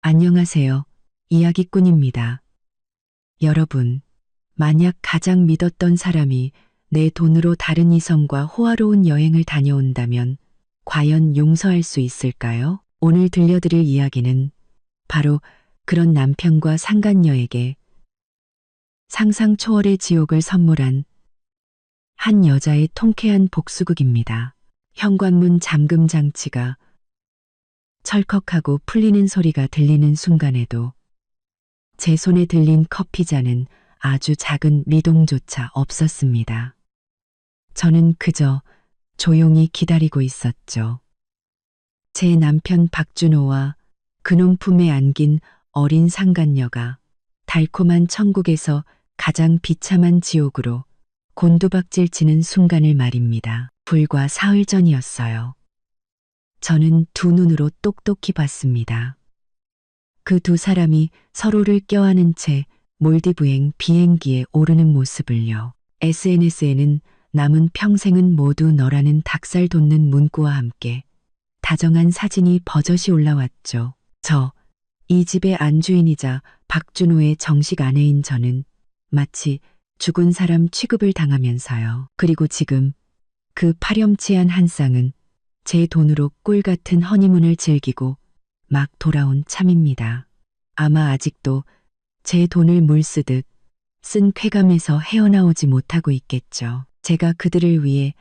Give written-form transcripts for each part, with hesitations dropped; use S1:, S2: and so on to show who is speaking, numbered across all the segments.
S1: 안녕하세요. 이야기꾼입니다. 여러분, 만약 가장 믿었던 사람이 내 돈으로 다른 이성과 호화로운 여행을 다녀온다면 과연 용서할 수 있을까요? 오늘 들려드릴 이야기는 바로 그런 남편과 상간녀에게 상상 초월의 지옥을 선물한 한 여자의 통쾌한 복수극입니다. 현관문 잠금 장치가 철컥하고 풀리는 소리가 들리는 순간에도 제 손에 들린 커피잔은 아주 작은 미동조차 없었습니다. 저는 그저 조용히 기다리고 있었죠. 제 남편 박준호와 그놈 품에 안긴 어린 상간녀가 달콤한 천국에서 가장 비참한 지옥으로 곤두박질 치는 순간을 말입니다. 불과 사흘 전이었어요. 저는 두 눈으로 똑똑히 봤습니다. 그 두 사람이 서로를 껴안은 채 몰디브행 비행기에 오르는 모습을요. SNS에는 남은 평생은 모두 너라는 닭살 돋는 문구와 함께 다정한 사진이 버젓이 올라왔죠. 이 집의 안주인이자 박준호의 정식 아내인 저는 마치 죽은 사람 취급을 당하면서요. 그리고 지금 그 파렴치한 한 쌍은 제 돈으로 꿀 같은 허니문을 즐기고 막 돌아온 참입니다. 아마 아직도 제 돈을 물쓰듯 쓴 쾌감에서 헤어나오지 못하고 있겠죠. 제가 그들을 위해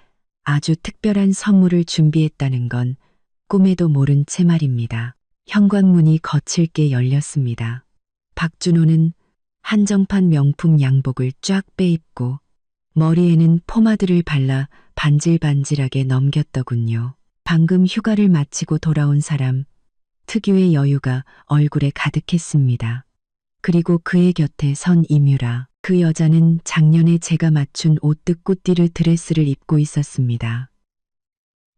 S1: 아주 특별한 선물을 준비했다는 건 꿈에도 모른 채 말입니다. 현관문이 거칠게 열렸습니다. 박준호는 한정판 명품 양복을 쫙 빼입고 머리에는 포마드를 발라 반질반질하게 넘겼더군요. 방금 휴가를 마치고 돌아온 사람, 특유의 여유가 얼굴에 가득했습니다. 그리고 그의 곁에 선 이뮤라. 그 여자는 작년에 제가 맞춘 오뜨 꾸띠르 드레스를 입고 있었습니다.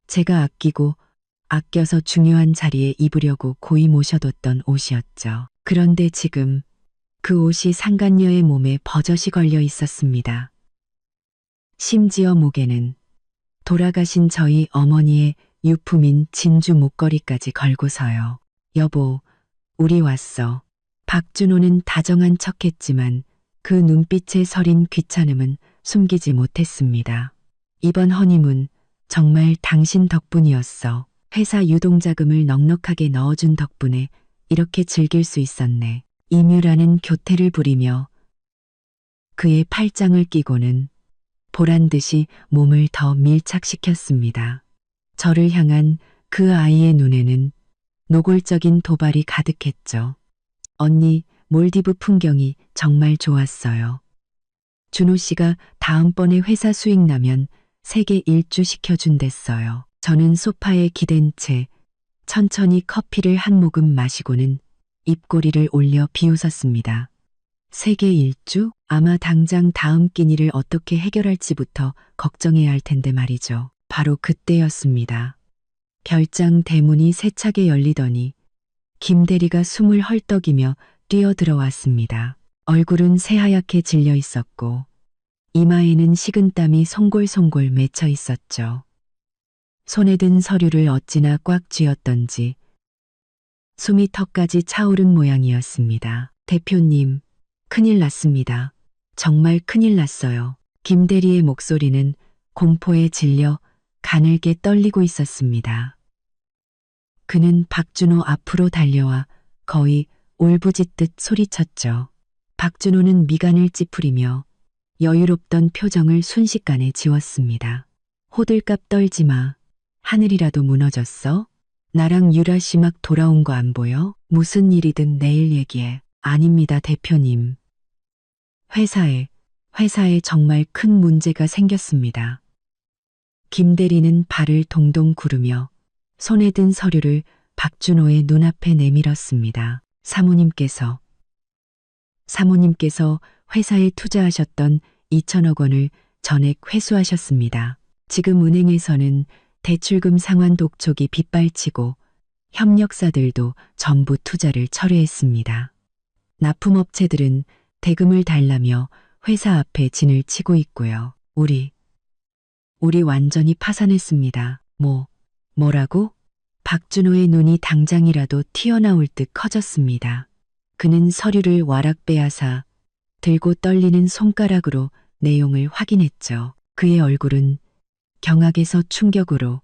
S1: 제가 아껴서 중요한 자리에 입으려고 고이 모셔뒀던 옷이었죠. 그런데 지금 그 옷이 상간녀의 몸에 버젓이 걸려 있었습니다. 심지어 목에는 돌아가신 저희 어머니의 유품인 진주 목걸이까지 걸고서요. 여보, 우리 왔어. 박준호는 다정한 척했지만 그 눈빛에 서린 귀찮음은 숨기지 못했습니다. 이번 허니문 정말 당신 덕분이었어. 회사 유동자금을 넉넉하게 넣어준 덕분에 이렇게 즐길 수 있었네. 이뮤라는 교태를 부리며 그의 팔짱을 끼고는 보란듯이 몸을 더 밀착시켰습니다. 저를 향한 그 아이의 눈에는 노골적인 도발이 가득했죠. 언니, 몰디브 풍경이 정말 좋았어요. 준호 씨가 다음번에 회사 수익 나면 세계 일주 시켜준댔어요. 저는 소파에 기댄 채 천천히 커피를 한 모금 마시고는 입꼬리를 올려 비웃었습니다. 세계 일주? 아마 당장 다음 끼니를 어떻게 해결할지부터 걱정해야 할 텐데 말이죠. 바로 그때였습니다. 별장 대문이 세차게 열리더니 김 대리가 숨을 헐떡이며 뛰어들어왔습니다. 얼굴은 새하얗게 질려 있었고 이마에는 식은땀이 송골송골 맺혀 있었죠. 손에 든 서류를 어찌나 꽉 쥐었던지 숨이 턱까지 차오른 모양이었습니다. 대표님, 큰일 났습니다. 정말 큰일 났어요. 김 대리의 목소리는 공포에 질려 가늘게 떨리고 있었습니다. 그는 박준호 앞으로 달려와 거의 울부짖듯 소리쳤죠. 박준호는 미간을 찌푸리며 여유롭던 표정을 순식간에 지웠습니다. 호들갑 떨지 마. 하늘이라도 무너졌어? 나랑 유라 씨 막 돌아온 거 안 보여? 무슨 일이든 내일 얘기해. 아닙니다, 대표님. 회사에 정말 큰 문제가 생겼습니다. 김 대리는 발을 동동 구르며 손에 든 서류를 박준호의 눈앞에 내밀었습니다. 사모님께서 회사에 투자하셨던 2천억 원을 전액 회수하셨습니다. 지금 은행에서는 대출금 상환 독촉이 빗발치고 협력사들도 전부 투자를 철회했습니다. 납품업체들은 대금을 달라며 회사 앞에 진을 치고 있고요. 우리 완전히 파산했습니다. 뭐라고? 박준호의 눈이 당장이라도 튀어나올 듯 커졌습니다. 그는 서류를 와락 빼앗아 들고 떨리는 손가락으로 내용을 확인했죠. 그의 얼굴은 경악에서 충격으로,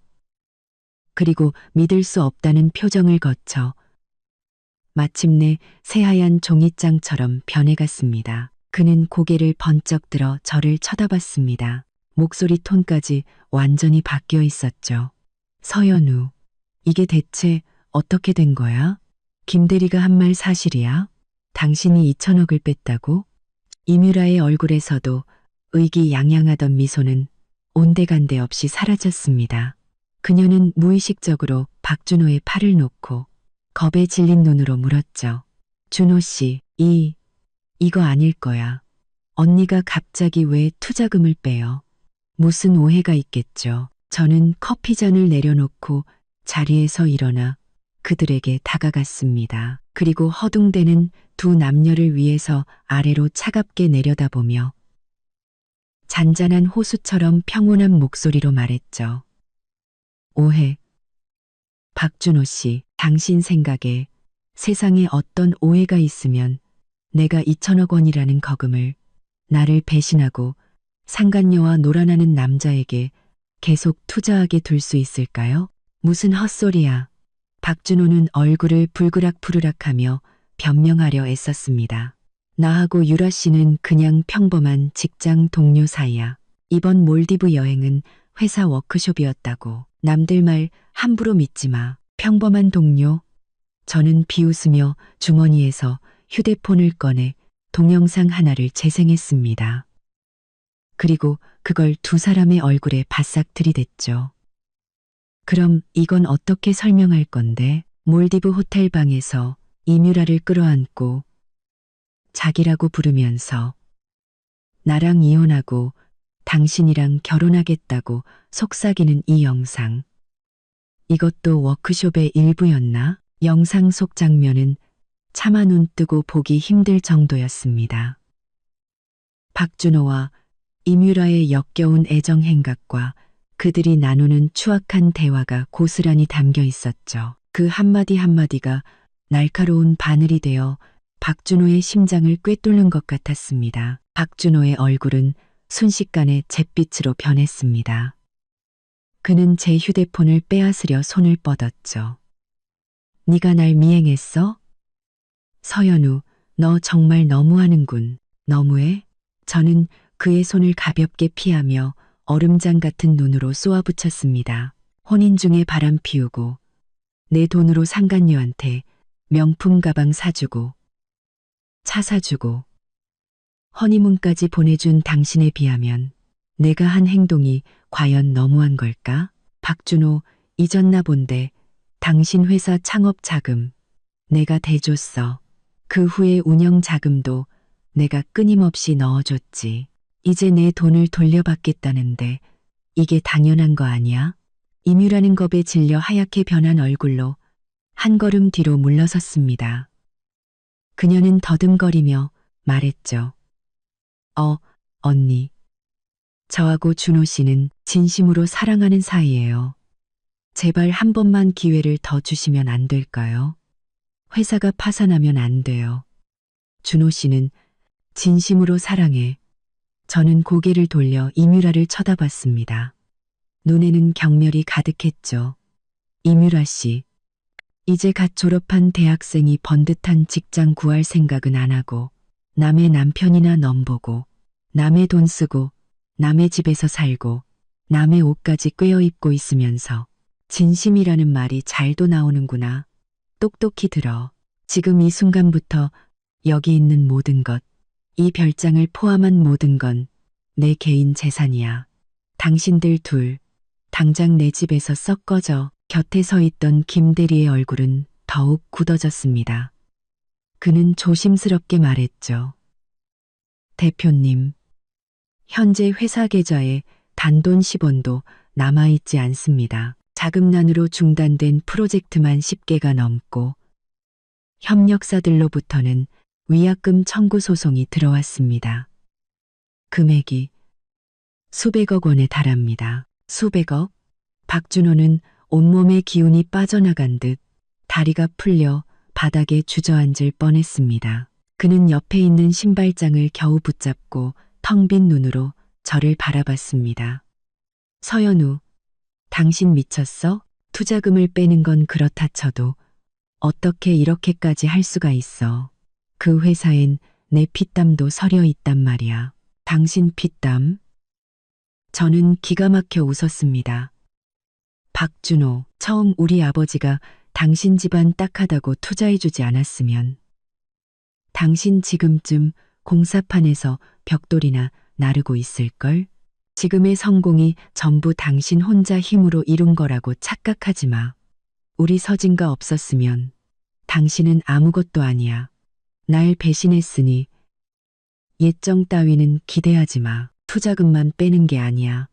S1: 그리고 믿을 수 없다는 표정을 거쳐 마침내 새하얀 종이장처럼 변해갔습니다. 그는 고개를 번쩍 들어 저를 쳐다봤습니다. 목소리 톤까지 완전히 바뀌어 있었죠. 서연우, 이게 대체 어떻게 된 거야? 김대리가 한 말 사실이야? 당신이 2천억을 뺐다고? 이뮤라의 얼굴에서도 의기양양하던 미소는 온데간데 없이 사라졌습니다. 그녀는 무의식적으로 박준호의 팔을 놓고 겁에 질린 눈으로 물었죠. 준호 씨, 이거 아닐 거야. 언니가 갑자기 왜 투자금을 빼요? 무슨 오해가 있겠죠. 저는 커피잔을 내려놓고 자리에서 일어나 그들에게 다가갔습니다. 그리고 허둥대는 두 남녀를 위해서 아래로 차갑게 내려다보며 잔잔한 호수처럼 평온한 목소리로 말했죠. 오해. 박준호 씨, 당신 생각에 세상에 어떤 오해가 있으면 내가 2천억 원이라는 거금을 나를 배신하고 상간녀와 놀아나는 남자에게 계속 투자하게 둘 수 있을까요? 무슨 헛소리야. 박준호는 얼굴을 불그락부르락하며 변명하려 애썼습니다. 나하고 유라 씨는 그냥 평범한 직장 동료 사이야. 이번 몰디브 여행은 회사 워크숍이었다고. 남들 말 함부로 믿지 마. 평범한 동료. 저는 비웃으며 주머니에서 휴대폰을 꺼내 동영상 하나를 재생했습니다. 그리고 그걸 두 사람의 얼굴에 바싹 들이댔죠. 그럼 이건 어떻게 설명할 건데? 몰디브 호텔 방에서 이뮤라를 끌어안고 자기라고 부르면서 나랑 이혼하고 당신이랑 결혼하겠다고 속삭이는 이 영상. 이것도 워크숍의 일부였나? 영상 속 장면은 차마 눈 뜨고 보기 힘들 정도였습니다. 박준호와 이뮤라의 역겨운 애정 행각과 그들이 나누는 추악한 대화가 고스란히 담겨 있었죠. 그 한마디 한마디가 날카로운 바늘이 되어 박준호의 심장을 꿰뚫는 것 같았습니다. 박준호의 얼굴은 순식간에 잿빛으로 변했습니다. 그는 제 휴대폰을 빼앗으려 손을 뻗었죠. 네가 날 미행했어? 서연우, 너 정말 너무하는군. 너무해? 저는 그의 손을 가볍게 피하며 얼음장 같은 눈으로 쏘아붙였습니다. 혼인 중에 바람 피우고 내 돈으로 상간녀한테 명품 가방 사주고 차 사주고 허니문까지 보내준 당신에 비하면 내가 한 행동이 과연 너무한 걸까? 박준호, 잊었나 본데 당신 회사 창업 자금 내가 대줬어. 그 후에 운영 자금도 내가 끊임없이 넣어줬지. 이제 내 돈을 돌려받겠다는데 이게 당연한 거 아니야? 이뮤라는 겁에 질려 하얗게 변한 얼굴로 한 걸음 뒤로 물러섰습니다. 그녀는 더듬거리며 말했죠. 언니. 저하고 준호 씨는 진심으로 사랑하는 사이예요. 제발 한 번만 기회를 더 주시면 안 될까요? 회사가 파산하면 안 돼요. 준호 씨는 진심으로 사랑해. 저는 고개를 돌려 이뮤라를 쳐다봤습니다. 눈에는 경멸이 가득했죠. 이뮤라 씨. 이제 갓 졸업한 대학생이 번듯한 직장 구할 생각은 안 하고 남의 남편이나 넘보고 남의 돈 쓰고 남의 집에서 살고 남의 옷까지 꿰어 입고 있으면서 진심이라는 말이 잘도 나오는구나. 똑똑히 들어. 지금 이 순간부터 여기 있는 모든 것, 이 별장을 포함한 모든 건 내 개인 재산이야. 당신들 둘, 당장 내 집에서 썩 꺼져. 곁에 서 있던 김대리의 얼굴은 더욱 굳어졌습니다. 그는 조심스럽게 말했죠. 대표님, 현재 회사 계좌에 단돈 10원도 남아있지 않습니다. 자금난으로 중단된 프로젝트만 10개가 넘고 협력사들로부터는 위약금 청구 소송이 들어왔습니다. 금액이 수백억 원에 달합니다. 수백억? 박준호는 온몸의 기운이 빠져나간 듯 다리가 풀려 바닥에 주저앉을 뻔했습니다. 그는 옆에 있는 신발장을 겨우 붙잡고 텅 빈 눈으로 저를 바라봤습니다. 서연우, 당신 미쳤어? 투자금을 빼는 건 그렇다 쳐도 어떻게 이렇게까지 할 수가 있어. 그 회사엔 내 피땀도 서려 있단 말이야. 당신 피땀? 저는 기가 막혀 웃었습니다. 박준호, 처음 우리 아버지가 당신 집안 딱하다고 투자해주지 않았으면 당신 지금쯤 공사판에서 벽돌이나 나르고 있을걸? 지금의 성공이 전부 당신 혼자 힘으로 이룬 거라고 착각하지 마. 우리 서진가 없었으면 당신은 아무것도 아니야. 날 배신했으니 예정 따위는 기대하지 마. 투자금만 빼는 게 아니야.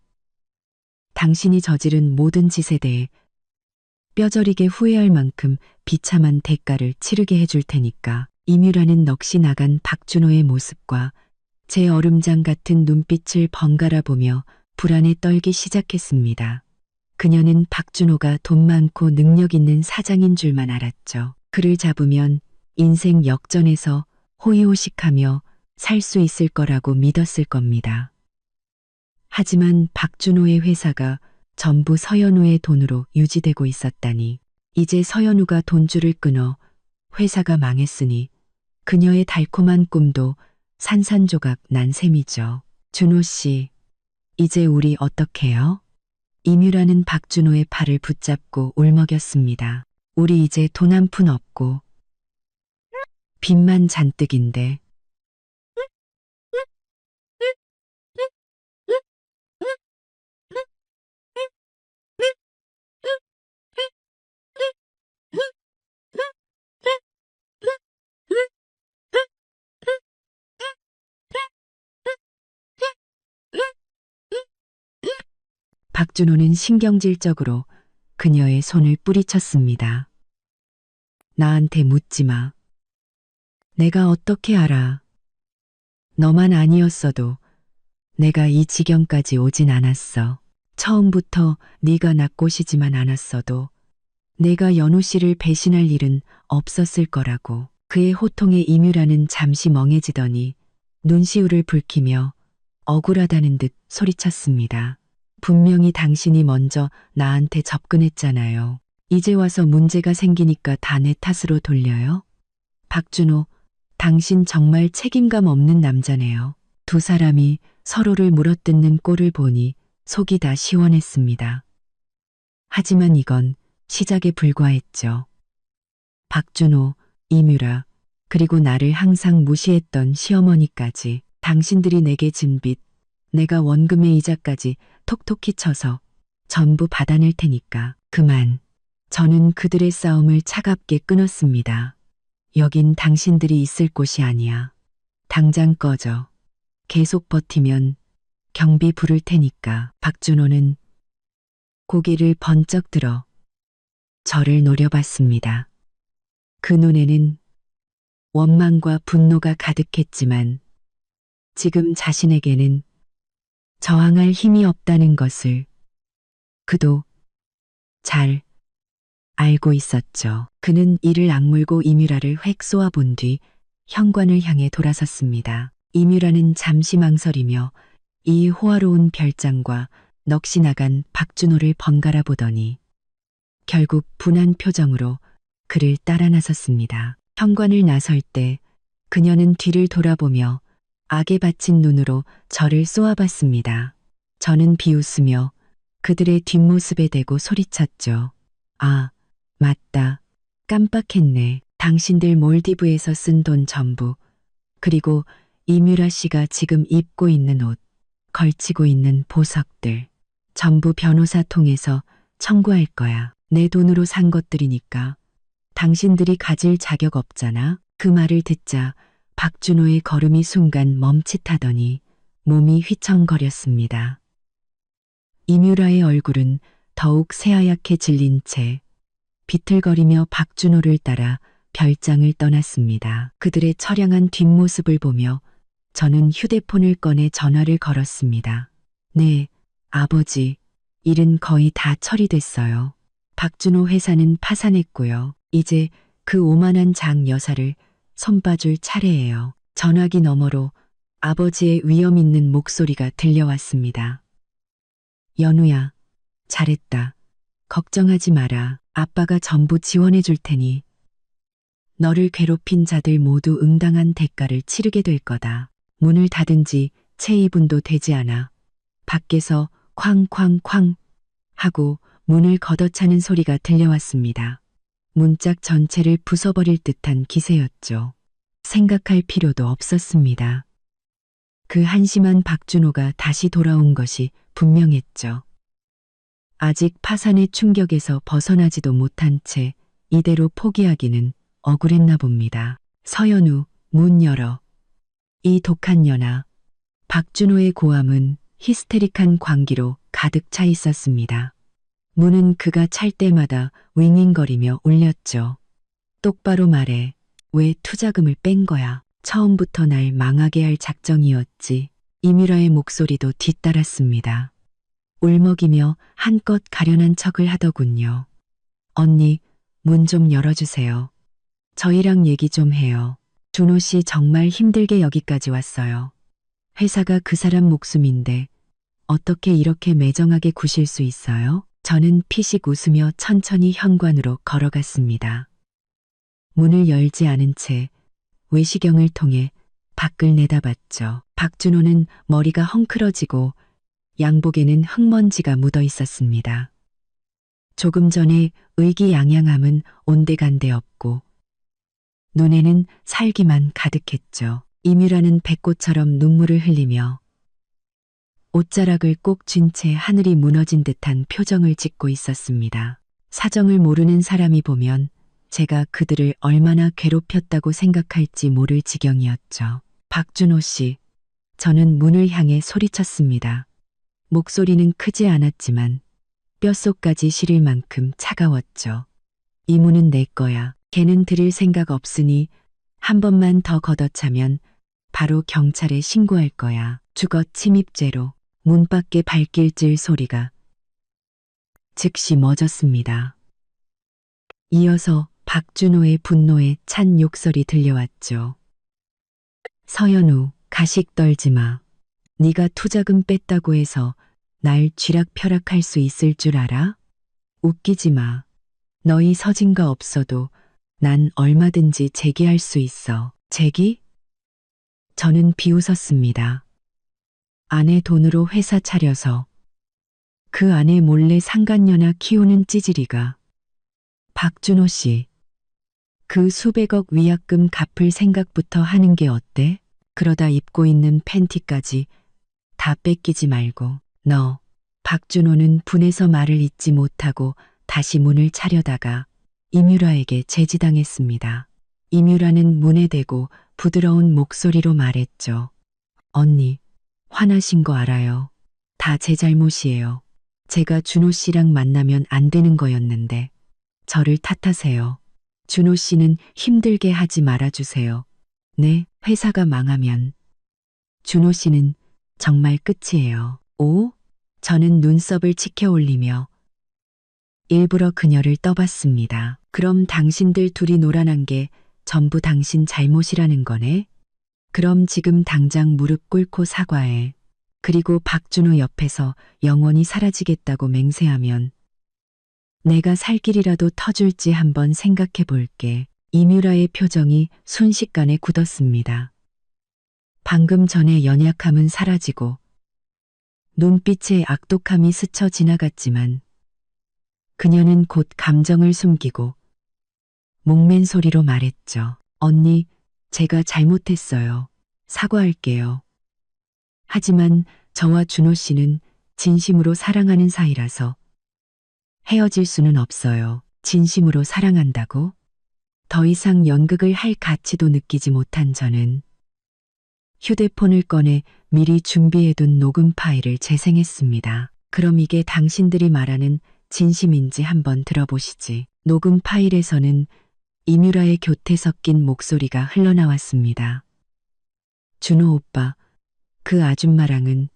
S1: 당신이 저지른 모든 짓에 대해 뼈저리게 후회할 만큼 비참한 대가를 치르게 해줄 테니까. 이뮤라는 넋이 나간 박준호의 모습과 제 얼음장 같은 눈빛을 번갈아 보며 불안에 떨기 시작했습니다. 그녀는 박준호가 돈 많고 능력 있는 사장인 줄만 알았죠. 그를 잡으면 인생 역전에서 호의호식하며 살 수 있을 거라고 믿었을 겁니다. 하지만 박준호의 회사가 전부 서연우의 돈으로 유지되고 있었다니. 이제 서연우가 돈줄을 끊어 회사가 망했으니 그녀의 달콤한 꿈도 산산조각 난 셈이죠. 준호 씨, 이제 우리 어떡해요? 이뮤라는 박준호의 팔을 붙잡고 울먹였습니다. 우리 이제 돈 한 푼 없고 빚만 잔뜩인데. 박준호는 신경질적으로 그녀의 손을 뿌리쳤습니다. 나한테 묻지 마. 내가 어떻게 알아. 너만 아니었어도 내가 이 지경까지 오진 않았어. 처음부터 네가 나 꼬시지만 않았어도 내가 연우 씨를 배신할 일은 없었을 거라고. 그의 호통에 이뮤라는 잠시 멍해지더니 눈시울을 붉히며 억울하다는 듯 소리쳤습니다. 분명히 당신이 먼저 나한테 접근했잖아요. 이제 와서 문제가 생기니까 다 내 탓으로 돌려요? 박준호, 당신 정말 책임감 없는 남자네요. 두 사람이 서로를 물어뜯는 꼴을 보니 속이 다 시원했습니다. 하지만 이건 시작에 불과했죠. 박준호, 이뮤라, 그리고 나를 항상 무시했던 시어머니까지 당신들이 내게 진 빚, 내가 원금의 이자까지 톡톡히 쳐서 전부 받아낼 테니까 그만. 저는 그들의 싸움을 차갑게 끊었습니다. 여긴 당신들이 있을 곳이 아니야. 당장 꺼져. 계속 버티면 경비 부를 테니까. 박준호는 고개를 번쩍 들어 저를 노려봤습니다. 그 눈에는 원망과 분노가 가득했지만 지금 자신에게는 저항할 힘이 없다는 것을 그도 잘 알고 있었죠. 그는 이를 악물고 이뮤라를 획 쏘아본 뒤 현관을 향해 돌아섰습니다. 이뮤라는 잠시 망설이며 이 호화로운 별장과 넋이 나간 박준호를 번갈아 보더니 결국 분한 표정으로 그를 따라 나섰습니다. 현관을 나설 때 그녀는 뒤를 돌아보며 악에 받친 눈으로 저를 쏘아봤습니다. 저는 비웃으며 그들의 뒷모습에 대고 소리쳤죠. 아, 맞다. 깜빡했네. 당신들 몰디브에서 쓴 돈 전부, 그리고 이뮤라 씨가 지금 입고 있는 옷, 걸치고 있는 보석들, 전부 변호사 통해서 청구할 거야. 내 돈으로 산 것들이니까 당신들이 가질 자격 없잖아. 그 말을 듣자 박준호의 걸음이 순간 멈칫하더니 몸이 휘청거렸습니다. 이뮤라의 얼굴은 더욱 새하얗게 질린 채 비틀거리며 박준호를 따라 별장을 떠났습니다. 그들의 처량한 뒷모습을 보며 저는 휴대폰을 꺼내 전화를 걸었습니다. 네, 아버지, 일은 거의 다 처리됐어요. 박준호 회사는 파산했고요. 이제 그 오만한 장 여사를 손봐줄 차례예요. 전화기 너머로 아버지의 위험 있는 목소리가 들려왔습니다. 연우야, 잘했다. 걱정하지 마라. 아빠가 전부 지원해 줄 테니 너를 괴롭힌 자들 모두 응당한 대가를 치르게 될 거다. 문을 닫은 지 채 2분도 되지 않아 밖에서 쾅쾅쾅 하고 문을 걷어차는 소리가 들려왔습니다. 문짝 전체를 부숴버릴 듯한 기세였죠. 생각할 필요도 없었습니다. 그 한심한 박준호가 다시 돌아온 것이 분명했죠. 아직 파산의 충격에서 벗어나지도 못한 채 이대로 포기하기는 억울했나 봅니다. 서연우, 문 열어. 이 독한 연하. 박준호의 고함은 히스테릭한 광기로 가득 차 있었습니다. 문은 그가 찰 때마다 윙윙거리며 울렸죠. 똑바로 말해. 왜 투자금을 뺀 거야? 처음부터 날 망하게 할 작정이었지. 이미라의 목소리도 뒤따랐습니다. 울먹이며 한껏 가련한 척을 하더군요. 언니, 문 좀 열어주세요. 저희랑 얘기 좀 해요. 준호 씨 정말 힘들게 여기까지 왔어요. 회사가 그 사람 목숨인데 어떻게 이렇게 매정하게 구실 수 있어요? 저는 피식 웃으며 천천히 현관으로 걸어갔습니다. 문을 열지 않은 채 외시경을 통해 밖을 내다봤죠. 박준호는 머리가 헝클어지고 양복에는 흙먼지가 묻어 있었습니다. 조금 전에 의기양양함은 온데간데 없고 눈에는 살기만 가득했죠. 이뮤라는 백꽃처럼 눈물을 흘리며 옷자락을 꼭 쥔 채 하늘이 무너진 듯한 표정을 짓고 있었습니다. 사정을 모르는 사람이 보면 제가 그들을 얼마나 괴롭혔다고 생각할지 모를 지경이었죠. 박준호 씨, 저는 문을 향해 소리쳤습니다. 목소리는 크지 않았지만 뼛속까지 시릴 만큼 차가웠죠. 이 문은 내 거야. 걔는 들을 생각 없으니 한 번만 더 걷어차면 바로 경찰에 신고할 거야. 주거 침입죄로. 문 밖에 발길질 소리가 즉시 멎었습니다. 이어서 박준호의 분노에 찬 욕설이 들려왔죠. 서연우, 가식 떨지 마. 네가 투자금 뺐다고 해서 날 쥐락펴락할 수 있을 줄 알아? 웃기지 마. 너희 서진가 없어도 난 얼마든지 재기할 수 있어. 재기? 저는 비웃었습니다. 아내 돈으로 회사 차려서 그 아내 몰래 상간녀나 키우는 찌질이가. 박준호 씨, 그 수백억 위약금 갚을 생각부터 하는 게 어때? 그러다 입고 있는 팬티까지 다 뺏기지 말고. 너, 박준호는 분해서 말을 잇지 못하고 다시 문을 차려다가 이뮤라에게 제지당했습니다. 이뮤라는 문에 대고 부드러운 목소리로 말했죠. 언니, 화나신 거 알아요. 다 제 잘못이에요. 제가 준호 씨랑 만나면 안 되는 거였는데 저를 탓하세요. 준호 씨는 힘들게 하지 말아주세요. 네, 회사가 망하면 준호 씨는 정말 끝이에요. 오? 저는 눈썹을 치켜 올리며 일부러 그녀를 떠봤습니다. 그럼 당신들 둘이 놀아난 게 전부 당신 잘못이라는 거네? 그럼 지금 당장 무릎 꿇고 사과해. 그리고 박준호 옆에서 영원히 사라지겠다고 맹세하면 내가 살 길이라도 터줄지 한번 생각해 볼게. 이뮤라의 표정이 순식간에 굳었습니다. 방금 전에 연약함은 사라지고 눈빛에 악독함이 스쳐 지나갔지만 그녀는 곧 감정을 숨기고 목맨 소리로 말했죠. 언니, 제가 잘못했어요. 사과할게요. 하지만 저와 준호 씨는 진심으로 사랑하는 사이라서 헤어질 수는 없어요. 진심으로 사랑한다고? 더 이상 연극을 할 가치도 느끼지 못한 저는 휴대폰을 꺼내 미리 준비해둔 녹음 파일을 재생했습니다. 그럼 이게 당신들이 말하는 진심인지 한번 들어보시지. 녹음 파일에서는 이뮤라의 교태 섞인 목소리가 흘러나왔습니다. 준호 오빠, 그 아줌마랑은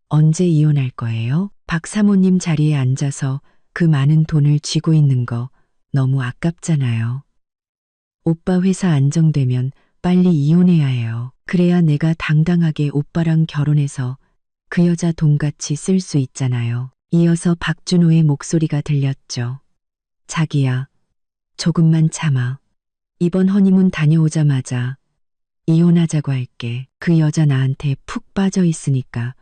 S1: 언제 이혼할 거예요? 박 사모님 자리에 앉아서 그 많은 돈을 쥐고 있는 거 너무 아깝잖아요. 오빠 회사 안정되면 빨리 이혼해야 해요. 그래야 내가 당당하게 오빠랑 결혼해서 그 여자 돈같이 쓸 수 있잖아요. 이어서 박준호의 목소리가 들렸죠. 자기야, 조금만 참아. 이번 허니문 다녀오자마자 이혼하자고 할게. 그 여자 나한테 푹 빠져 있으니까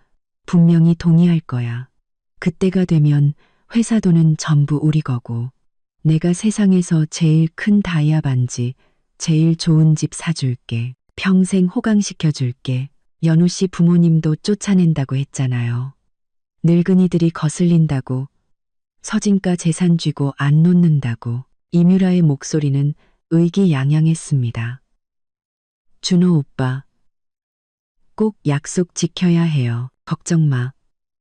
S1: 분명히 동의할 거야. 그때가 되면 회사 돈은 전부 우리 거고 내가 세상에서 제일 큰 다이아 반지, 제일 좋은 집 사줄게. 평생 호강시켜줄게. 연우 씨 부모님도 쫓아낸다고 했잖아요. 늙은이들이 거슬린다고, 서진가 재산 쥐고 안 놓는다고. 이뮤라의 목소리는 의기양양했습니다. 준호 오빠, 꼭 약속 지켜야 해요. 걱정 마.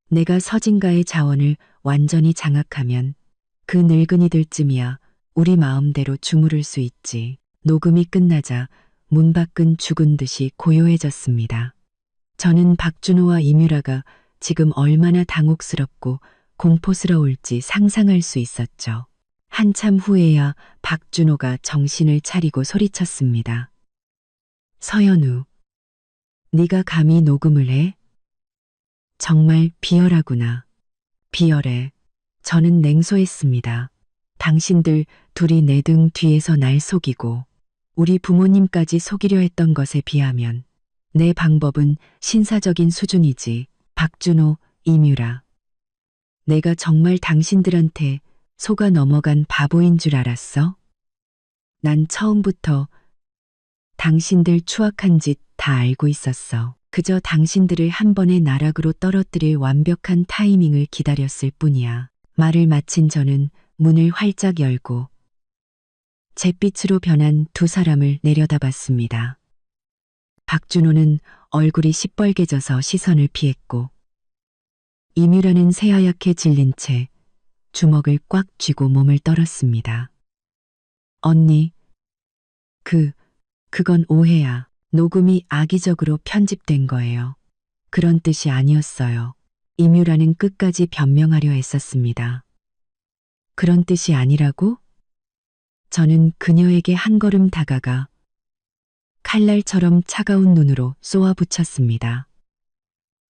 S1: 내가 서진가의 자원을 완전히 장악하면 그 늙은이들쯤이야 우리 마음대로 주무를 수 있지. 녹음이 끝나자 문 밖은 죽은 듯이 고요해졌습니다. 저는 박준호와 이뮤라가 지금 얼마나 당혹스럽고 공포스러울지 상상할 수 있었죠. 한참 후에야 박준호가 정신을 차리고 소리쳤습니다. 서연우, 네가 감히 녹음을 해? 정말 비열하구나. 비열해. 저는 냉소했습니다. 당신들 둘이 내 등 뒤에서 날 속이고 우리 부모님까지 속이려 했던 것에 비하면 내 방법은 신사적인 수준이지. 박준호, 이뮤라. 내가 정말 당신들한테 속아 넘어간 바보인 줄 알았어? 난 처음부터 당신들 추악한 짓 다 알고 있었어. 그저 당신들을 한 번의 나락으로 떨어뜨릴 완벽한 타이밍을 기다렸을 뿐이야. 말을 마친 저는 문을 활짝 열고 잿빛으로 변한 두 사람을 내려다봤습니다. 박준호는 얼굴이 시뻘개져서 시선을 피했고 이뮤라는 새하얗게 질린 채 주먹을 꽉 쥐고 몸을 떨었습니다. 언니, 그건 오해야. 녹음이 악의적으로 편집된 거예요. 그런 뜻이 아니었어요. 이뮤라는 끝까지 변명하려 했었습니다. 그런 뜻이 아니라고? 저는 그녀에게 한 걸음 다가가 칼날처럼 차가운 눈으로 쏘아붙였습니다.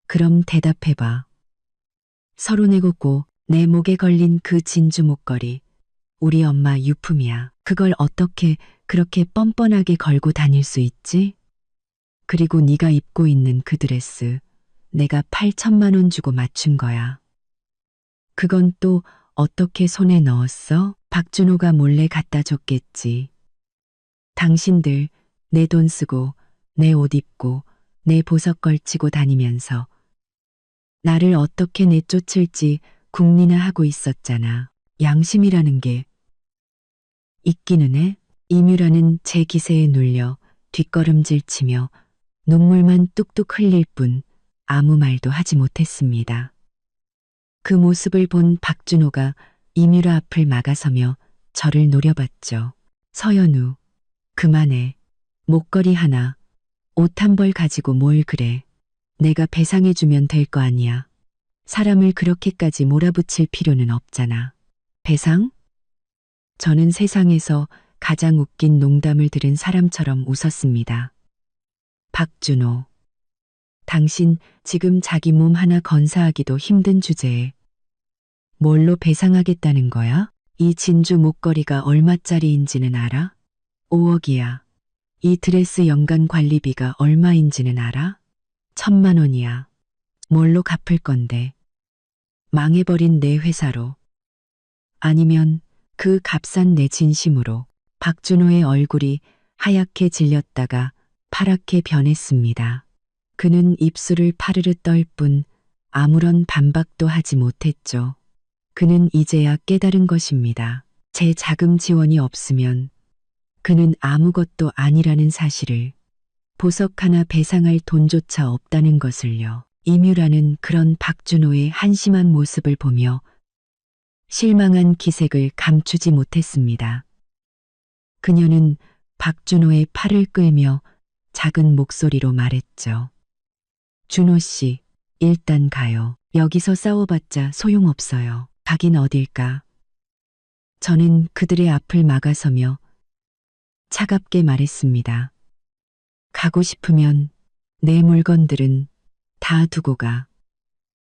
S1: 그럼 대답해봐. 서른일곱 내 목에 걸린 그 진주 목걸이 우리 엄마 유품이야. 그걸 어떻게 그렇게 뻔뻔하게 걸고 다닐 수 있지? 그리고 네가 입고 있는 그 드레스 내가 8천만 원 주고 맞춘 거야. 그건 또 어떻게 손에 넣었어? 박준호가 몰래 갖다 줬겠지. 당신들 내 돈 쓰고 내 옷 입고 내 보석 걸치고 다니면서 나를 어떻게 내쫓을지 궁리나 하고 있었잖아. 양심이라는 게 있기는 해? 이뮤라는 제 기세에 눌려 뒷걸음질 치며 눈물만 뚝뚝 흘릴 뿐 아무 말도 하지 못했습니다. 그 모습을 본 박준호가 이뮤라 앞을 막아서며 저를 노려봤죠. 서연우, 그만해. 목걸이 하나, 옷 한 벌 가지고 뭘 그래. 내가 배상해주면 될 거 아니야. 사람을 그렇게까지 몰아붙일 필요는 없잖아. 배상? 저는 세상에서 가장 웃긴 농담을 들은 사람처럼 웃었습니다. 박준호, 당신 지금 자기 몸 하나 건사하기도 힘든 주제에 뭘로 배상하겠다는 거야? 이 진주 목걸이가 얼마짜리인지는 알아? 5억이야. 이 드레스 연간 관리비가 얼마인지는 알아? 1,000만 원이야. 뭘로 갚을 건데? 망해버린 내 회사로. 아니면 그 값싼 내 진심으로. 박준호의 얼굴이 하얗게 질렸다가 파랗게 변했습니다. 그는 입술을 파르르 떨 뿐 아무런 반박도 하지 못했죠. 그는 이제야 깨달은 것입니다. 제 자금 지원이 없으면 그는 아무것도 아니라는 사실을, 보석 하나 배상할 돈조차 없다는 것을요. 이뮤라는 그런 박준호의 한심한 모습을 보며 실망한 기색을 감추지 못했습니다. 그녀는 박준호의 팔을 끌며 작은 목소리로 말했죠. 준호 씨, 일단 가요. 여기서 싸워봤자 소용없어요. 가긴 어딜까. 저는 그들의 앞을 막아서며 차갑게 말했습니다. 가고 싶으면 내 물건들은 다 두고 가.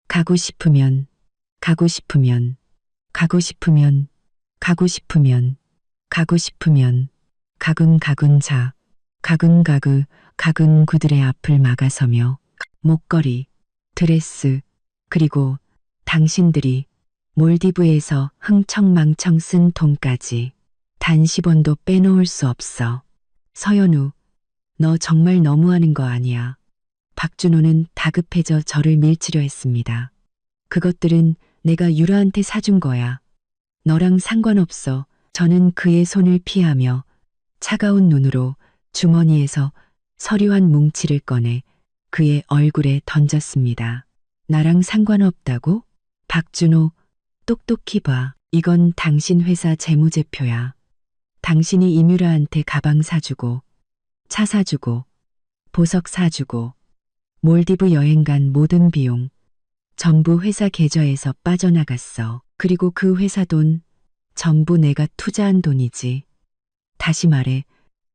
S1: 가고 싶으면, 가고 싶으면, 가고 싶으면, 가고 싶으면, 가고 싶으면, 가군 자, 가군 그들의 앞을 막아서며 목걸이, 드레스, 그리고 당신들이 몰디브에서 흥청망청 쓴 돈까지 단 10원도 빼놓을 수 없어. 서연우, 너 정말 너무하는 거 아니야. 박준호는 다급해져 저를 밀치려 했습니다. 그것들은 내가 유라한테 사준 거야. 너랑 상관없어. 저는 그의 손을 피하며 차가운 눈으로 주머니에서 서류 한 뭉치를 꺼내 그의 얼굴에 던졌습니다. 나랑 상관없다고? 박준호, 똑똑히 봐. 이건 당신 회사 재무제표야. 당신이 이뮤라한테 가방 사주고, 차 사주고, 보석 사주고, 몰디브 여행 간 모든 비용, 전부 회사 계좌에서 빠져나갔어. 그리고 그 회사 돈, 전부 내가 투자한 돈이지. 다시 말해,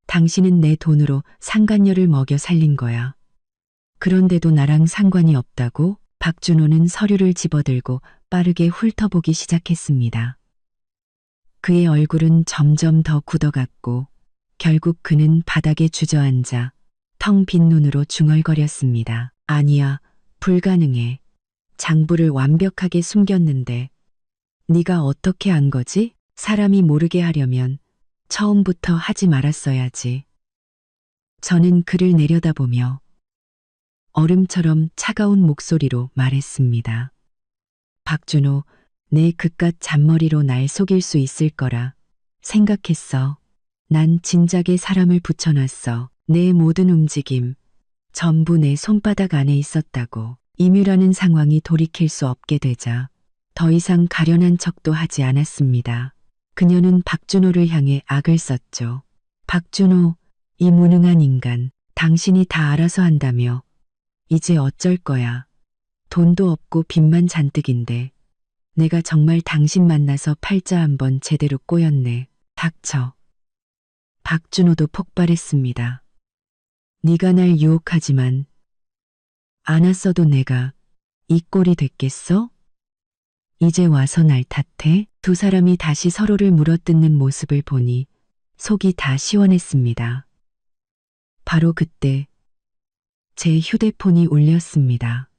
S1: 당신은 내 돈으로 상간녀를 먹여 살린 거야. 그런데도 나랑 상관이 없다고? 박준호는 서류를 집어들고 빠르게 훑어보기 시작했습니다. 그의 얼굴은 점점 더 굳어갔고 결국 그는 바닥에 주저앉아 텅 빈 눈으로 중얼거렸습니다. 아니야, 불가능해. 장부를 완벽하게 숨겼는데 네가 어떻게 안 거지? 사람이 모르게 하려면 처음부터 하지 말았어야지. 저는 그를 내려다보며 얼음처럼 차가운 목소리로 말했습니다. 박준호, 내 그깟 잔머리로 날 속일 수 있을 거라 생각했어. 난 진작에 사람을 붙여놨어. 내 모든 움직임, 전부 내 손바닥 안에 있었다고. 이뮤라는 상황이 돌이킬 수 없게 되자 더 이상 가련한 척도 하지 않았습니다. 그녀는 박준호를 향해 악을 썼죠. 박준호, 이 무능한 인간, 당신이 다 알아서 한다며. 이제 어쩔 거야. 돈도 없고 빚만 잔뜩인데. 내가 정말 당신 만나서 팔자 한번 제대로 꼬였네. 닥쳐. 박준호도 폭발했습니다. 네가 날 유혹하지만 안 왔어도 내가 이 꼴이 됐겠어? 이제 와서 날 탓해? 두 사람이 다시 서로를 물어뜯는 모습을 보니 속이 다 시원했습니다. 바로 그때 제 휴대폰이 울렸습니다.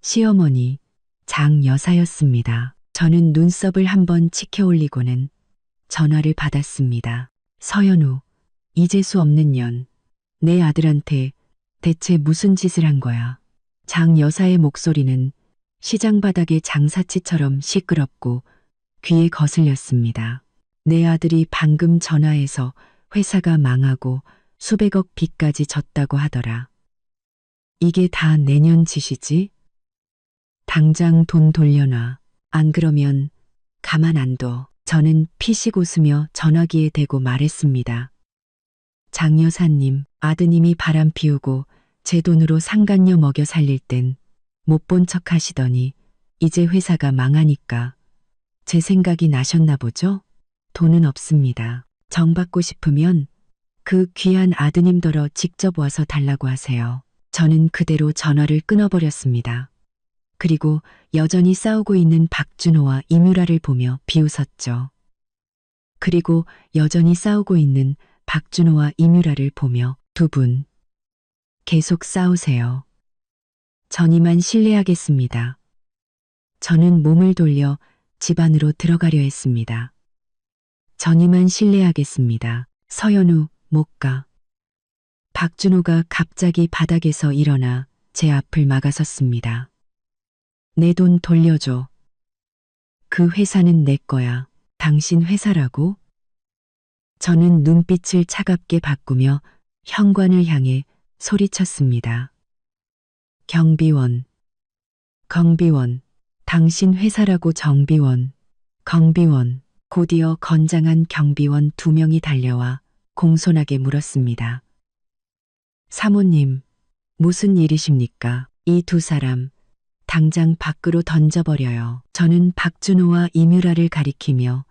S1: 시어머니, 장 여사였습니다. 저는 눈썹을 한번 치켜 올리고는 전화를 받았습니다. 서연우, 이재수 없는 년, 내 아들한테 대체 무슨 짓을 한 거야? 장 여사의 목소리는 시장 바닥의 장사치처럼 시끄럽고 귀에 거슬렸습니다. 내 아들이 방금 전화해서 회사가 망하고 수백억 빚까지 졌다고 하더라. 이게 다 내년 짓이지? 당장 돈 돌려놔. 안 그러면 가만 안 둬. 저는 피식 웃으며 전화기에 대고 말했습니다. 장 여사님, 아드님이 바람 피우고 제 돈으로 상간녀 먹여 살릴 땐 못 본 척 하시더니 이제 회사가 망하니까 제 생각이 나셨나 보죠? 돈은 없습니다. 정 받고 싶으면 그 귀한 아드님더러 직접 와서 달라고 하세요. 저는 그대로 전화를 끊어버렸습니다. 그리고 여전히 싸우고 있는 박준호와 이뮤라를 보며 비웃었죠. 그리고 여전히 싸우고 있는 박준호와 이뮤라를 보며 두 분 계속 싸우세요. 전 이만 실례하겠습니다. 저는 몸을 돌려 집 안으로 들어가려 했습니다. 전 이만 실례하겠습니다. 서연우, 못 가. 박준호가 갑자기 바닥에서 일어나 제 앞을 막아섰습니다. 내 돈 돌려줘. 그 회사는 내 거야. 당신 회사라고? 저는 눈빛을 차갑게 바꾸며 현관을 향해 소리쳤습니다. 경비원, 경비원, 당신 회사라고. 정비원, 경비원. 곧이어 건장한 경비원 2명이 달려와 공손하게 물었습니다. 사모님, 무슨 일이십니까? 이 두 사람 당장 밖으로 던져버려요. 저는 박준호와 이뮤라를 가리키며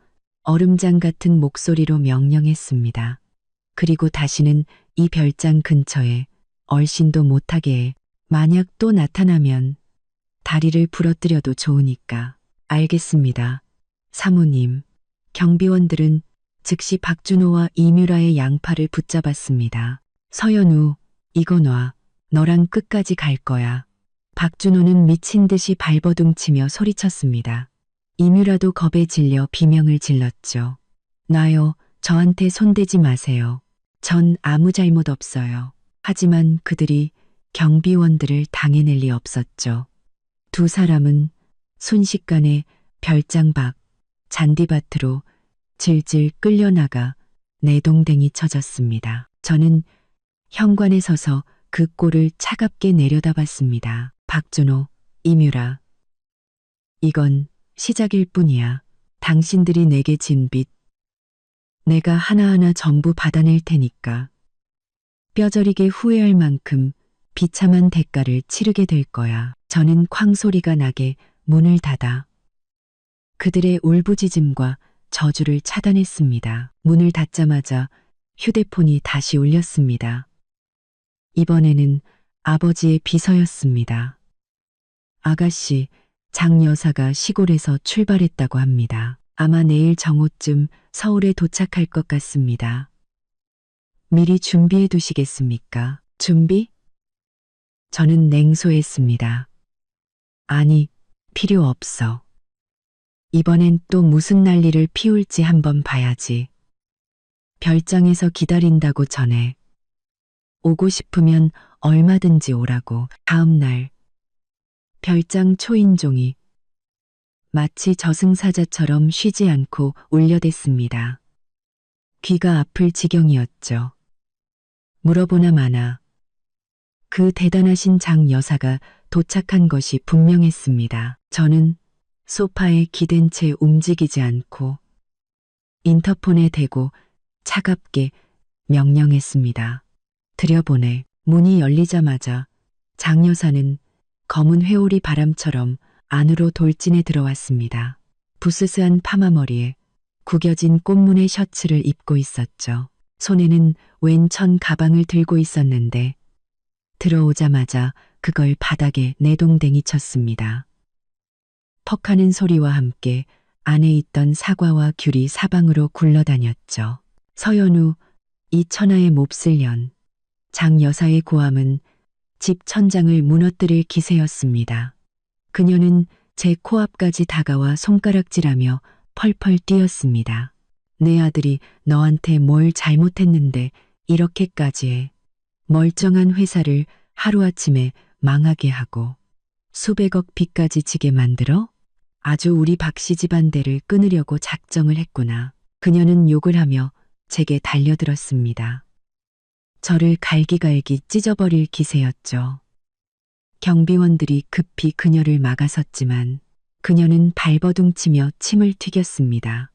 S1: 얼음장 같은 목소리로 명령했습니다. 그리고 다시는 이 별장 근처에 얼씬도 못하게 해. 만약 또 나타나면 다리를 부러뜨려도 좋으니까. 알겠습니다. 사모님. 경비원들은 즉시 박준호와 이뮤라의 양팔을 붙잡았습니다. 서연우, 이거 놔. 너랑 끝까지 갈 거야. 박준호는 미친 듯이 발버둥치며 소리쳤습니다. 이뮤라도 겁에 질려 비명을 질렀죠. 놔요. 저한테 손대지 마세요. 전 아무 잘못 없어요. 하지만 그들이 경비원들을 당해낼 리 없었죠. 두 사람은 순식간에 별장 밖 잔디밭으로 질질 끌려나가 내동댕이 쳐졌습니다. 저는 현관에 서서 그 꼴을 차갑게 내려다봤습니다. 박준호, 이뮤라. 이건 시작일 뿐이야. 당신들이 내게 진 빚, 내가 하나하나 전부 받아낼 테니까. 뼈저리게 후회할 만큼 비참한 대가를 치르게 될 거야. 저는 쾅 소리가 나게 문을 닫아 그들의 울부짖음과 저주를 차단했습니다. 문을 닫자마자 휴대폰이 다시 울렸습니다. 이번에는 아버지의 비서였습니다. 아가씨, 장 여사가 시골에서 출발했다고 합니다. 아마 내일 정오쯤 서울에 도착할 것 같습니다. 미리 준비해 두시겠습니까? 준비? 저는 냉소했습니다. 아니, 필요 없어. 이번엔 또 무슨 난리를 피울지 한번 봐야지. 별장에서 기다린다고 전해. 오고 싶으면 얼마든지 오라고. 다음 날 별장 초인종이 마치 저승사자처럼 쉬지 않고 울려댔습니다. 귀가 아플 지경이었죠. 물어보나 마나 그 대단하신 장 여사가 도착한 것이 분명했습니다. 저는 소파에 기댄 채 움직이지 않고 인터폰에 대고 차갑게 명령했습니다. 들여보내. 문이 열리자마자 장 여사는 검은 회오리 바람처럼 안으로 돌진해 들어왔습니다. 부스스한 파마머리에 구겨진 꽃무늬 셔츠를 입고 있었죠. 손에는 왼천 가방을 들고 있었는데 들어오자마자 그걸 바닥에 내동댕이 쳤습니다. 퍽하는 소리와 함께 안에 있던 사과와 귤이 사방으로 굴러다녔죠. 서연우, 이 천하의 몹쓸 년. 장 여사의 고함은 집 천장을 무너뜨릴 기세였습니다. 그녀는 제 코앞까지 다가와 손가락질하며 펄펄 뛰었습니다. 내 아들이 너한테 뭘 잘못했는데 이렇게까지 해. 멀쩡한 회사를 하루아침에 망하게 하고 수백억 빚까지 지게 만들어? 아주 우리 박씨 집안대를 끊으려고 작정을 했구나. 그녀는 욕을 하며 제게 달려들었습니다. 저를 갈기갈기 찢어버릴 기세였죠. 경비원들이 급히 그녀를 막아섰지만 그녀는 발버둥치며 침을 튀겼습니다.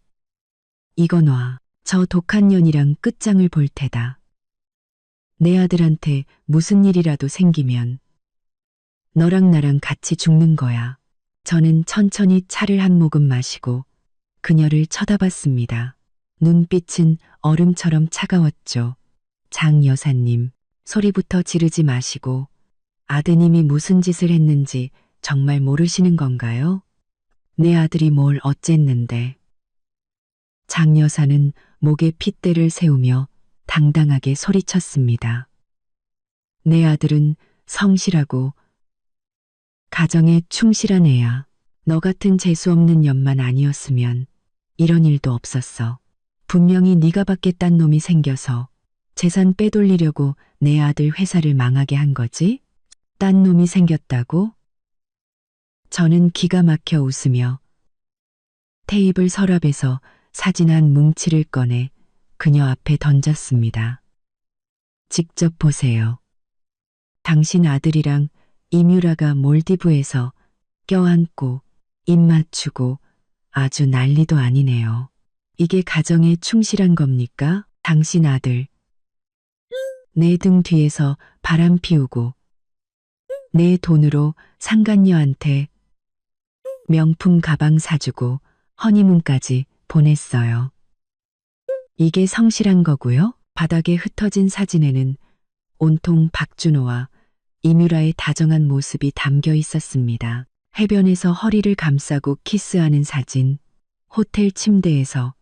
S1: 이거 놔. 저 독한 년이랑 끝장을 볼 테다. 내 아들한테 무슨 일이라도 생기면 너랑 나랑 같이 죽는 거야. 저는 천천히 차를 한 모금 마시고 그녀를 쳐다봤습니다. 눈빛은 얼음처럼 차가웠죠. 장 여사님, 소리부터 지르지 마시고 아드님이 무슨 짓을 했는지 정말 모르시는 건가요? 내 아들이 뭘 어쨌는데. 장 여사는 목에 핏대를 세우며 당당하게 소리쳤습니다. 내 아들은 성실하고 가정에 충실한 애야. 너 같은 재수없는 년만 아니었으면 이런 일도 없었어. 분명히 네가 받겠단 놈이 생겨서 재산 빼돌리려고 내 아들 회사를 망하게 한 거지? 딴 놈이 생겼다고? 저는 기가 막혀 웃으며 테이블 서랍에서 사진 한 뭉치를 꺼내 그녀 앞에 던졌습니다. 직접 보세요. 당신 아들이랑 이뮤라가 몰디브에서 껴안고 입 맞추고 아주 난리도 아니네요. 이게 가정에 충실한 겁니까? 당신 아들. 내 등 뒤에서 바람 피우고 내 돈으로 상간녀한테 명품 가방 사주고 허니문까지 보냈어요. 이게 성실한 거고요. 바닥에 흩어진 사진에는 온통 박준호와 이뮤라의 다정한 모습이 담겨 있었습니다. 해변에서 허리를 감싸고 키스하는 사진, 호텔 침대에서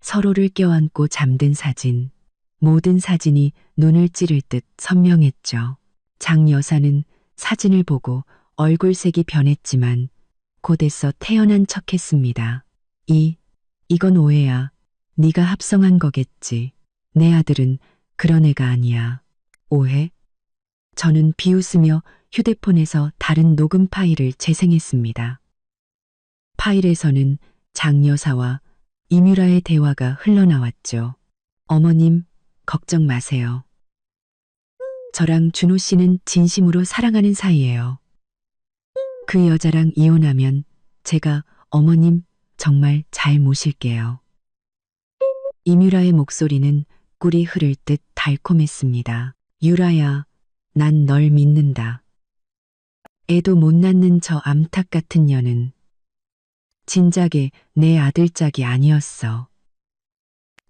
S1: 서로를 껴안고 잠든 사진, 모든 사진이 눈을 찌를 듯 선명했죠. 장 여사는 사진을 보고 얼굴색이 변했지만 곧에서 태연한 척했습니다. 이건 오해야. 네가 합성한 거겠지. 내 아들은 그런 애가 아니야. 오해? 저는 비웃으며 휴대폰에서 다른 녹음 파일을 재생했습니다. 파일에서는 장 여사와 이뮤라의 대화가 흘러나왔죠. 어머님, 걱정 마세요. 저랑 준호 씨는 진심으로 사랑하는 사이예요. 그 여자랑 이혼하면 제가 어머님 정말 잘 모실게요. 이뮤라의 목소리는 꿀이 흐를 듯 달콤했습니다. 유라야, 난 널 믿는다. 애도 못 낳는 저 암탉 같은 년은 진작에 내 아들짝이 아니었어.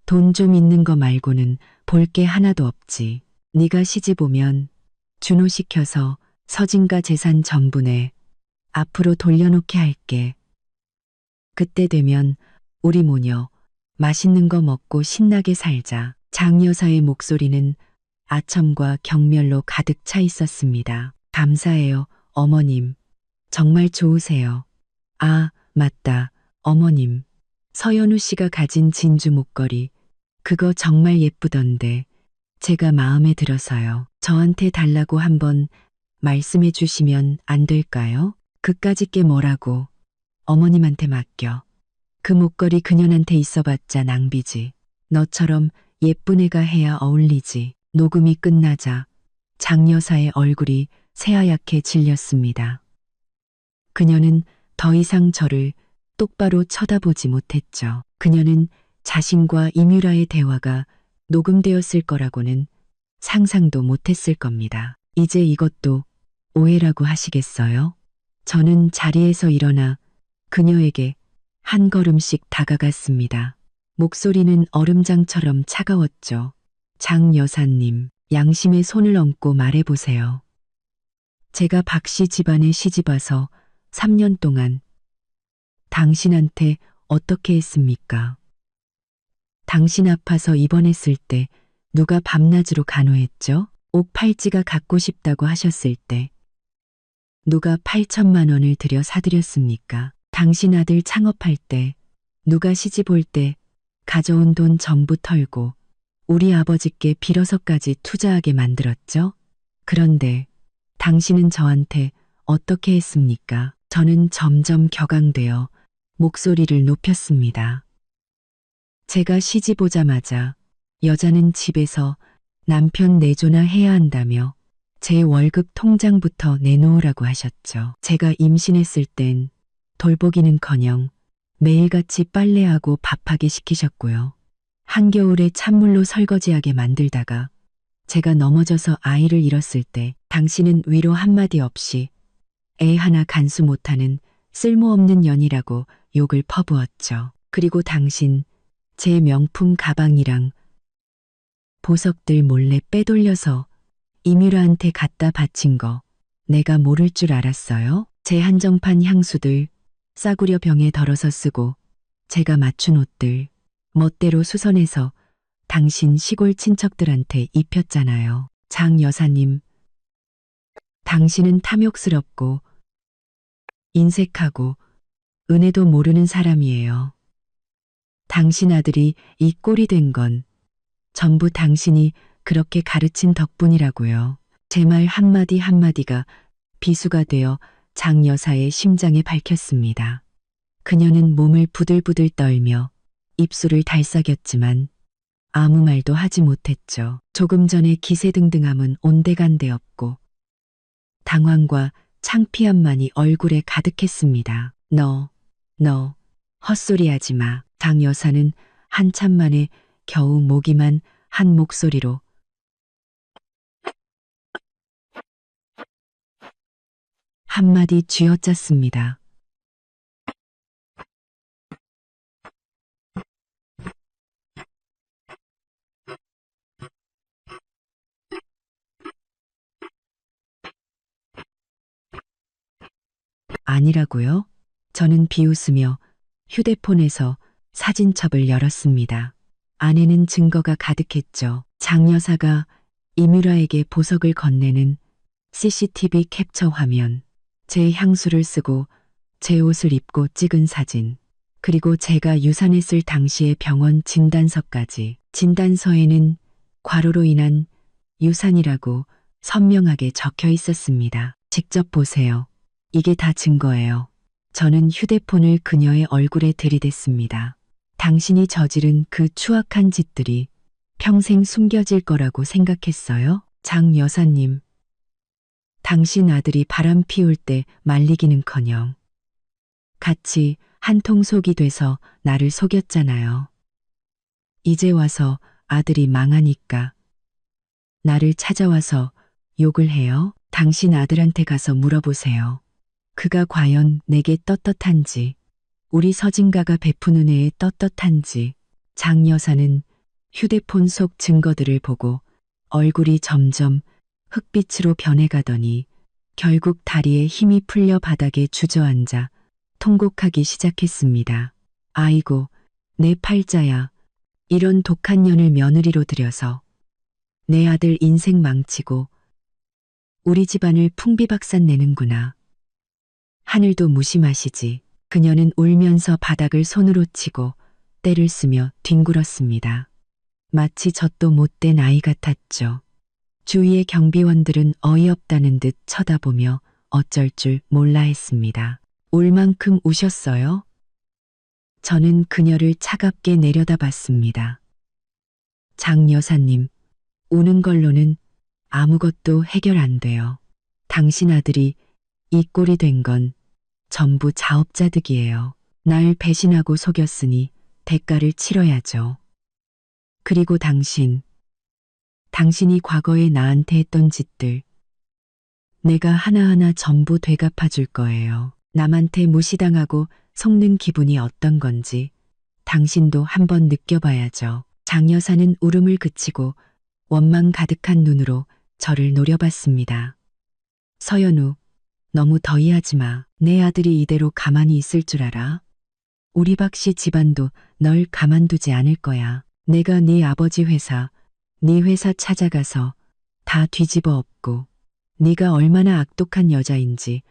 S1: 돈 좀 있는 거 말고는 볼 게 하나도 없지. 네가 시집 오면 준호 시켜서 서진과 재산 전부 내 앞으로 돌려놓게 할게. 그때 되면 우리 모녀 맛있는 거 먹고 신나게 살자. 장 여사의 목소리는 아첨과 경멸로 가득 차 있었습니다. 감사해요, 어머님. 정말 좋으세요. 아, 맞다, 어머님. 서연우 씨가 가진 진주 목걸이, 그거 정말 예쁘던데 제가 마음에 들어서요. 저한테 달라고 한번 말씀해 주시면 안 될까요? 그까짓 게 뭐라고. 어머님한테 맡겨. 그 목걸이 그년한테 있어봤자 낭비지. 너처럼 예쁜 애가 해야 어울리지. 녹음이 끝나자 장 여사의 얼굴이 새하얗게 질렸습니다. 그녀는 더 이상 저를 똑바로 쳐다보지 못했죠. 그녀는 자신과 이뮤라의 대화가 녹음되었을 거라고는 상상도 못했을 겁니다. 이제 이것도 오해라고 하시겠어요? 저는 자리에서 일어나 그녀에게 한 걸음씩 다가갔습니다. 목소리는 얼음장처럼 차가웠죠. 장 여사님, 양심의 손을 얹고 말해보세요. 제가 박씨 집안에 시집와서 3년 동안 당신한테 어떻게 했습니까? 당신 아파서 입원했을 때 누가 밤낮으로 간호했죠? 옥 팔찌가 갖고 싶다고 하셨을 때 누가 8천만 원을 들여 사드렸습니까? 당신 아들 창업할 때 누가 시집 올 때 가져온 돈 전부 털고 우리 아버지께 빌어서까지 투자하게 만들었죠? 그런데 당신은 저한테 어떻게 했습니까? 저는 점점 격앙되어 목소리를 높였습니다. 제가 시집 오자마자 여자는 집에서 남편 내조나 해야 한다며 제 월급 통장부터 내놓으라고 하셨죠. 제가 임신했을 땐 돌보기는커녕 매일같이 빨래하고 밥하게 시키셨고요. 한겨울에 찬물로 설거지하게 만들다가 제가 넘어져서 아이를 잃었을 때 당신은 위로 한마디 없이 애 하나 간수 못하는 쓸모없는 년이라고 욕을 퍼부었죠. 그리고 당신 제 명품 가방이랑 보석들 몰래 빼돌려서 이뮤라한테 갖다 바친 거 내가 모를 줄 알았어요? 제 한정판 향수들 싸구려 병에 덜어서 쓰고 제가 맞춘 옷들 멋대로 수선해서 당신 시골 친척들한테 입혔잖아요. 장 여사님, 당신은 탐욕스럽고 인색하고 은혜도 모르는 사람이에요. 당신 아들이 이 꼴이 된 건 전부 당신이 그렇게 가르친 덕분이라고요. 제 말 한마디 한마디가 비수가 되어 장 여사의 심장에 박혔습니다. 그녀는 몸을 부들부들 떨며 입술을 달싹였지만 아무 말도 하지 못했죠. 조금 전에 기세등등함은 온데간데 없고 당황과 창피함만이 얼굴에 가득했습니다. 너, 헛소리하지 마. 장 여사는 한참 만에 겨우 모기만 한 목소리로 한마디 쥐어짰습니다. 아니라고요? 저는 비웃으며 휴대폰에서 사진첩을 열었습니다. 안에는 증거가 가득했죠. 장 여사가 이뮤라에게 보석을 건네는 CCTV 캡처 화면, 제 향수를 쓰고 제 옷을 입고 찍은 사진, 그리고 제가 유산했을 당시의 병원 진단서까지. 진단서에는 과로로 인한 유산이라고 선명하게 적혀 있었습니다. 직접 보세요. 이게 다 증거예요. 저는 휴대폰을 그녀의 얼굴에 들이댔습니다. 당신이 저지른 그 추악한 짓들이 평생 숨겨질 거라고 생각했어요? 장 여사님, 당신 아들이 바람 피울 때 말리기는커녕 같이 한 통 속이 돼서 나를 속였잖아요. 이제 와서 아들이 망하니까 나를 찾아와서 욕을 해요? 당신 아들한테 가서 물어보세요. 그가 과연 내게 떳떳한지, 우리 서진가가 베푼 은혜에 떳떳한지. 장 여사는 휴대폰 속 증거들을 보고 얼굴이 점점 흑빛으로 변해가더니 결국 다리에 힘이 풀려 바닥에 주저앉아 통곡하기 시작했습니다. 아이고, 내 팔자야. 이런 독한 년을 며느리로 들여서 내 아들 인생 망치고 우리 집안을 풍비박산 내는구나. 하늘도 무심하시지. 그녀는 울면서 바닥을 손으로 치고 때를 쓰며 뒹굴었습니다. 마치 젖도 못된 아이 같았죠. 주위의 경비원들은 어이없다는 듯 쳐다보며 어쩔 줄 몰라 했습니다. 울 만큼 우셨어요? 저는 그녀를 차갑게 내려다봤습니다. 장 여사님, 우는 걸로는 아무것도 해결 안 돼요. 당신 아들이 이 꼴이 된 건 전부 자업자 득이에요. 날 배신하고 속였으니 대가를 치러야죠. 그리고 당신이 과거에 나한테 했던 짓들, 내가 하나하나 전부 되갚아 줄 거예요. 남한테 무시당하고 속는 기분이 어떤 건지 당신도 한번 느껴봐야죠. 장 여사는 울음을 그치고 원망 가득한 눈으로 저를 노려봤습니다. 서연우, 너무 더위하지 마. 내 아들이 이대로 가만히 있을 줄 알아? 우리 박씨 집안도 널 가만두지 않을 거야. 내가 네 아버지 회사, 네 회사 찾아가서 다 뒤집어 엎고 네가 얼마나 악독한 여자인지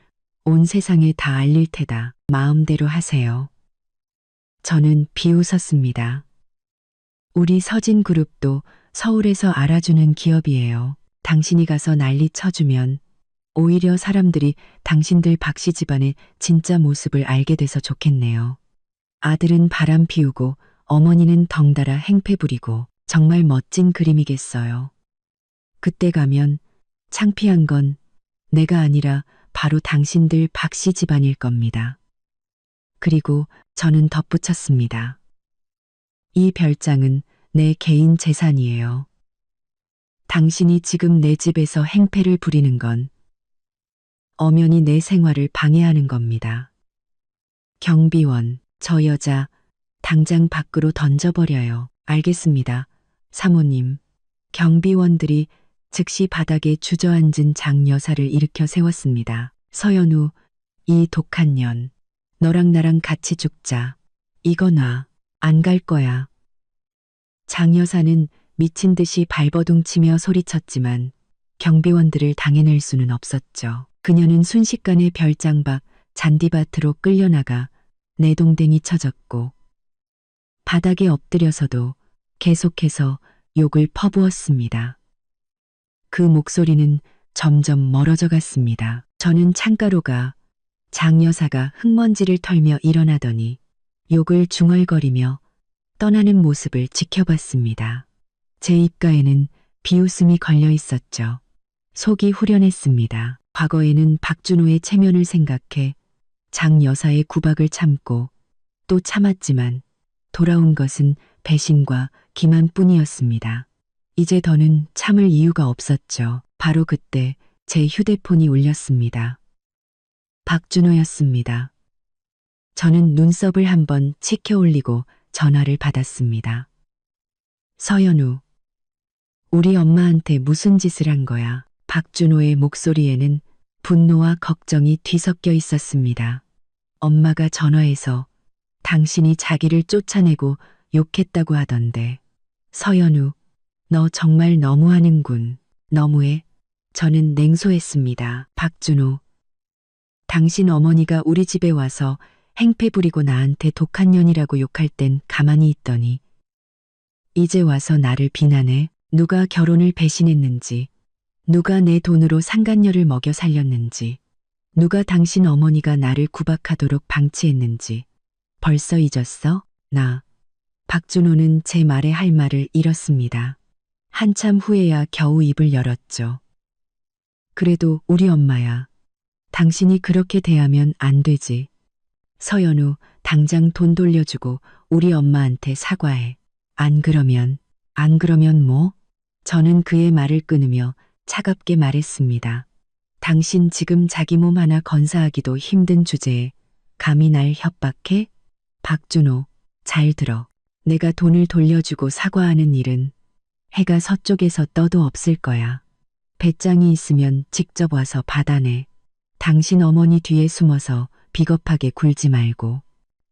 S1: 온 세상에 다 알릴 테다. 마음대로 하세요. 저는 비웃었습니다. 우리 서진그룹도 서울에서 알아주는 기업이에요. 당신이 가서 난리 쳐주면 오히려 사람들이 당신들 박씨 집안의 진짜 모습을 알게 돼서 좋겠네요. 아들은 바람 피우고 어머니는 덩달아 행패 부리고 정말 멋진 그림이겠어요. 그때 가면 창피한 건 내가 아니라 바로 당신들 박씨 집안일 겁니다. 그리고 저는 덧붙였습니다. 이 별장은 내 개인 재산이에요. 당신이 지금 내 집에서 행패를 부리는 건 엄연히 내 생활을 방해하는 겁니다. 경비원, 저 여자 당장 밖으로 던져버려요. 알겠습니다. 사모님. 경비원들이 즉시 바닥에 주저앉은 장 여사를 일으켜 세웠습니다. 서연우, 이 독한 년. 너랑 나랑 같이 죽자. 이거 놔. 안 갈 거야. 장 여사는 미친 듯이 발버둥 치며 소리쳤지만 경비원들을 당해낼 수는 없었죠. 그녀는 순식간에 별장 밖 잔디밭으로 끌려나가 내동댕이 쳐졌고 바닥에 엎드려서도 계속해서 욕을 퍼부었습니다. 그 목소리는 점점 멀어져 갔습니다. 저는 창가로 가 장 여사가 흙먼지를 털며 일어나더니 욕을 중얼거리며 떠나는 모습을 지켜봤습니다. 제 입가에는 비웃음이 걸려 있었죠. 속이 후련했습니다. 과거에는 박준호의 체면을 생각해 장 여사의 구박을 참고 또 참았지만 돌아온 것은 배신과 기만뿐이었습니다. 이제 더는 참을 이유가 없었죠. 바로 그때 제 휴대폰이 울렸습니다. 박준호였습니다. 저는 눈썹을 한번 치켜 올리고 전화를 받았습니다. 서연우, 우리 엄마한테 무슨 짓을 한 거야? 박준호의 목소리에는 분노와 걱정이 뒤섞여 있었습니다. 엄마가 전화해서 당신이 자기를 쫓아내고 욕했다고 하던데. 서연우, 너 정말 너무하는군. 너무해. 저는 냉소했습니다. 박준호, 당신 어머니가 우리 집에 와서 행패 부리고 나한테 독한 년이라고 욕할 땐 가만히 있더니 이제 와서 나를 비난해. 누가 결혼을 배신했는지, 누가 내 돈으로 상간녀를 먹여 살렸는지, 누가 당신 어머니가 나를 구박하도록 방치했는지 벌써 잊었어? 박준호는 제 말에 할 말을 잃었습니다. 한참 후에야 겨우 입을 열었죠. 그래도 우리 엄마야. 당신이 그렇게 대하면 안 되지. 서연우, 당장 돈 돌려주고 우리 엄마한테 사과해. 안 그러면 뭐? 저는 그의 말을 끊으며 차갑게 말했습니다. 당신 지금 자기 몸 하나 건사하기도 힘든 주제에 감히 날 협박해? 박준호, 잘 들어. 내가 돈을 돌려주고 사과하는 일은 해가 서쪽에서 떠도 없을 거야. 배짱이 있으면 직접 와서 받아내. 당신 어머니 뒤에 숨어서 비겁하게 굴지 말고.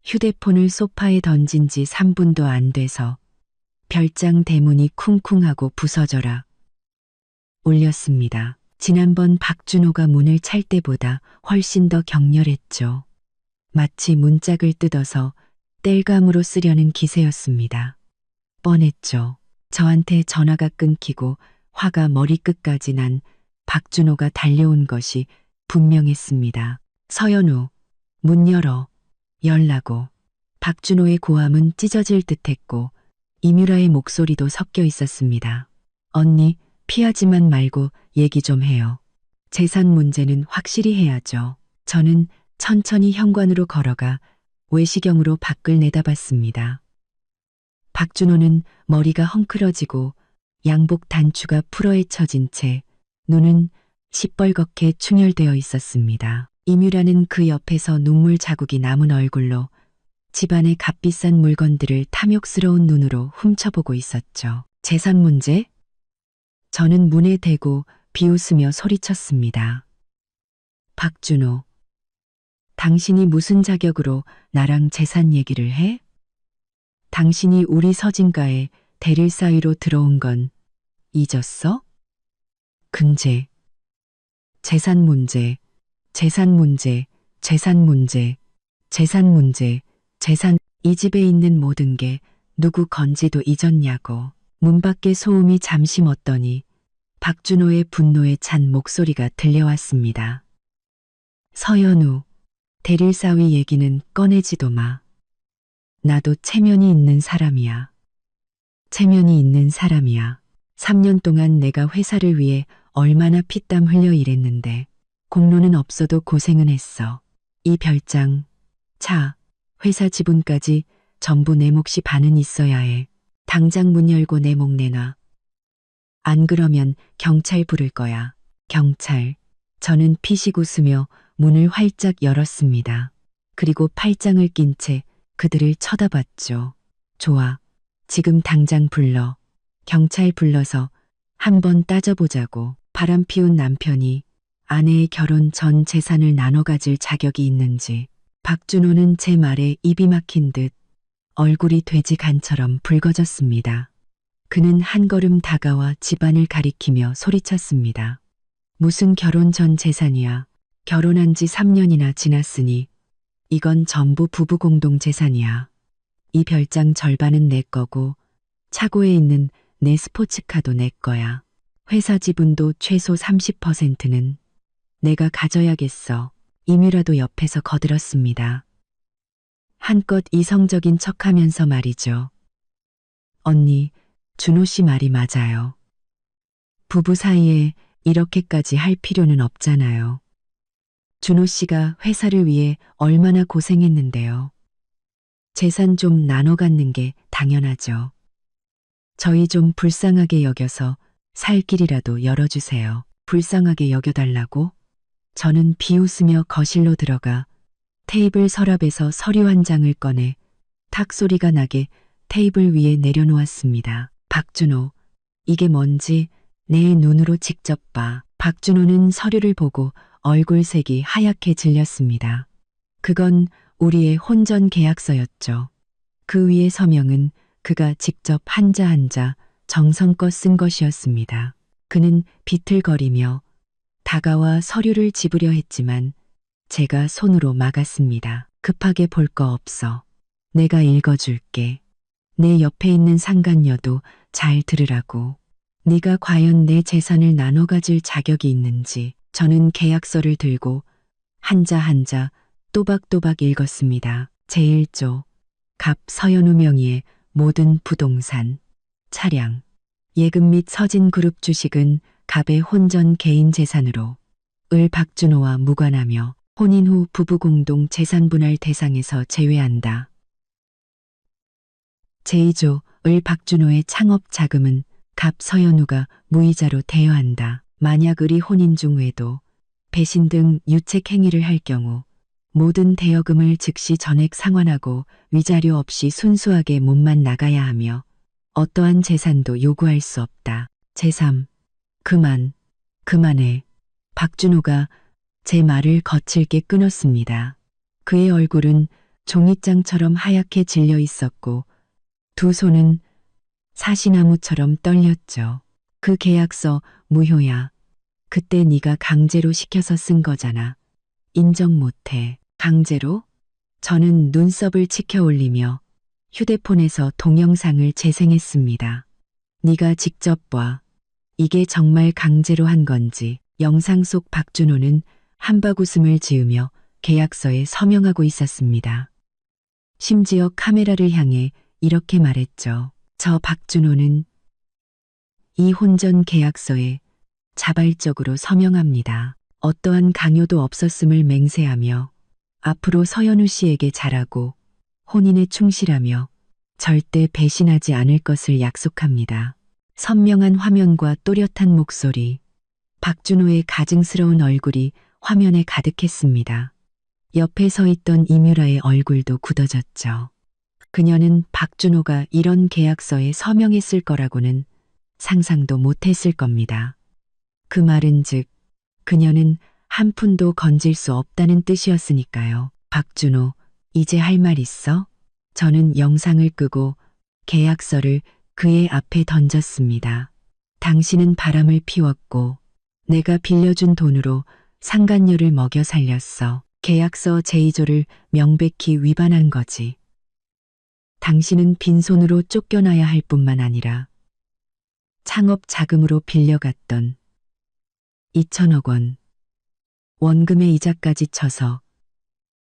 S1: 휴대폰을 소파에 던진 지 3분도 안 돼서 별장 대문이 쿵쿵하고 부서져라 울렸습니다. 지난번 박준호가 문을 찰 때보다 훨씬 더 격렬했죠. 마치 문짝을 뜯어서 땔감으로 쓰려는 기세였습니다. 뻔했죠. 저한테 전화가 끊기고 화가 머리끝까지 난 박준호가 달려온 것이 분명했습니다. 서연우, 문 열어. 열라고. 박준호의 고함은 찢어질 듯했고 이뮤라의 목소리도 섞여 있었습니다. 언니, 피하지만 말고 얘기 좀 해요. 재산 문제는 확실히 해야죠. 저는 천천히 현관으로 걸어가 외시경으로 밖을 내다봤습니다. 박준호는 머리가 헝클어지고 양복 단추가 풀어헤쳐진 채 눈은 시뻘겋게 충혈되어 있었습니다. 이뮤라는 그 옆에서 눈물 자국이 남은 얼굴로 집안의 값비싼 물건들을 탐욕스러운 눈으로 훔쳐보고 있었죠. 재산 문제? 저는 문에 대고 비웃으며 소리쳤습니다. 박준호, 당신이 무슨 자격으로 나랑 재산 얘기를 해? 당신이 우리 서진가에 대릴 사위로 들어온 건 잊었어? 근제, 재산 문제, 재산 문제, 재산 문제, 재산 문제, 재산, 이 집에 있는 모든 게 누구 건지도 잊었냐고. 문 밖에 소음이 잠시 멎더니 박준호의 분노에 찬 목소리가 들려왔습니다. 서연우, 대릴사위 얘기는 꺼내지도 마. 나도 체면이 있는 사람이야. 체면이 있는 사람이야. 3년 동안 내가 회사를 위해 얼마나 피땀 흘려 일했는데 공로는 없어도 고생은 했어. 이 별장, 차, 회사 지분까지 전부 내 몫이 반은 있어야 해. 당장 문 열고 내 목 내놔. 안 그러면 경찰 부를 거야. 경찰. 저는 피식 웃으며 문을 활짝 열었습니다. 그리고 팔짱을 낀 채 그들을 쳐다봤죠. 좋아. 지금 당장 불러. 경찰 불러서 한번 따져보자고. 바람 피운 남편이 아내의 결혼 전 재산을 나눠 가질 자격이 있는지. 박준호는 제 말에 입이 막힌 듯 얼굴이 돼지 간처럼 붉어졌습니다. 그는 한 걸음 다가와 집안을 가리키며 소리쳤습니다. 무슨 결혼 전 재산이야. 결혼한 지 3년이나 지났으니 이건 전부 부부 공동 재산이야. 이 별장 절반은 내 거고 차고에 있는 내 스포츠카도 내 거야. 회사 지분도 최소 30%는 내가 가져야겠어. 이뮤라도 옆에서 거들었습니다. 한껏 이성적인 척하면서 말이죠. 언니, 준호 씨 말이 맞아요. 부부 사이에 이렇게까지 할 필요는 없잖아요. 준호 씨가 회사를 위해 얼마나 고생했는데요. 재산 좀 나눠 갖는 게 당연하죠. 저희 좀 불쌍하게 여겨서 살 길이라도 열어주세요. 불쌍하게 여겨달라고? 저는 비웃으며 거실로 들어가 테이블 서랍에서 서류 한 장을 꺼내 탁 소리가 나게 테이블 위에 내려놓았습니다. 박준호, 이게 뭔지 내 눈으로 직접 봐. 박준호는 서류를 보고 얼굴색이 하얗게 질렸습니다. 그건 우리의 혼전 계약서였죠. 그 위에 서명은 그가 직접 한자 한자 정성껏 쓴 것이었습니다. 그는 비틀거리며 다가와 서류를 집으려 했지만 제가 손으로 막았습니다. 급하게 볼 거 없어. 내가 읽어줄게. 내 옆에 있는 상간녀도 잘 들으라고. 네가 과연 내 재산을 나눠 가질 자격이 있는지. 저는 계약서를 들고 한자 한자 또박또박 읽었습니다. 제1조 갑 서연우 명의의 모든 부동산, 차량, 예금 및 서진그룹 주식은 갑의 혼전 개인 재산으로 을 박준호와 무관하며 혼인 후 부부 공동 재산분할 대상에서 제외한다. 제2조 을 박준호의 창업 자금은 갑 서연우가 무이자로 대여한다. 만약 을이 혼인 중 외도, 배신 등 유책 행위를 할 경우 모든 대여금을 즉시 전액 상환하고 위자료 없이 순수하게 몸만 나가야 하며 어떠한 재산도 요구할 수 없다. 제3. 그만해. 박준호가 제 말을 거칠게 끊었습니다. 그의 얼굴은 종잇장처럼 하얗게 질려 있었고 두 손은 사시나무처럼 떨렸죠. 그 계약서 무효야. 그때 네가 강제로 시켜서 쓴 거잖아. 인정 못해. 강제로? 저는 눈썹을 치켜 올리며 휴대폰에서 동영상을 재생했습니다. 네가 직접 봐. 이게 정말 강제로 한 건지. 영상 속 박준호는 한박웃음을 지으며 계약서에 서명하고 있었습니다. 심지어 카메라를 향해 이렇게 말했죠. 저 박준호는 이 혼전 계약서에 자발적으로 서명합니다. 어떠한 강요도 없었음을 맹세하며 앞으로 서연우 씨에게 잘하고 혼인에 충실하며 절대 배신하지 않을 것을 약속합니다. 선명한 화면과 또렷한 목소리, 박준호의 가증스러운 얼굴이 화면에 가득했습니다. 옆에 서 있던 이뮤라의 얼굴도 굳어졌죠. 그녀는 박준호가 이런 계약서에 서명했을 거라고는 상상도 못했을 겁니다. 그 말은 즉 그녀는 한 푼도 건질 수 없다는 뜻이었으니까요. 박준호, 이제 할 말 있어? 저는 영상을 끄고 계약서를 그의 앞에 던졌습니다. 당신은 바람을 피웠고 내가 빌려준 돈으로 상간녀를 먹여 살렸어. 계약서 제2조를 명백히 위반한 거지. 당신은 빈손으로 쫓겨나야 할 뿐만 아니라 창업 자금으로 빌려갔던 2천억 원, 원금의 이자까지 쳐서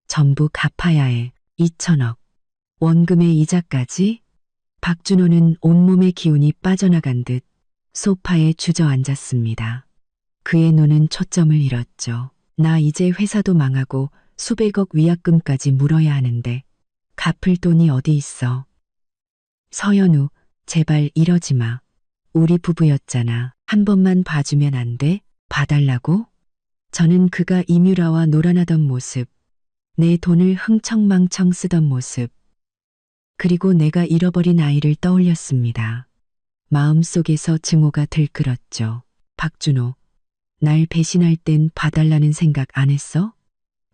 S1: 전부 갚아야 해. 2천억, 원금의 이자까지? 박준호는 온몸의 기운이 빠져나간 듯 소파에 주저앉았습니다. 그의 눈은 초점을 잃었죠. 나 이제 회사도 망하고 수백억 위약금까지 물어야 하는데 갚을 돈이 어디 있어. 서연우, 제발 이러지 마. 우리 부부였잖아. 한 번만 봐주면 안 돼? 봐달라고? 저는 그가 이뮤라와 놀아나던 모습, 내 돈을 흥청망청 쓰던 모습, 그리고 내가 잃어버린 아이를 떠올렸습니다. 마음속에서 증오가 들끓었죠. 박준호, 날 배신할 땐 봐달라는 생각 안 했어?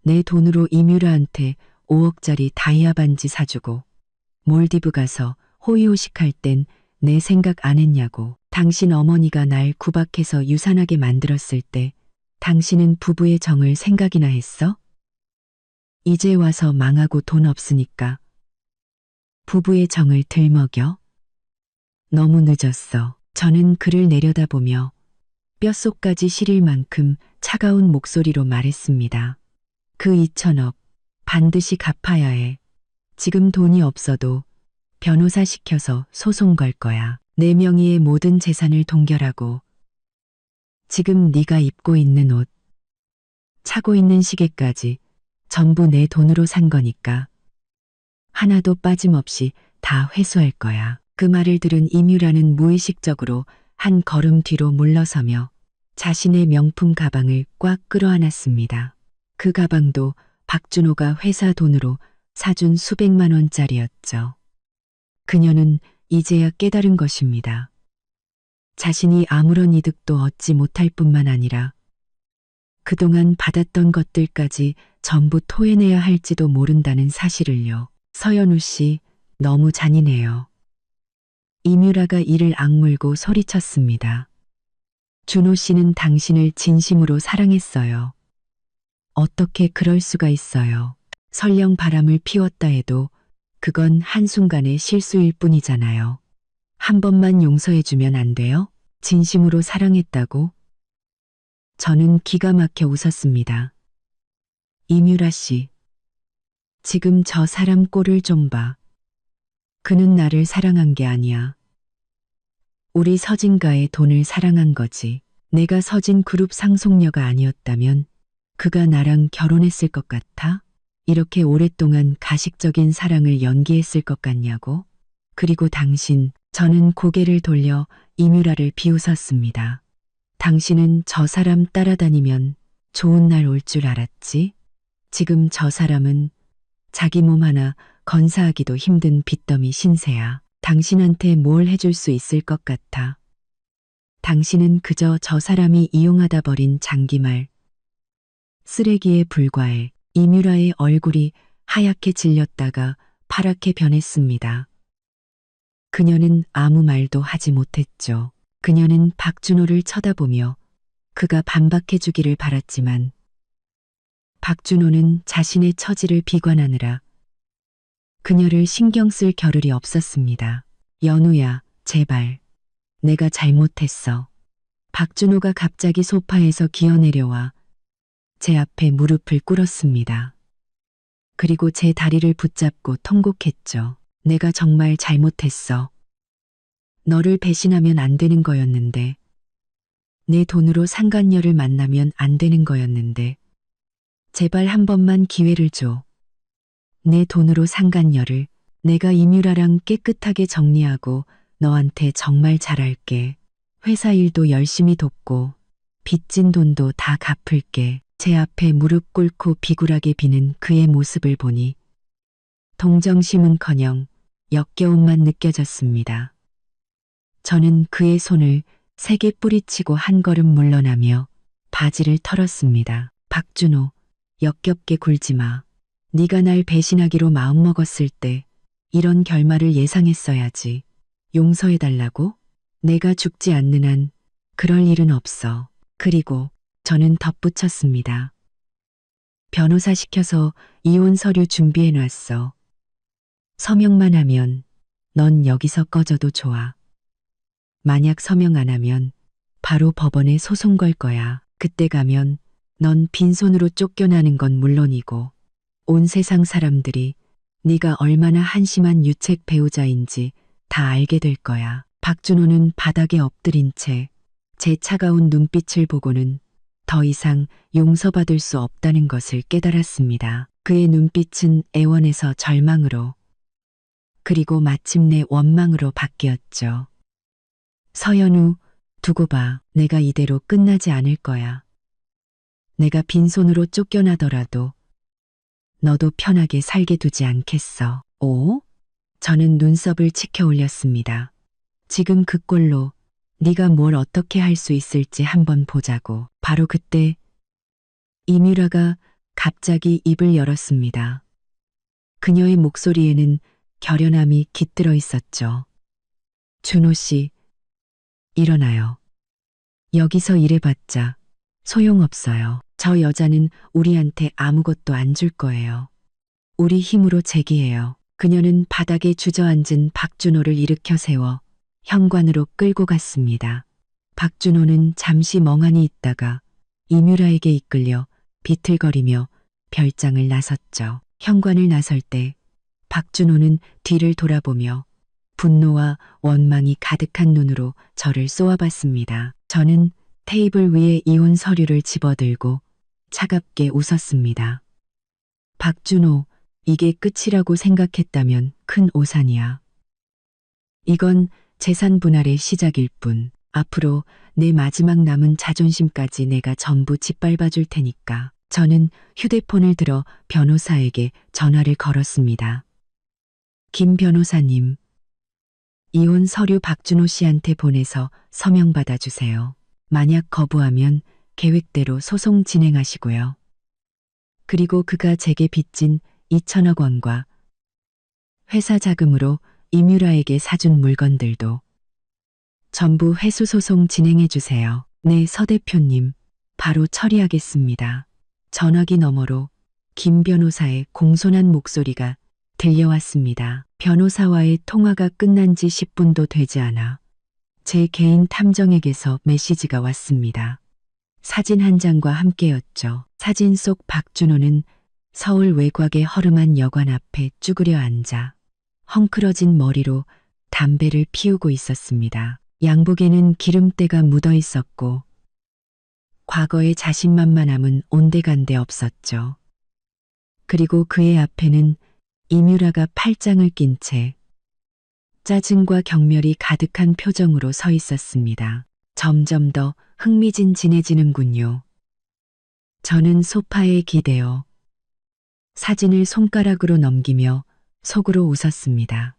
S1: 내 돈으로 이뮤라한테 5억짜리 다이아 반지 사주고 몰디브 가서 호의호식할 땐 내 생각 안 했냐고. 당신 어머니가 날 구박해서 유산하게 만들었을 때 당신은 부부의 정을 생각이나 했어? 이제 와서 망하고 돈 없으니까 부부의 정을 들먹여? 너무 늦었어. 저는 그를 내려다보며 뼛속까지 시릴 만큼 차가운 목소리로 말했습니다. 그 2천억 반드시 갚아야 해. 지금 돈이 없어도 변호사 시켜서 소송 걸 거야. 내 명의의 모든 재산을 동결하고 지금 네가 입고 있는 옷, 차고 있는 시계까지 전부 내 돈으로 산 거니까 하나도 빠짐없이 다 회수할 거야. 그 말을 들은 이뮤라는 무의식적으로 한 걸음 뒤로 물러서며 자신의 명품 가방을 꽉 끌어안았습니다. 그 가방도 박준호가 회사 돈으로 사준 수백만 원짜리였죠. 그녀는 이제야 깨달은 것입니다. 자신이 아무런 이득도 얻지 못할 뿐만 아니라 그동안 받았던 것들까지 전부 토해내야 할지도 모른다는 사실을요. 서연우 씨, 너무 잔인해요. 이뮤라가 이를 악물고 소리쳤습니다. 준호 씨는 당신을 진심으로 사랑했어요. 어떻게 그럴 수가 있어요. 설령 바람을 피웠다 해도 그건 한순간의 실수일 뿐이잖아요. 한 번만 용서해주면 안 돼요? 진심으로 사랑했다고? 저는 기가 막혀 웃었습니다. 이뮤라 씨, 지금 저 사람 꼴을 좀 봐. 그는 나를 사랑한 게 아니야. 우리 서진가의 돈을 사랑한 거지. 내가 서진 그룹 상속녀가 아니었다면 그가 나랑 결혼했을 것 같아? 이렇게 오랫동안 가식적인 사랑을 연기했을 것 같냐고? 그리고 당신, 저는 고개를 돌려 이뮤라를 비웃었습니다. 당신은 저 사람 따라다니면 좋은 날 올 줄 알았지? 지금 저 사람은 자기 몸 하나 건사하기도 힘든 빚더미 신세야. 당신한테 뭘 해줄 수 있을 것 같아. 당신은 그저 저 사람이 이용하다 버린 장기말, 쓰레기에 불과해. 이뮤라의 얼굴이 하얗게 질렸다가 파랗게 변했습니다. 그녀는 아무 말도 하지 못했죠. 그녀는 박준호를 쳐다보며 그가 반박해 주기를 바랐지만 박준호는 자신의 처지를 비관하느라 그녀를 신경 쓸 겨를이 없었습니다. 연우야, 제발. 내가 잘못했어. 박준호가 갑자기 소파에서 기어내려와 제 앞에 무릎을 꿇었습니다. 그리고 제 다리를 붙잡고 통곡했죠. 내가 정말 잘못했어. 너를 배신하면 안 되는 거였는데, 내 돈으로 상간녀를 만나면 안 되는 거였는데, 제발 한 번만 기회를 줘. 내 돈으로 상간녀를 내가 이뮤라랑 깨끗하게 정리하고 너한테 정말 잘할게. 회사 일도 열심히 돕고 빚진 돈도 다 갚을게. 제 앞에 무릎 꿇고 비굴하게 비는 그의 모습을 보니 동정심은커녕 역겨움만 느껴졌습니다. 저는 그의 손을 세게 뿌리치고 한 걸음 물러나며 바지를 털었습니다. 박준호, 역겹게 굴지 마. 네가 날 배신하기로 마음먹었을 때 이런 결말을 예상했어야지. 용서해달라고? 내가 죽지 않는 한 그럴 일은 없어. 그리고 저는 덧붙였습니다. 변호사 시켜서 이혼 서류 준비해놨어. 서명만 하면 넌 여기서 꺼져도 좋아. 만약 서명 안 하면 바로 법원에 소송 걸 거야. 그때 가면 넌 빈손으로 쫓겨나는 건 물론이고 온 세상 사람들이 네가 얼마나 한심한 유책 배우자인지 다 알게 될 거야. 박준호는 바닥에 엎드린 채 제 차가운 눈빛을 보고는 더 이상 용서받을 수 없다는 것을 깨달았습니다. 그의 눈빛은 애원에서 절망으로 그리고 마침내 원망으로 바뀌었죠. 서연우, 두고 봐. 내가 이대로 끝나지 않을 거야. 내가 빈손으로 쫓겨나더라도 너도 편하게 살게 두지 않겠어. 오? 저는 눈썹을 치켜 올렸습니다. 지금 그 꼴로 네가 뭘 어떻게 할 수 있을지 한번 보자고. 바로 그때 이뮤라가 갑자기 입을 열었습니다. 그녀의 목소리에는 결연함이 깃들어 있었죠. 준호 씨, 일어나요. 여기서 일해봤자 소용없어요. 저 여자는 우리한테 아무것도 안 줄 거예요. 우리 힘으로 재기해요. 그녀는 바닥에 주저앉은 박준호를 일으켜 세워 현관으로 끌고 갔습니다. 박준호는 잠시 멍하니 있다가 이뮤라에게 이끌려 비틀거리며 별장을 나섰죠. 현관을 나설 때 박준호는 뒤를 돌아보며 분노와 원망이 가득한 눈으로 저를 쏘아봤습니다. 저는 테이블 위에 이혼 서류를 집어들고 차갑게 웃었습니다. 박준호, 이게 끝이라고 생각했다면 큰 오산이야. 이건 재산 분할의 시작일 뿐. 앞으로 내 마지막 남은 자존심까지 내가 전부 짓밟아 줄 테니까. 저는 휴대폰을 들어 변호사에게 전화를 걸었습니다. 김 변호사님, 이혼 서류 박준호 씨한테 보내서 서명 받아주세요. 만약 거부하면 계획대로 소송 진행하시고요. 그리고 그가 제게 빚진 2천억 원과 회사 자금으로 이뮤라에게 사준 물건들도 전부 회수 소송 진행해 주세요. 네, 서 대표님. 바로 처리하겠습니다. 전화기 너머로 김 변호사의 공손한 목소리가 들려왔습니다. 변호사와의 통화가 끝난 지 10분도 되지 않아 제 개인 탐정에게서 메시지가 왔습니다. 사진 한 장과 함께였죠. 사진 속 박준호는 서울 외곽의 허름한 여관 앞에 쭈그려 앉아 헝클어진 머리로 담배를 피우고 있었습니다. 양복에는 기름때가 묻어 있었고 과거의 자신만만함은 온데간데 없었죠. 그리고 그의 앞에는 이뮤라가 팔짱을 낀 채 짜증과 경멸이 가득한 표정으로 서 있었습니다. 점점 더 흥미진진해지는군요. 저는 소파에 기대어 사진을 손가락으로 넘기며 속으로 웃었습니다.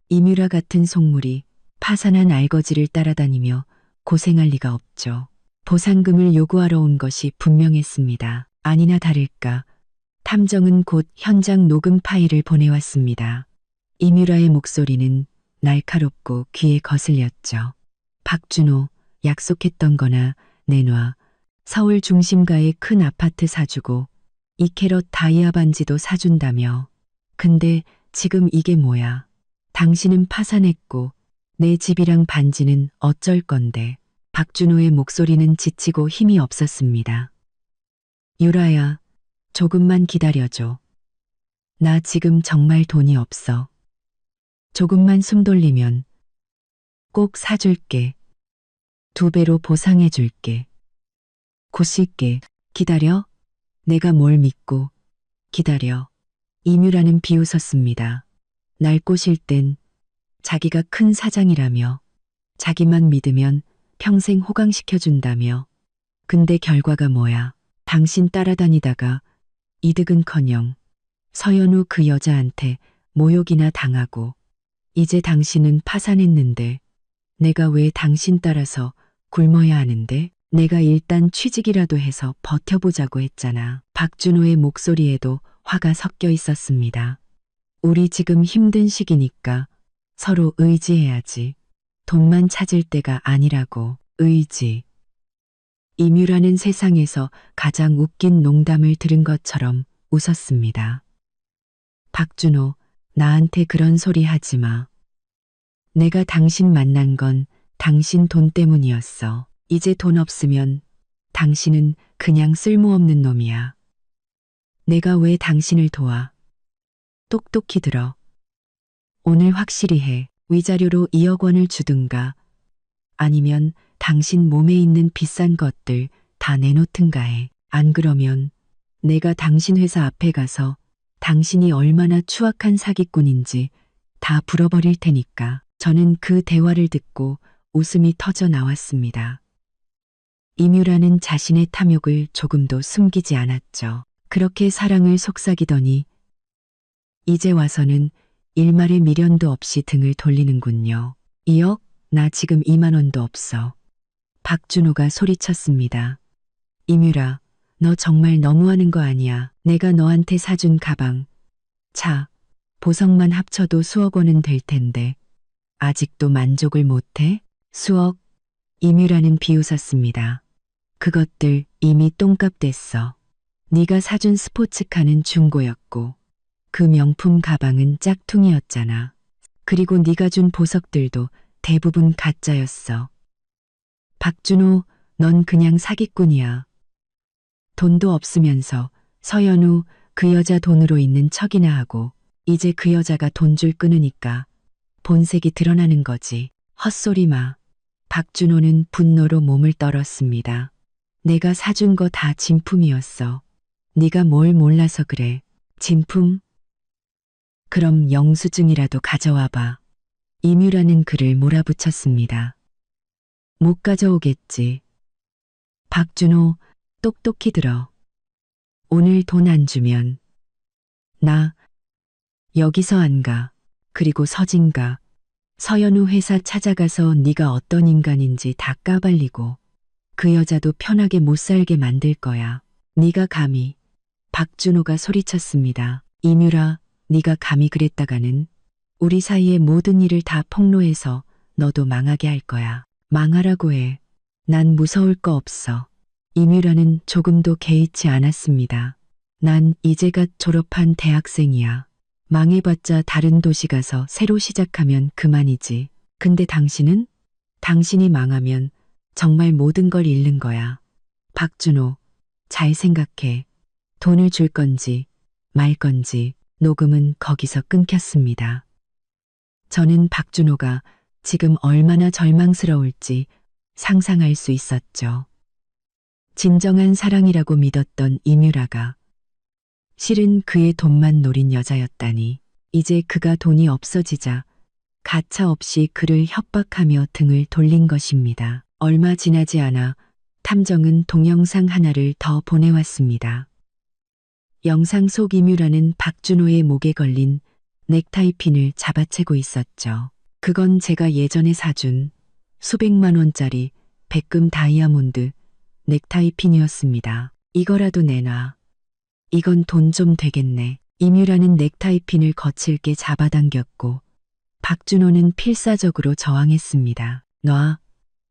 S1: 이뮤라 같은 속물이 파산한 알거지를 따라다니며 고생할 리가 없죠. 보상금을 요구하러 온 것이 분명했습니다. 아니나 다를까 탐정은 곧 현장 녹음 파일을 보내왔습니다. 이뮤라의 목소리는 날카롭고 귀에 거슬렸죠. 박준호, 약속했던 거나 내놔. 서울 중심가의 큰 아파트 사주고 2캐럿 다이아 반지도 사준다며. 근데 지금 이게 뭐야. 당신은 파산했고 내 집이랑 반지는 어쩔 건데. 박준호의 목소리는 지치고 힘이 없었습니다. 유라야, 조금만 기다려줘. 나 지금 정말 돈이 없어. 조금만 숨 돌리면 꼭 사줄게. 2배로 보상해줄게. 곧쓸게. 기다려? 내가 뭘 믿고 기다려. 이뮤라는 비웃었습니다. 날 꼬실 땐 자기가 큰 사장이라며 자기만 믿으면 평생 호강시켜준다며. 근데 결과가 뭐야? 당신 따라다니다가 이득은커녕 서연우 그 여자한테 모욕이나 당하고 이제 당신은 파산했는데 내가 왜 당신 따라서 굶어야 하는데? 내가 일단 취직이라도 해서 버텨보자고 했잖아. 박준호의 목소리에도 화가 섞여 있었습니다. 우리 지금 힘든 시기니까 서로 의지해야지. 돈만 찾을 때가 아니라고. 의지. 이뮤라는 세상에서 가장 웃긴 농담을 들은 것처럼 웃었습니다. 박준호, 나한테 그런 소리 하지 마. 내가 당신 만난 건 당신 돈 때문이었어. 이제 돈 없으면 당신은 그냥 쓸모없는 놈이야. 내가 왜 당신을 도와? 똑똑히 들어. 오늘 확실히 해. 위자료로 2억 원을 주든가 아니면 당신 몸에 있는 비싼 것들 다 내놓든가 해. 안 그러면 내가 당신 회사 앞에 가서 당신이 얼마나 추악한 사기꾼인지 다 불어버릴 테니까. 저는 그 대화를 듣고 웃음이 터져 나왔습니다. 이뮤라는 자신의 탐욕을 조금도 숨기지 않았죠. 그렇게 사랑을 속삭이더니 이제 와서는 일말의 미련도 없이 등을 돌리는군요. 2억? 나 지금 2만 원도 없어. 박준호가 소리쳤습니다. 이뮤라, 너 정말 너무하는 거 아니야. 내가 너한테 사준 가방, 차, 보석만 합쳐도 수억 원은 될 텐데 아직도 만족을 못해? 수억? 이뮤라는 비웃었습니다. 그것들 이미 똥값 됐어. 네가 사준 스포츠카는 중고였고 그 명품 가방은 짝퉁이었잖아. 그리고 네가 준 보석들도 대부분 가짜였어. 박준호, 넌 그냥 사기꾼이야. 돈도 없으면서 서연우 그 여자 돈으로 있는 척이나 하고 이제 그 여자가 돈줄 끊으니까 본색이 드러나는 거지. 헛소리 마. 박준호는 분노로 몸을 떨었습니다. 내가 사준 거 다 진품이었어. 네가 뭘 몰라서 그래. 진품? 그럼 영수증이라도 가져와 봐. 이뮤라는 그를 몰아붙였습니다. 못 가져오겠지. 박준호, 똑똑히 들어. 오늘 돈 안 주면 나 여기서 안 가. 그리고 서진가, 서연우 회사 찾아가서 네가 어떤 인간인지 다 까발리고 그 여자도 편하게 못 살게 만들 거야. 네가 감히. 박준호가 소리쳤습니다. 이뮤라, 네가 감히 그랬다가는 우리 사이의 모든 일을 다 폭로해서 너도 망하게 할 거야. 망하라고 해. 난 무서울 거 없어. 이뮤라는 조금도 개의치 않았습니다. 난 이제 갓 졸업한 대학생이야. 망해봤자 다른 도시 가서 새로 시작하면 그만이지. 근데 당신은? 당신이 망하면 정말 모든 걸 잃는 거야. 박준호, 잘 생각해. 돈을 줄 건지 말 건지. 녹음은 거기서 끊겼습니다. 저는 박준호가 지금 얼마나 절망스러울지 상상할 수 있었죠. 진정한 사랑이라고 믿었던 이뮤라가 실은 그의 돈만 노린 여자였다니. 이제 그가 돈이 없어지자 가차없이 그를 협박하며 등을 돌린 것입니다. 얼마 지나지 않아 탐정은 동영상 하나를 더 보내왔습니다. 영상 속 이뮤라는 박준호의 목에 걸린 넥타이 핀을 잡아채고 있었죠. 그건 제가 예전에 사준 수백만 원짜리 백금 다이아몬드 넥타이 핀이었습니다. 이거라도 내놔. 이건 돈 좀 되겠네. 이뮤라는 넥타이 핀을 거칠게 잡아당겼고 박준호는 필사적으로 저항했습니다. 놔.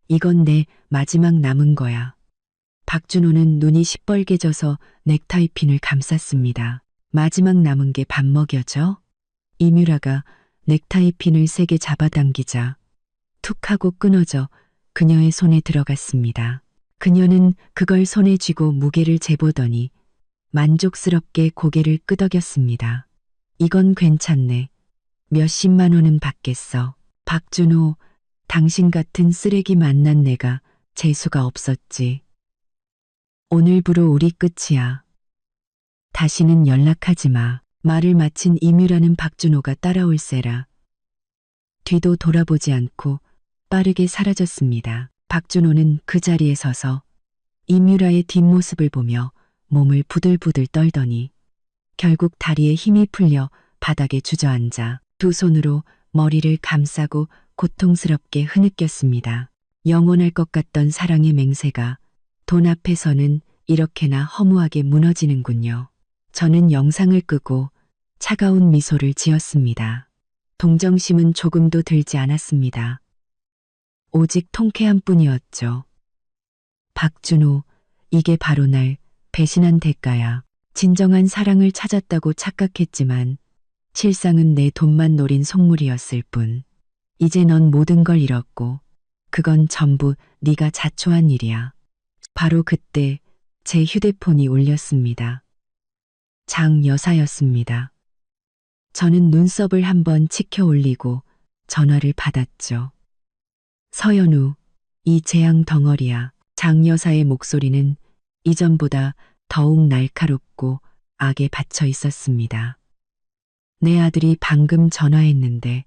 S1: 이건 내 마지막 남은 거야. 박준호는 눈이 시뻘게 져서 넥타이 핀을 감쌌습니다. 마지막 남은 게 밥 먹여져? 이뮤라가 넥타이 핀을 세게 잡아당기자 툭 하고 끊어져 그녀의 손에 들어갔습니다. 그녀는 그걸 손에 쥐고 무게를 재보더니 만족스럽게 고개를 끄덕였습니다. 이건 괜찮네. 몇십만 원은 받겠어. 박준호, 당신 같은 쓰레기 만난 내가 재수가 없었지. 오늘부로 우리 끝이야. 다시는 연락하지 마. 말을 마친 이뮤라는 박준호가 따라올세라 뒤도 돌아보지 않고 빠르게 사라졌습니다. 박준호는 그 자리에 서서 이뮤라의 뒷모습을 보며 몸을 부들부들 떨더니 결국 다리에 힘이 풀려 바닥에 주저앉아 두 손으로 머리를 감싸고 고통스럽게 흐느꼈습니다. 영원할 것 같던 사랑의 맹세가 돈 앞에서는 이렇게나 허무하게 무너지는군요. 저는 영상을 끄고 차가운 미소를 지었습니다. 동정심은 조금도 들지 않았습니다. 오직 통쾌한 뿐이었죠. 박준호, 이게 바로 날 배신한 대가야. 진정한 사랑을 찾았다고 착각했지만 실상은 내 돈만 노린 속물이었을 뿐. 이제 넌 모든 걸 잃었고 그건 전부 네가 자초한 일이야. 바로 그때 제 휴대폰이 울렸습니다. 장 여사였습니다. 저는 눈썹을 한번 치켜 올리고 전화를 받았죠. 서연우, 이 재앙 덩어리야. 장 여사의 목소리는 이전보다 더욱 날카롭고 악에 받쳐 있었습니다. 내 아들이 방금 전화했는데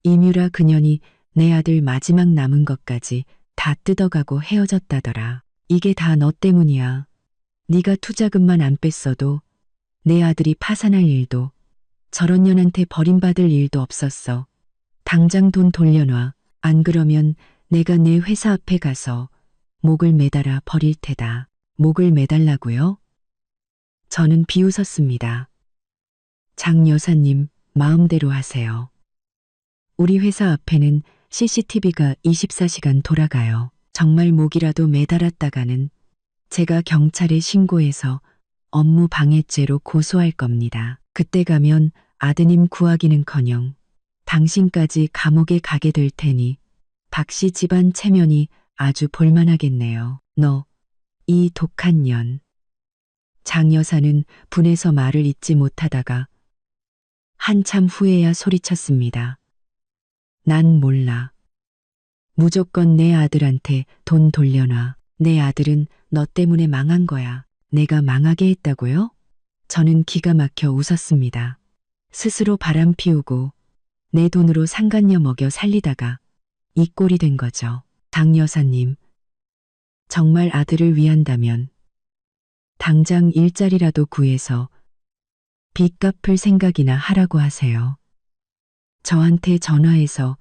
S1: 이뮤라 그년이 내 아들 마지막 남은 것까지 다 뜯어가고 헤어졌다더라. 이게 다 너 때문이야. 네가 투자금만 안 뺐어도 내 아들이 파산할 일도 저런 년한테 버림받을 일도 없었어. 당장 돈 돌려놔. 안 그러면 내가 내 회사 앞에 가서 목을 매달아 버릴 테다. 목을 매달라고요? 저는 비웃었습니다. 장 여사님, 마음대로 하세요. 우리 회사 앞에는 CCTV가 24시간 돌아가요. 정말 목이라도 매달았다가는 제가 경찰에 신고해서 업무 방해죄로 고소할 겁니다. 그때 가면 아드님 구하기는커녕 당신까지 감옥에 가게 될 테니 박씨 집안 체면이 아주 볼만하겠네요. 너, 이 독한 년. 장 여사는 분해서 말을 잇지 못하다가 한참 후에야 소리쳤습니다. 난 몰라. 무조건 내 아들한테 돈 돌려놔. 내 아들은 너 때문에 망한 거야. 내가 망하게 했다고요? 저는 기가 막혀 웃었습니다. 스스로 바람 피우고 내 돈으로 상간녀 먹여 살리다가 이 꼴이 된 거죠. 장 여사님, 정말 아들을 위한다면 당장 일자리라도 구해서 빚 갚을 생각이나 하라고 하세요. 저한테 전화해서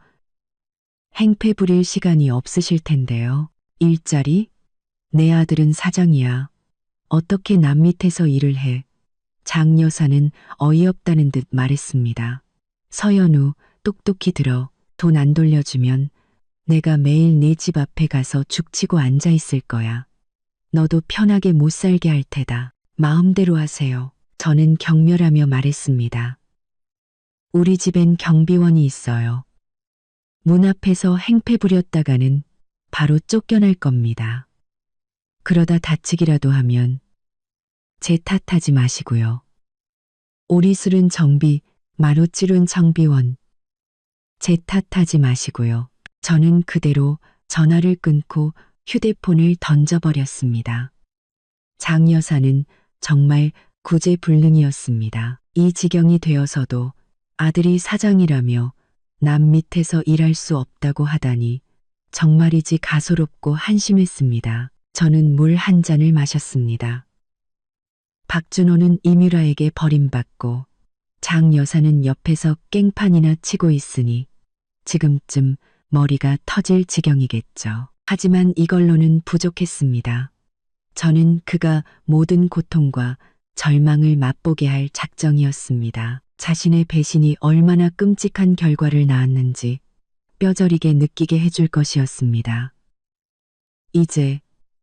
S1: 행패 부릴 시간이 없으실 텐데요. 일자리? 내 아들은 사장이야. 어떻게 남 밑에서 일을 해? 장 여사는 어이없다는 듯 말했습니다. 서연우, 똑똑히 들어. 돈 안 돌려주면 내가 매일 네 집 앞에 가서 죽치고 앉아 있을 거야. 너도 편하게 못 살게 할 테다. 마음대로 하세요. 저는 경멸하며 말했습니다. 우리 집엔 경비원이 있어요. 문 앞에서 행패 부렸다가는 바로 쫓겨날 겁니다. 그러다 다치기라도 하면 제 탓하지 마시고요. 오리술은 정비, 마루찔은 정비원. 제 탓하지 마시고요. 저는 그대로 전화를 끊고 휴대폰을 던져버렸습니다. 장 여사는 정말 구제불능이었습니다. 이 지경이 되어서도 아들이 사장이라며 남 밑에서 일할 수 없다고 하다니 정말이지 가소롭고 한심했습니다. 저는 물 한 잔을 마셨습니다. 박준호는 이뮤라에게 버림받고 장 여사는 옆에서 깽판이나 치고 있으니 지금쯤 머리가 터질 지경이겠죠. 하지만 이걸로는 부족했습니다. 저는 그가 모든 고통과 절망을 맛보게 할 작정이었습니다. 자신의 배신이 얼마나 끔찍한 결과를 낳았는지 뼈저리게 느끼게 해줄 것이었습니다. 이제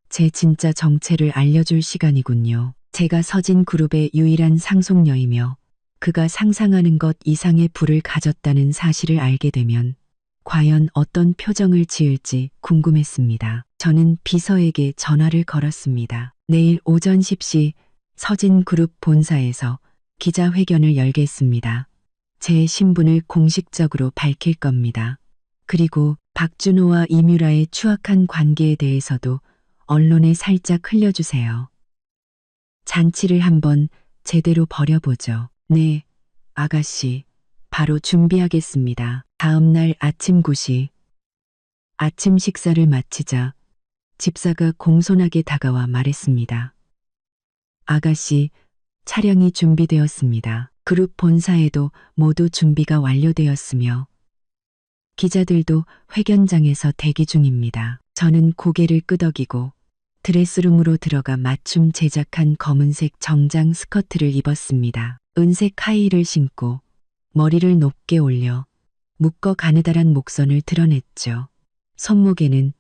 S1: 제 진짜 정체를 알려줄 시간이군요. 제가 서진 그룹의 유일한 상속녀이며 그가 상상하는 것 이상의 부를 가졌다는 사실을 알게 되면 과연 어떤 표정을 지을지 궁금했습니다. 저는 비서에게 전화를 걸었습니다. 내일 오전 10시 서진 그룹 본사에서 기자회견을 열겠습니다. 제 신분을 공식적으로 밝힐 겁니다. 그리고 박준호와 이뮤라의 추악한 관계에 대해서도 언론에 살짝 흘려주세요. 잔치를 한번 제대로 벌여보죠. 네, 아가씨. 바로 준비하겠습니다. 다음 날 아침 9시. 아침 식사를 마치자 집사가 공손하게 다가와 말했습니다. 아가씨, 차량이 준비되었습니다. 그룹 본사에도 모두 준비가 완료되었으며 기자들도 회견장에서 대기 중입니다. 저는 고개를 끄덕이고 드레스룸으로 들어가 맞춤 제작한 검은색 정장 스커트를 입었습니다. 은색 하이힐을 신고 머리를 높게 올려 묶어 가느다란 목선을 드러냈죠. 손목에는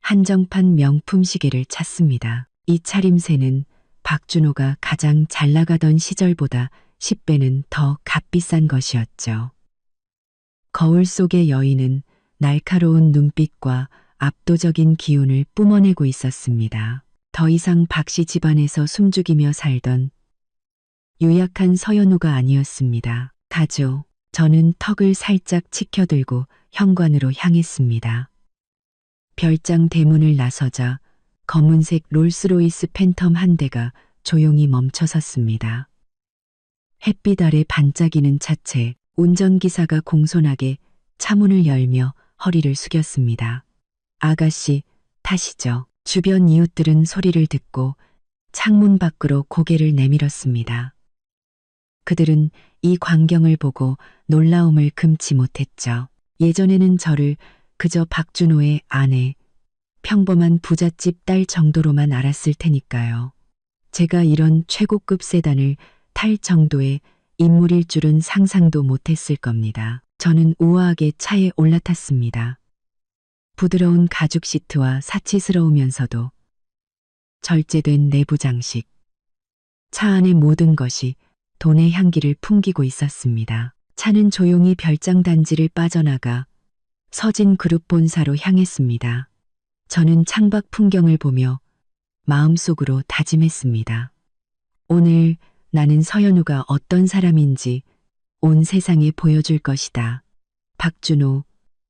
S1: 한정판 명품 시계를 찼습니다. 이 차림새는 박준호가 가장 잘 나가던 시절보다 10배는 더 값비싼 것이었죠. 거울 속의 여인은 날카로운 눈빛과 압도적인 기운을 뿜어내고 있었습니다. 더 이상 박씨 집안에서 숨죽이며 살던 유약한 서연우가 아니었습니다. 가죠. 저는 턱을 살짝 치켜들고 현관으로 향했습니다. 별장 대문을 나서자 검은색 롤스로이스 팬텀 한 대가 조용히 멈춰섰습니다. 햇빛 아래 반짝이는 차체, 운전기사가 공손하게 차문을 열며 허리를 숙였습니다. 아가씨, 타시죠. 주변 이웃들은 소리를 듣고 창문 밖으로 고개를 내밀었습니다. 그들은 이 광경을 보고 놀라움을 금치 못했죠. 예전에는 저를 그저 박준호의 아내, 평범한 부잣집 딸 정도로만 알았을 테니까요. 제가 이런 최고급 세단을 탈 정도의 인물일 줄은 상상도 못했을 겁니다. 저는 우아하게 차에 올라탔습니다. 부드러운 가죽 시트와 사치스러우면서도 절제된 내부 장식. 차 안의 모든 것이 돈의 향기를 풍기고 있었습니다. 차는 조용히 별장 단지를 빠져나가 서진 그룹 본사로 향했습니다. 저는 창밖 풍경을 보며 마음속으로 다짐했습니다. 오늘 나는 서연우가 어떤 사람인지 온 세상에 보여줄 것이다. 박준호,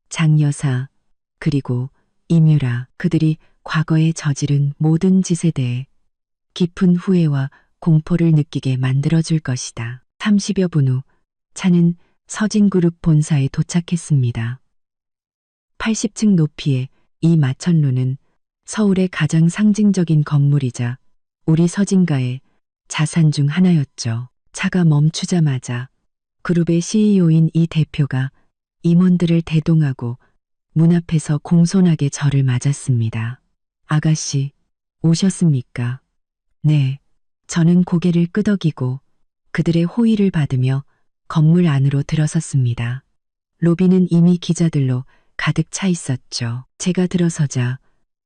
S1: 장여사, 그리고 이뮤라, 그들이 과거에 저지른 모든 짓에 대해 깊은 후회와 공포를 느끼게 만들어줄 것이다. 30여 분 후 차는 서진그룹 본사에 도착했습니다. 80층 높이의 이 마천루는 서울의 가장 상징적인 건물이자 우리 서진가의 자산 중 하나였죠. 차가 멈추자마자 그룹의 CEO인 이 대표가 임원들을 대동하고 문 앞에서 공손하게 저를 맞았습니다. 아가씨, 오셨습니까? 네. 저는 고개를 끄덕이고 그들의 호의를 받으며 건물 안으로 들어섰습니다. 로비는 이미 기자들로 가득 차 있었죠. 제가 들어서자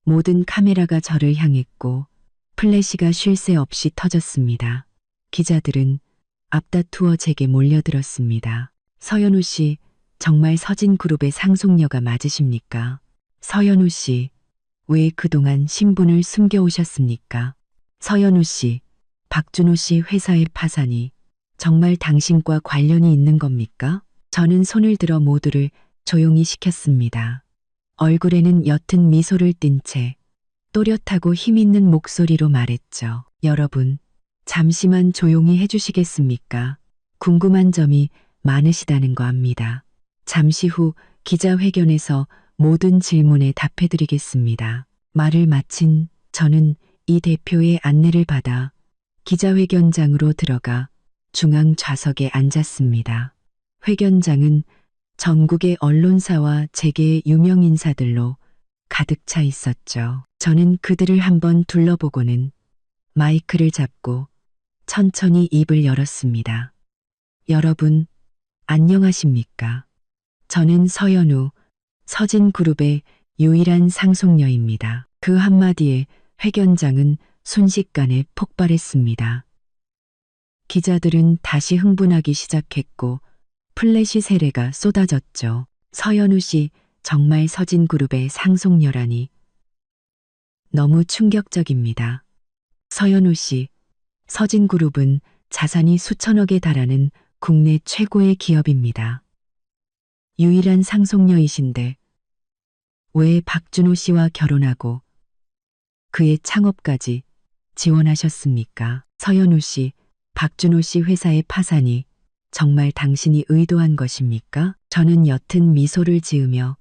S1: 모든 카메라가 저를 향했고 플래시가 쉴 새 없이 터졌습니다. 기자들은 앞다투어 제게 몰려들었습니다. 서연우 씨, 정말 서진그룹의 상속녀가 맞으십니까? 서연우 씨, 왜 그동안 신분을 숨겨오셨습니까? 서연우 씨, 박준호 씨 회사의 파산이 정말 당신과 관련이 있는 겁니까? 저는 손을 들어 모두를 조용히 시켰습니다. 얼굴에는 옅은 미소를 띤 채 또렷하고 힘있는 목소리로 말했죠. 여러분, 잠시만 조용히 해주시겠습니까? 궁금한 점이 많으시다는 거 압니다. 잠시 후 기자회견에서 모든 질문에 답해드리겠습니다. 말을 마친 저는 이 대표의 안내를 받아 기자회견장으로 들어가 중앙 좌석에 앉았습니다. 회견장은 전국의 언론사와 재계의 유명 인사들로 가득 차 있었죠. 저는 그들을 한번 둘러보고는 마이크를 잡고 천천히 입을 열었습니다. 여러분, 안녕하십니까? 저는 서연우, 서진그룹의 유일한 상속녀입니다. 그 한마디에 회견장은 순식간에 폭발했습니다. 기자들은 다시 흥분하기 시작했고 플래시 세례가 쏟아졌죠. 서연우 씨, 정말 서진그룹의 상속녀라니. 너무 충격적입니다. 서연우 씨, 서진그룹은 자산이 수천억에 달하는 국내 최고의 기업입니다. 유일한 상속녀이신데 왜 박준호 씨와 결혼하고 그의 창업까지 지원하셨습니까? 서연우 씨, 박준호 씨 회사의 파산이 정말 당신이 의도한 것입니까? 저는 옅은 미소를 지으며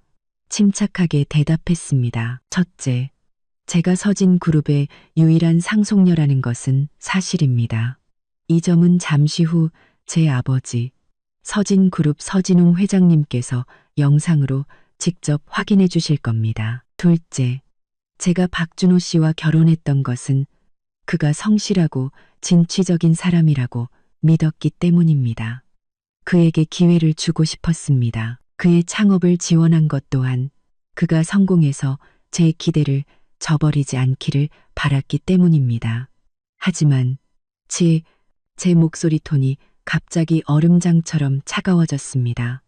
S1: 침착하게 대답했습니다. 첫째, 제가 서진그룹의 유일한 상속녀라는 것은 사실입니다. 이 점은 잠시 후 제 아버지 서진그룹 서진웅 회장님께서 영상으로 직접 확인해 주실 겁니다. 둘째, 제가 박준호 씨와 결혼했던 것은 그가 성실하고 진취적인 사람이라고 믿었기 때문입니다. 그에게 기회를 주고 싶었습니다. 그의 창업을 지원한 것 또한 그가 성공해서 제 기대를 저버리지 않기를 바랐기 때문입니다. 하지만 제 목소리 톤이 갑자기 얼음장처럼 차가워졌습니다.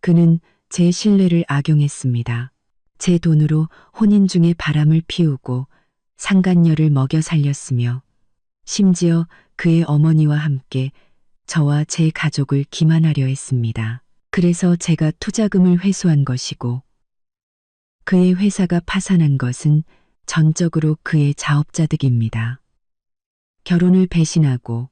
S1: 그는 제 신뢰를 악용했습니다. 제 돈으로 혼인 중에 바람을 피우고 상간녀를 먹여 살렸으며 심지어 그의 어머니와 함께 저와 제 가족을 기만하려 했습니다. 그래서 제가 투자금을 회수한 것이고 그의 회사가 파산한 것은 전적으로 그의 자업자득입니다. 결혼을 배신하고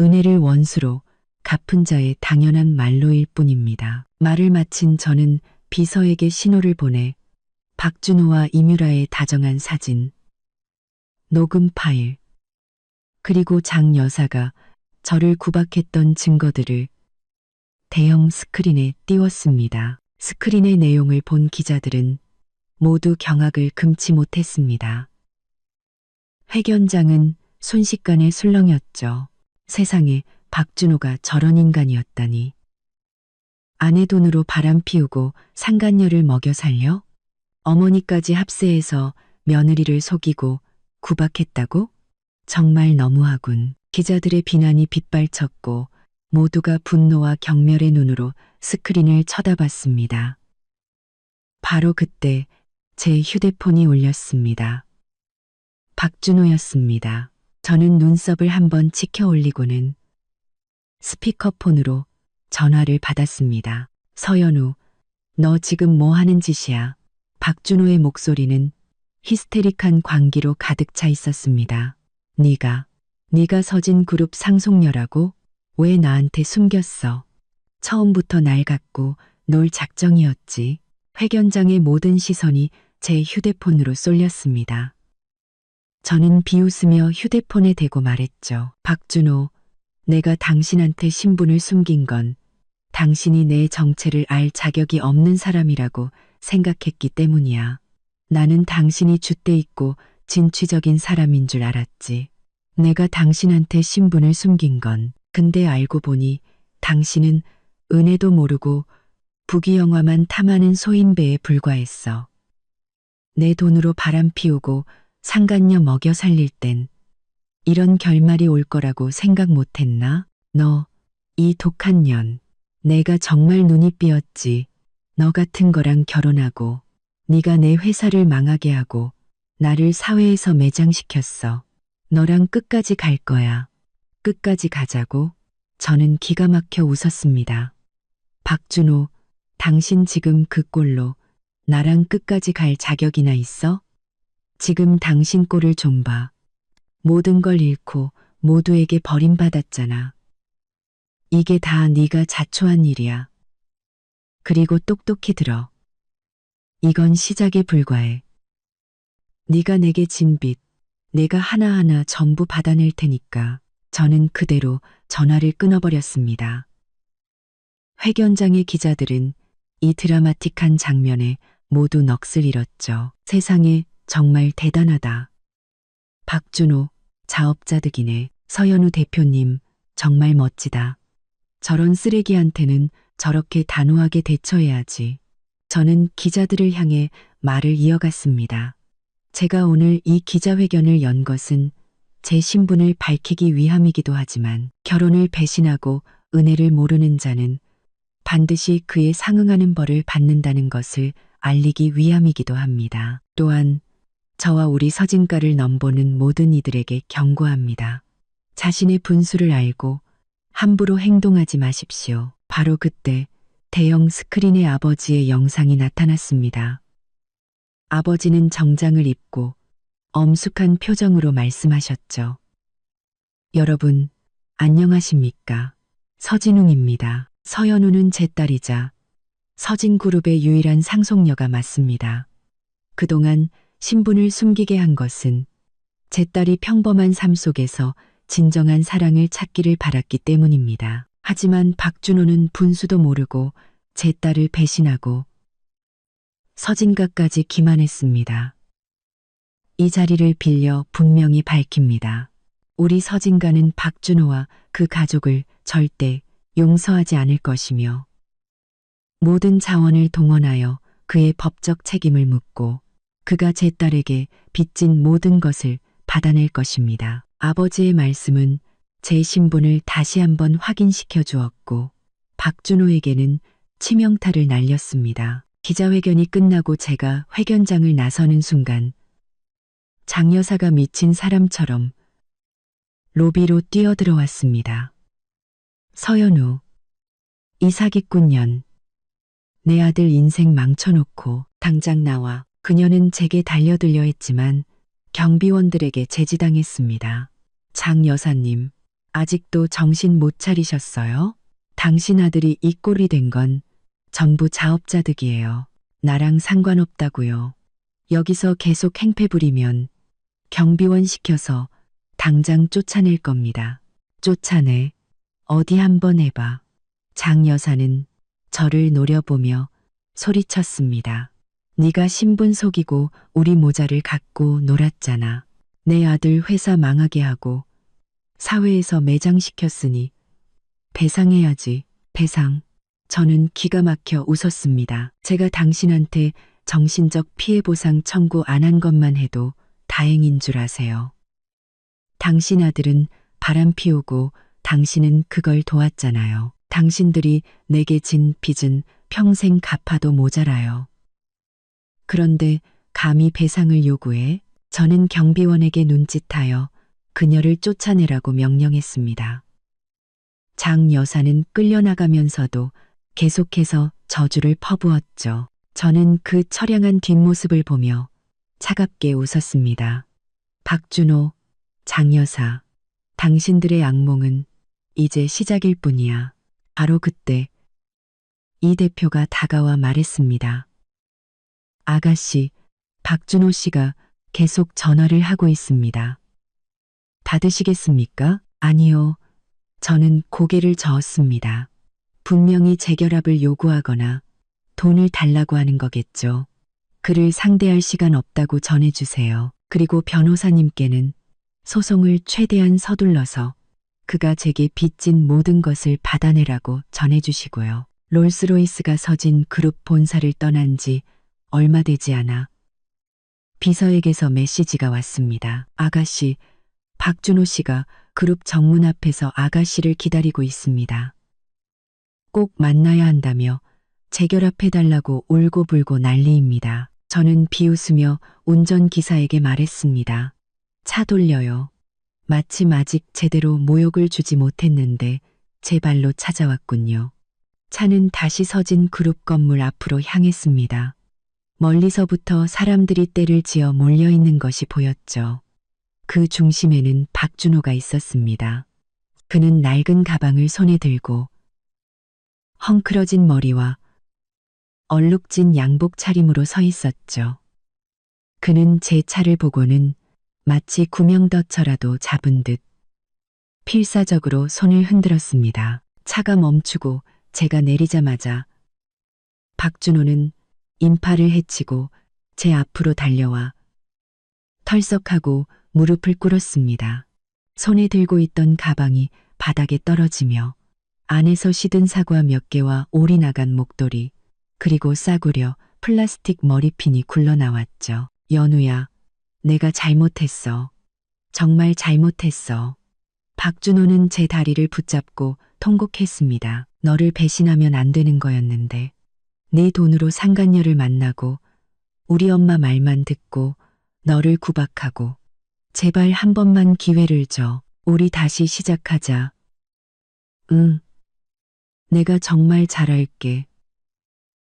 S1: 은혜를 원수로 갚은 자의 당연한 말로일 뿐입니다. 말을 마친 저는 비서에게 신호를 보내 박준호와 이뮤라의 다정한 사진, 녹음 파일, 그리고 장 여사가 저를 구박했던 증거들을 대형 스크린에 띄웠습니다. 스크린의 내용을 본 기자들은 모두 경악을 금치 못했습니다. 회견장은 순식간에 술렁였죠. 세상에 박준호가 저런 인간이었다니. 아내 돈으로 바람 피우고 상간녀를 먹여 살려? 어머니까지 합세해서 며느리를 속이고 구박했다고? 정말 너무하군. 기자들의 비난이 빗발쳤고 모두가 분노와 경멸의 눈으로 스크린을 쳐다봤습니다. 바로 그때 제 휴대폰이 울렸습니다. 박준호였습니다. 저는 눈썹을 한번 치켜 올리고는 스피커폰으로 전화를 받았습니다. 서연우, 너 지금 뭐 하는 짓이야? 박준호의 목소리는 히스테릭한 광기로 가득 차 있었습니다. 네가 서진그룹 상속녀라고? 왜 나한테 숨겼어? 처음부터 날 갖고 놀 작정이었지. 회견장의 모든 시선이 제 휴대폰으로 쏠렸습니다. 저는 비웃으며 휴대폰에 대고 말했죠. 박준호, 내가 당신한테 신분을 숨긴 건 당신이 내 정체를 알 자격이 없는 사람이라고 생각했기 때문이야. 나는 당신이 줏대 있고 진취적인 사람인 줄 알았지. 내가 당신한테 신분을 숨긴 건. 근데 알고 보니 당신은 은혜도 모르고 부귀영화만 탐하는 소인배에 불과했어. 내 돈으로 바람 피우고 상간녀 먹여 살릴 땐 이런 결말이 올 거라고 생각 못 했나? 너, 이 독한 년. 내가 정말 눈이 삐었지. 너 같은 거랑 결혼하고 네가 내 회사를 망하게 하고 나를 사회에서 매장시켰어. 너랑 끝까지 갈 거야. 끝까지 가자고. 저는 기가 막혀 웃었습니다. 박준호, 당신 지금 그 꼴로 나랑 끝까지 갈 자격이나 있어? 지금 당신 꼴을 좀 봐. 모든 걸 잃고 모두에게 버림받았잖아. 이게 다 네가 자초한 일이야. 그리고 똑똑히 들어. 이건 시작에 불과해. 네가 내게 진 빚, 내가 하나하나 전부 받아낼 테니까. 저는 그대로 전화를 끊어버렸습니다. 회견장의 기자들은 이 드라마틱한 장면에 모두 넋을 잃었죠. 세상에 정말 대단하다. 박준호, 자업자득이네. 서현우 대표님, 정말 멋지다. 저런 쓰레기한테는 저렇게 단호하게 대처해야지. 저는 기자들을 향해 말을 이어갔습니다. 제가 오늘 이 기자회견을 연 것은 제 신분을 밝히기 위함이기도 하지만 결혼을 배신하고 은혜를 모르는 자는 반드시 그에 상응하는 벌을 받는다는 것을 알리기 위함이기도 합니다. 또한 저와 우리 서진가를 넘보는 모든 이들에게 경고합니다. 자신의 분수를 알고 함부로 행동하지 마십시오. 바로 그때 대형 스크린에 아버지의 영상이 나타났습니다. 아버지는 정장을 입고 엄숙한 표정으로 말씀하셨죠. 여러분, 안녕하십니까? 서진웅입니다. 서연우는 제 딸이자 서진그룹의 유일한 상속녀가 맞습니다. 그동안 신분을 숨기게 한 것은 제 딸이 평범한 삶 속에서 진정한 사랑을 찾기를 바랐기 때문입니다. 하지만 박준호는 분수도 모르고 제 딸을 배신하고 서진가까지 기만했습니다. 이 자리를 빌려 분명히 밝힙니다. 우리 서진가는 박준호와 그 가족을 절대 용서하지 않을 것이며 모든 자원을 동원하여 그의 법적 책임을 묻고 그가 제 딸에게 빚진 모든 것을 받아낼 것입니다. 아버지의 말씀은 제 신분을 다시 한번 확인시켜 주었고 박준호에게는 치명타를 날렸습니다. 기자회견이 끝나고 제가 회견장을 나서는 순간 장 여사가 미친 사람처럼 로비로 뛰어들어왔습니다. 서연우, 이 사기꾼년, 내 아들 인생 망쳐놓고 당장 나와. 그녀는 제게 달려들려 했지만 경비원들에게 제지당했습니다. 장 여사님, 아직도 정신 못 차리셨어요? 당신 아들이 이 꼴이 된 건 전부 자업자득이에요. 나랑 상관없다고요. 여기서 계속 행패 부리면 경비원 시켜서 당장 쫓아낼 겁니다. 쫓아내. 어디 한번 해봐. 장 여사는 저를 노려보며 소리쳤습니다. 네가 신분 속이고 우리 모자를 갖고 놀았잖아. 내 아들 회사 망하게 하고 사회에서 매장시켰으니 배상해야지. 배상. 저는 기가 막혀 웃었습니다. 제가 당신한테 정신적 피해 보상 청구 안 한 것만 해도 다행인 줄 아세요. 당신 아들은 바람 피우고 당신은 그걸 도왔잖아요. 당신들이 내게 진 빚은 평생 갚아도 모자라요. 그런데 감히 배상을 요구해? 저는 경비원에게 눈짓하여 그녀를 쫓아내라고 명령했습니다. 장 여사는 끌려나가면서도 계속해서 저주를 퍼부었죠. 저는 그 처량한 뒷모습을 보며 차갑게 웃었습니다. 박준호, 장 여사, 당신들의 악몽은 이제 시작일 뿐이야. 바로 그때 이 대표가 다가와 말했습니다. 아가씨, 박준호 씨가 계속 전화를 하고 있습니다. 받으시겠습니까? 아니요. 저는 고개를 저었습니다. 분명히 재결합을 요구하거나 돈을 달라고 하는 거겠죠. 그를 상대할 시간 없다고 전해주세요. 그리고 변호사님께는 소송을 최대한 서둘러서 그가 제게 빚진 모든 것을 받아내라고 전해주시고요. 롤스로이스가 서진 그룹 본사를 떠난 지 얼마 되지 않아 비서에게서 메시지가 왔습니다. 아가씨, 박준호 씨가 그룹 정문 앞에서 아가씨를 기다리고 있습니다. 꼭 만나야 한다며 재결합해달라고 울고불고 난리입니다. 저는 비웃으며 운전기사에게 말했습니다. 차 돌려요. 마침 아직 제대로 모욕을 주지 못했는데 제 발로 찾아왔군요. 차는 다시 서진 그룹 건물 앞으로 향했습니다. 멀리서부터 사람들이 떼를 지어 몰려있는 것이 보였죠. 그 중심에는 박준호가 있었습니다. 그는 낡은 가방을 손에 들고 헝클어진 머리와 얼룩진 양복 차림으로 서 있었죠. 그는 제 차를 보고는 마치 구명더처라도 잡은 듯 필사적으로 손을 흔들었습니다. 차가 멈추고 제가 내리자마자 박준호는 인파를 헤치고 제 앞으로 달려와 털썩하고 무릎을 꿇었습니다. 손에 들고 있던 가방이 바닥에 떨어지며 안에서 시든 사과 몇 개와 오리 나간 목도리 그리고 싸구려 플라스틱 머리핀이 굴러나왔죠. 연우야, 내가 잘못했어. 정말 잘못했어. 박준호는 제 다리를 붙잡고 통곡했습니다. 너를 배신하면 안 되는 거였는데. 네 돈으로 상간녀를 만나고 우리 엄마 말만 듣고 너를 구박하고 제발 한 번만 기회를 줘. 우리 다시 시작하자. 응. 내가 정말 잘할게.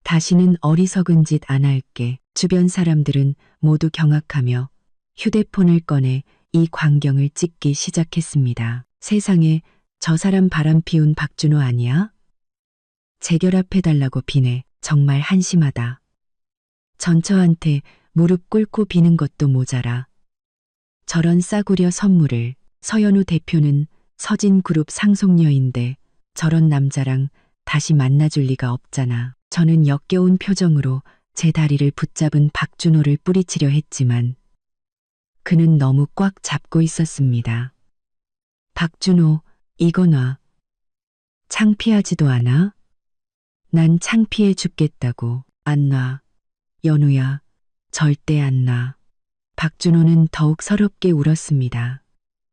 S1: 다시는 어리석은 짓 안 할게. 주변 사람들은 모두 경악하며 휴대폰을 꺼내 이 광경을 찍기 시작했습니다. 세상에 저 사람 바람 피운 박준호 아니야? 재결합해달라고 비네. 정말 한심하다. 전처한테 무릎 꿇고 비는 것도 모자라. 저런 싸구려 선물을. 서연우 대표는 서진그룹 상속녀인데 저런 남자랑 다시 만나줄 리가 없잖아. 저는 역겨운 표정으로 제 다리를 붙잡은 박준호를 뿌리치려 했지만 그는 너무 꽉 잡고 있었습니다. 박준호, 이거 놔. 창피하지도 않아? 난 창피해 죽겠다고. 안 놔. 연우야, 절대 안 놔. 박준호는 더욱 서럽게 울었습니다.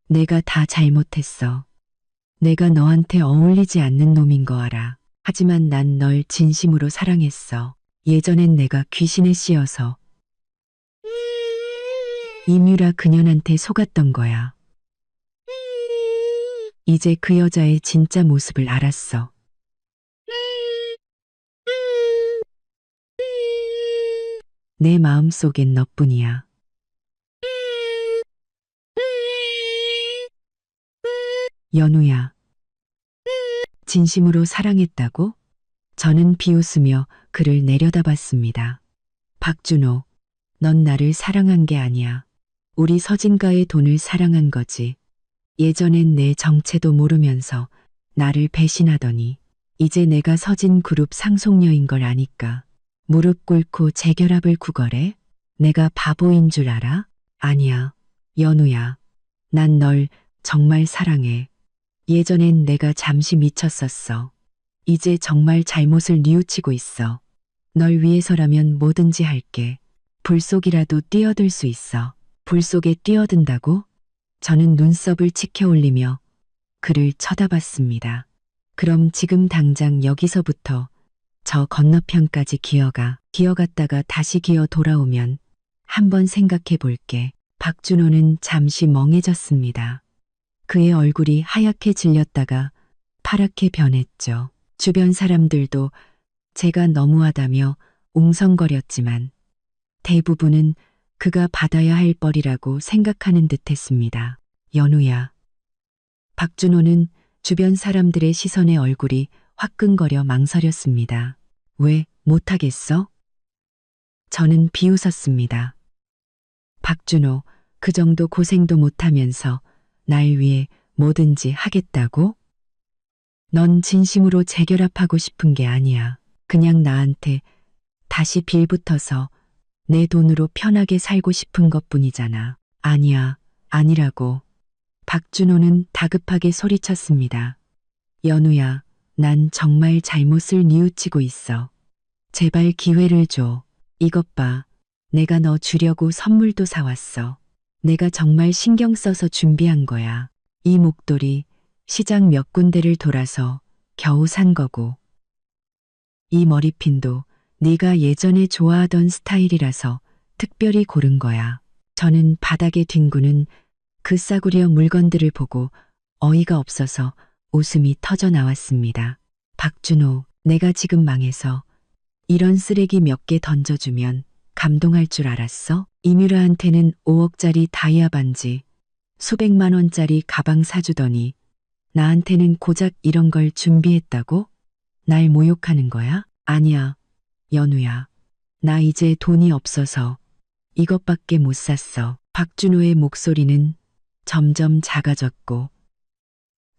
S1: 내가 다 잘못했어. 내가 너한테 어울리지 않는 놈인 거 알아. 하지만 난 널 진심으로 사랑했어. 예전엔 내가 귀신에 씌어서 이뮤라 그년한테 속았던 거야. 이제 그 여자의 진짜 모습을 알았어. 내 마음속엔 너뿐이야. 연우야. 진심으로 사랑했다고? 저는 비웃으며 그를 내려다봤습니다. 박준호, 넌 나를 사랑한 게 아니야. 우리 서진가의 돈을 사랑한 거지. 예전엔 내 정체도 모르면서 나를 배신하더니 이제 내가 서진그룹 상속녀인 걸 아니까 무릎 꿇고 재결합을 구걸해? 내가 바보인 줄 알아? 아니야. 연우야. 난 널 정말 사랑해. 예전엔 내가 잠시 미쳤었어. 이제 정말 잘못을 뉘우치고 있어. 널 위해서라면 뭐든지 할게. 불 속이라도 뛰어들 수 있어. 불 속에 뛰어든다고? 저는 눈썹을 치켜 올리며 그를 쳐다봤습니다. 그럼 지금 당장 여기서부터 저 건너편까지 기어갔다가 다시 기어 돌아오면 한번 생각해 볼게. 박준호는 잠시 멍해졌습니다. 그의 얼굴이 하얗게 질렸다가 파랗게 변했죠. 주변 사람들도 제가 너무하다며 웅성거렸지만 대부분은 그가 받아야 할 벌이라고 생각하는 듯했습니다. 연우야. 박준호는 주변 사람들의 시선에 얼굴이 화끈거려 망설였습니다. 왜 못하겠어? 저는 비웃었습니다. 박준호, 그 정도 고생도 못하면서 날 위해 뭐든지 하겠다고? 넌 진심으로 재결합하고 싶은 게 아니야. 그냥 나한테 다시 빌붙어서 내 돈으로 편하게 살고 싶은 것뿐이잖아. 아니야, 아니라고. 박준호는 다급하게 소리쳤습니다. 연우야, 난 정말 잘못을 뉘우치고 있어. 제발 기회를 줘. 이것 봐. 내가 너 주려고 선물도 사왔어. 내가 정말 신경 써서 준비한 거야. 이 목도리 시장 몇 군데를 돌아서 겨우 산 거고. 이 머리핀도 네가 예전에 좋아하던 스타일이라서 특별히 고른 거야. 저는 바닥에 뒹구는 그 싸구려 물건들을 보고 어이가 없어서 웃음이 터져 나왔습니다. 박준호, 내가 지금 망해서 이런 쓰레기 몇 개 던져주면 감동할 줄 알았어? 이뮤라한테는 5억짜리 다이아 반지, 수백만 원짜리 가방 사주더니 나한테는 고작 이런 걸 준비했다고? 날 모욕하는 거야? 아니야, 연우야. 나 이제 돈이 없어서 이것밖에 못 샀어. 박준호의 목소리는 점점 작아졌고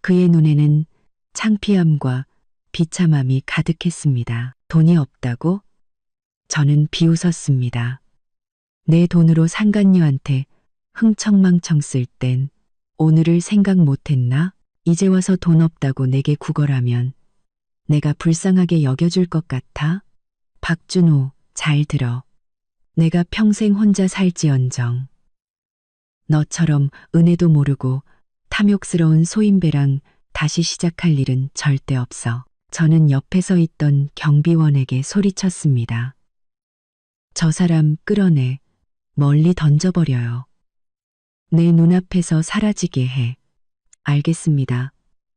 S1: 그의 눈에는 창피함과 비참함이 가득했습니다. 돈이 없다고? 저는 비웃었습니다. 내 돈으로 상간녀한테 흥청망청 쓸 땐 오늘을 생각 못했나? 이제 와서 돈 없다고 내게 구걸하면 내가 불쌍하게 여겨줄 것 같아? 박준호, 잘 들어. 내가 평생 혼자 살지언정 너처럼 은혜도 모르고 탐욕스러운 소인배랑 다시 시작할 일은 절대 없어. 저는 옆에 서 있던 경비원에게 소리쳤습니다. 저 사람 끌어내 멀리 던져버려요. 내 눈앞에서 사라지게 해. 알겠습니다.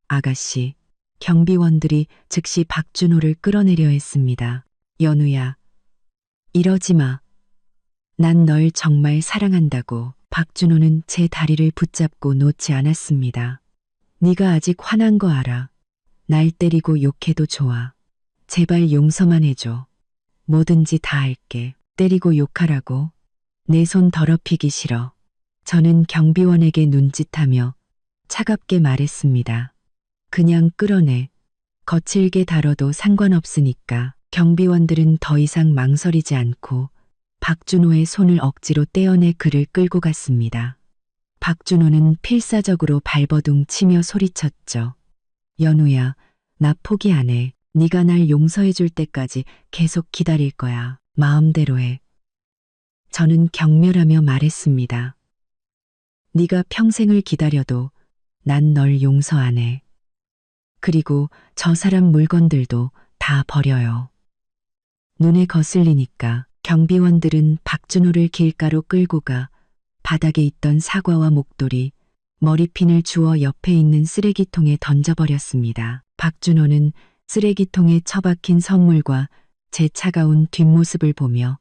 S1: 아가씨. 경비원들이 즉시 박준호를 끌어내려 했습니다. 연우야. 이러지 마. 난 널 정말 사랑한다고. 박준호는 제 다리를 붙잡고 놓지 않았습니다. 네가 아직 화난 거 알아. 날 때리고 욕해도 좋아. 제발 용서만 해줘. 뭐든지 다 할게. 때리고 욕하라고. 내 손 더럽히기 싫어. 저는 경비원에게 눈짓하며 차갑게 말했습니다. 그냥 끌어내. 거칠게 다뤄도 상관없으니까. 경비원들은 더 이상 망설이지 않고 박준호의 손을 억지로 떼어내 그를 끌고 갔습니다. 박준호는 필사적으로 발버둥 치며 소리쳤죠. 연우야, 나 포기 안 해. 네가 날 용서해 줄 때까지 계속 기다릴 거야. 마음대로 해. 저는 경멸하며 말했습니다. 네가 평생을 기다려도 난 널 용서 안 해. 그리고 저 사람 물건들도 다 버려요. 눈에 거슬리니까 경비원들은 박준호를 길가로 끌고 가 바닥에 있던 사과와 목도리, 머리핀을 주워 옆에 있는 쓰레기통에 던져버렸습니다. 박준호는 쓰레기통에 처박힌 선물과 제 차가운 뒷모습을 보며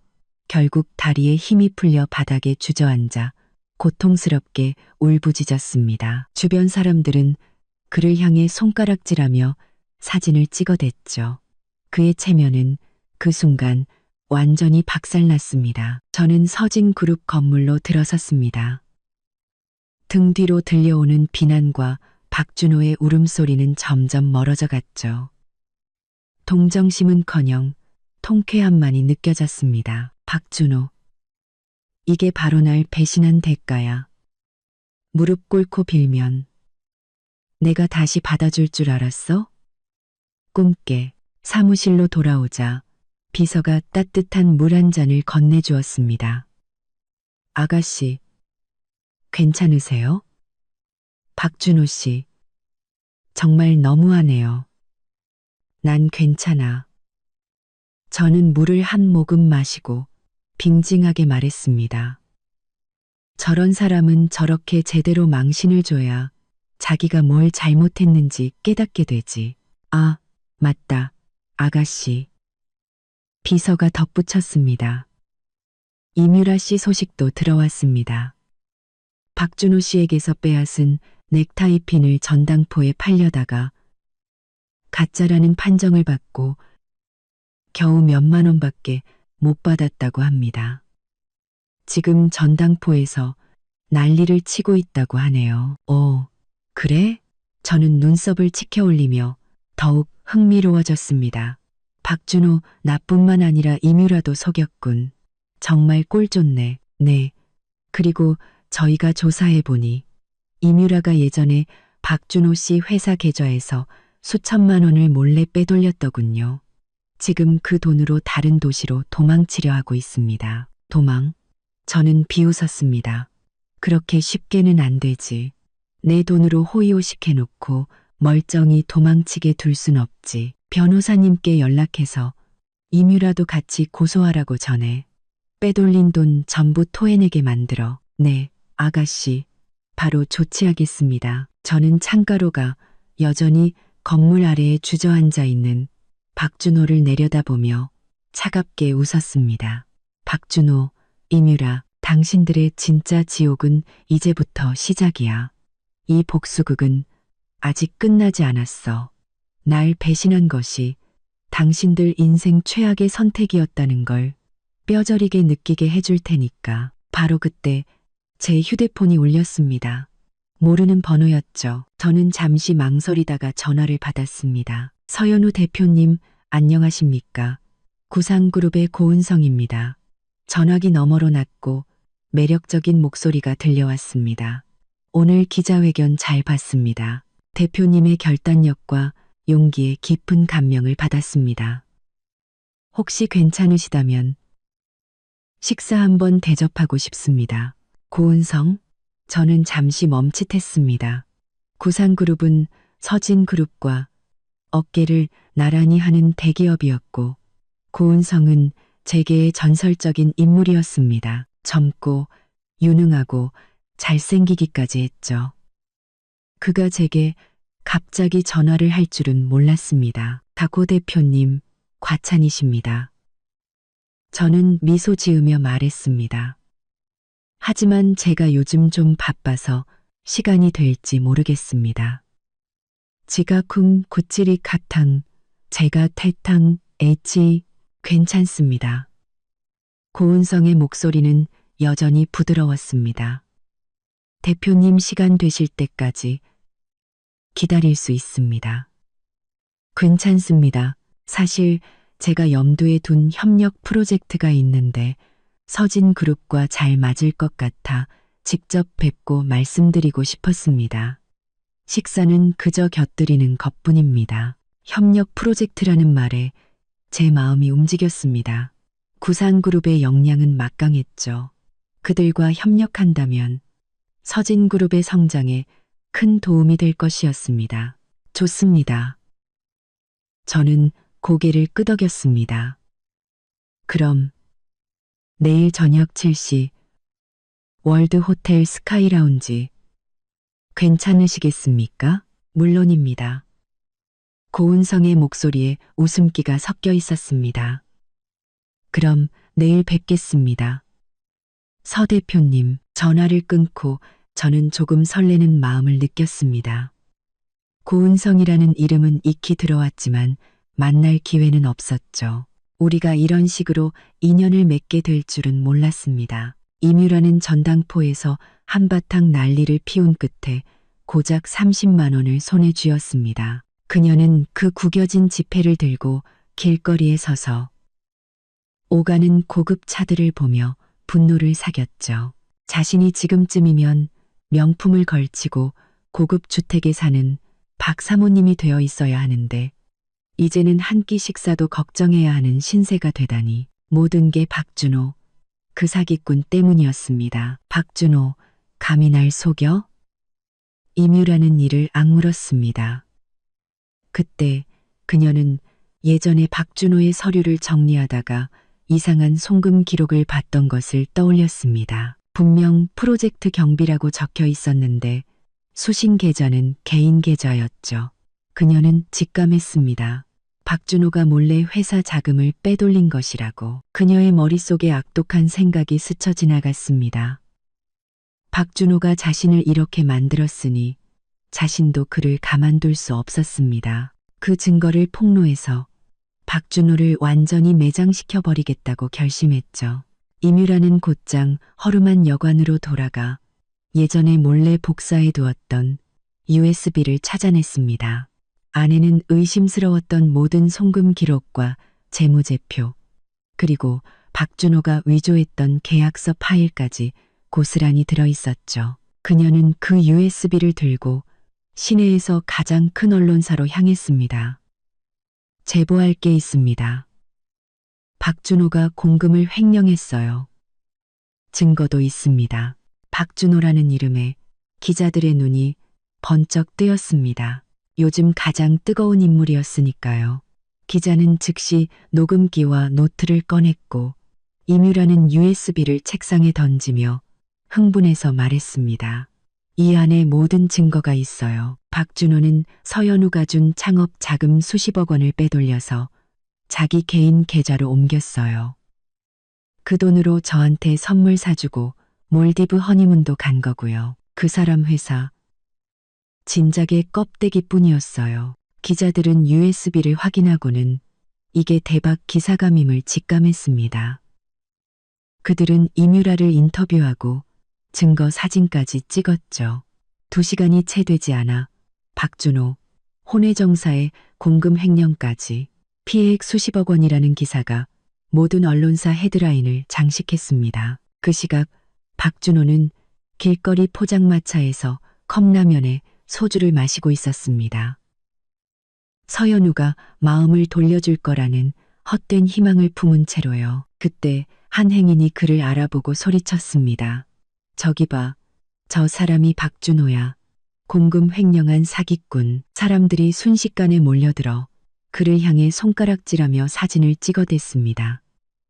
S1: 결국 다리에 힘이 풀려 바닥에 주저앉아 고통스럽게 울부짖었습니다. 주변 사람들은 그를 향해 손가락질하며 사진을 찍어댔죠. 그의 체면은 그 순간 완전히 박살났습니다. 저는 서진그룹 건물로 들어섰습니다. 등 뒤로 들려오는 비난과 박준호의 울음소리는 점점 멀어져 갔죠. 동정심은커녕 통쾌함만이 느껴졌습니다. 박준호. 이게 바로 날 배신한 대가야. 무릎 꿇고 빌면 내가 다시 받아줄 줄 알았어? 꿈깨. 사무실로 돌아오자 비서가 따뜻한 물 한 잔을 건네주었습니다. 아가씨, 괜찮으세요? 박준호 씨, 정말 너무하네요. 난 괜찮아. 저는 물을 한 모금 마시고 빙징하게 말했습니다. 저런 사람은 저렇게 제대로 망신을 줘야 자기가 뭘 잘못했는지 깨닫게 되지. 아, 맞다. 아가씨. 비서가 덧붙였습니다. 이뮤라 씨 소식도 들어왔습니다. 박준호 씨에게서 빼앗은 넥타이 핀을 전당포에 팔려다가 가짜라는 판정을 받고 겨우 몇만 원밖에 못 받았다고 합니다. 지금 전당포에서 난리를 치고 있다고 하네요. 오, 그래? 저는 눈썹을 치켜 올리며 더욱 흥미로워졌습니다. 박준호 나뿐만 아니라 이뮤라도 속였군. 정말 꼴 좋네. 네. 그리고 저희가 조사해보니 이뮤라가 예전에 박준호 씨 회사 계좌에서 수천만 원을 몰래 빼돌렸더군요. 지금 그 돈으로 다른 도시로 도망치려 하고 있습니다. 도망? 저는 비웃었습니다. 그렇게 쉽게는 안 되지. 내 돈으로 호의호식해놓고 멀쩡히 도망치게 둘 순 없지. 변호사님께 연락해서 이뮤라도 같이 고소하라고 전해. 빼돌린 돈 전부 토해내게 만들어. 네, 아가씨. 바로 조치하겠습니다. 저는 창가로 가 여전히 건물 아래에 주저앉아 있는 박준호를 내려다보며 차갑게 웃었습니다. 박준호, 이뮤라, 당신들의 진짜 지옥은 이제부터 시작이야. 이 복수극은 아직 끝나지 않았어. 날 배신한 것이 당신들 인생 최악의 선택이었다는 걸 뼈저리게 느끼게 해줄 테니까. 바로 그때 제 휴대폰이 울렸습니다. 모르는 번호였죠. 저는 잠시 망설이다가 전화를 받았습니다. 서현우 대표님, 안녕하십니까? 구상그룹의 고은성입니다. 전화기 너머로 낮고 매력적인 목소리가 들려왔습니다. 오늘 기자회견 잘 봤습니다. 대표님의 결단력과 용기에 깊은 감명을 받았습니다. 혹시 괜찮으시다면 식사 한번 대접하고 싶습니다. 고은성? 저는 잠시 멈칫했습니다. 구상그룹은 서진그룹과 어깨를 나란히 하는 대기업이었고 고은성은 재계의 전설적인 인물이었습니다. 젊고 유능하고 잘생기기까지 했죠. 그가 제게 갑자기 전화를 할 줄은 몰랐습니다. 고 대표님, 과찬이십니다. 저는 미소 지으며 말했습니다. 하지만 제가 요즘 좀 바빠서 시간이 될지 모르겠습니다. 지가 쿵 구찌리 카탕, 제가 탈탕, 괜찮습니다. 고은성의 목소리는 여전히 부드러웠습니다. 대표님 시간 되실 때까지 기다릴 수 있습니다. 괜찮습니다. 사실 제가 염두에 둔 협력 프로젝트가 있는데 서진그룹과 잘 맞을 것 같아 직접 뵙고 말씀드리고 싶었습니다. 식사는 그저 곁들이는 것뿐입니다. 협력 프로젝트라는 말에 제 마음이 움직였습니다. 구상그룹의 역량은 막강했죠. 그들과 협력한다면 서진그룹의 성장에 큰 도움이 될 것이었습니다. 좋습니다. 저는 고개를 끄덕였습니다. 그럼 내일 저녁 7시 월드 호텔 스카이라운지 괜찮으시겠습니까? 물론입니다. 고은성의 목소리에 웃음기가 섞여 있었습니다. 그럼 내일 뵙겠습니다. 서 대표님, 전화를 끊고 저는 조금 설레는 마음을 느꼈습니다. 고은성이라는 이름은 익히 들어왔지만 만날 기회는 없었죠. 우리가 이런 식으로 인연을 맺게 될 줄은 몰랐습니다. 이뮤라는 전당포에서 한바탕 난리를 피운 끝에 고작 30만 원을 손에 쥐었습니다. 그녀는 그 구겨진 지폐를 들고 길거리에 서서 오가는 고급 차들을 보며 분노를 사겼죠. 자신이 지금쯤이면 명품을 걸치고 고급 주택에 사는 박 사모님이 되어 있어야 하는데 이제는 한 끼 식사도 걱정해야 하는 신세가 되다니. 모든 게 박준호, 그 사기꾼 때문이었습니다. 박준호, 감히 날 속여? 이뮤라는 이를 악물었습니다. 그때 그녀는 예전에 박준호의 서류를 정리하다가 이상한 송금 기록을 봤던 것을 떠올렸습니다. 분명 프로젝트 경비라고 적혀 있었는데 수신 계좌는 개인 계좌였죠. 그녀는 직감했습니다. 박준호가 몰래 회사 자금을 빼돌린 것이라고. 그녀의 머릿속에 악독한 생각이 스쳐 지나갔습니다. 박준호가 자신을 이렇게 만들었으니 자신도 그를 가만둘 수 없었습니다. 그 증거를 폭로해서 박준호를 완전히 매장시켜 버리겠다고 결심했죠. 이뮤라는 곧장 허름한 여관으로 돌아가 예전에 몰래 복사해 두었던 USB를 찾아냈습니다. 안에는 의심스러웠던 모든 송금 기록과 재무제표, 그리고 박준호가 위조했던 계약서 파일까지 고스란히 들어있었죠. 그녀는 그 USB를 들고 시내에서 가장 큰 언론사로 향했습니다. 제보할 게 있습니다. 박준호가 공금을 횡령했어요. 증거도 있습니다. 박준호라는 이름에 기자들의 눈이 번쩍 뜨였습니다. 요즘 가장 뜨거운 인물이었으니까요. 기자는 즉시 녹음기와 노트를 꺼냈고 임유라는 USB를 책상에 던지며 흥분해서 말했습니다. 이 안에 모든 증거가 있어요. 박준호는 서연우가 준 창업 자금 수십억 원을 빼돌려서 자기 개인 계좌로 옮겼어요. 그 돈으로 저한테 선물 사주고 몰디브 허니문도 간 거고요. 그 사람 회사 진작에 껍데기뿐이었어요. 기자들은 USB를 확인하고는 이게 대박 기사감임을 직감했습니다. 그들은 임유라를 인터뷰하고 증거 사진까지 찍었죠. 2시간이 채 되지 않아 박준호, 혼외정사의 공금 횡령까지 피해액 수십억 원이라는 기사가 모든 언론사 헤드라인을 장식했습니다. 그 시각 박준호는 길거리 포장마차에서 컵라면에 소주를 마시고 있었습니다. 서연우가 마음을 돌려줄 거라는 헛된 희망을 품은 채로요. 그때 한 행인이 그를 알아보고 소리쳤습니다. 저기 봐, 저 사람이 박준호야. 공금 횡령한 사기꾼. 사람들이 순식간에 몰려들어 그를 향해 손가락질하며 사진을 찍어댔습니다.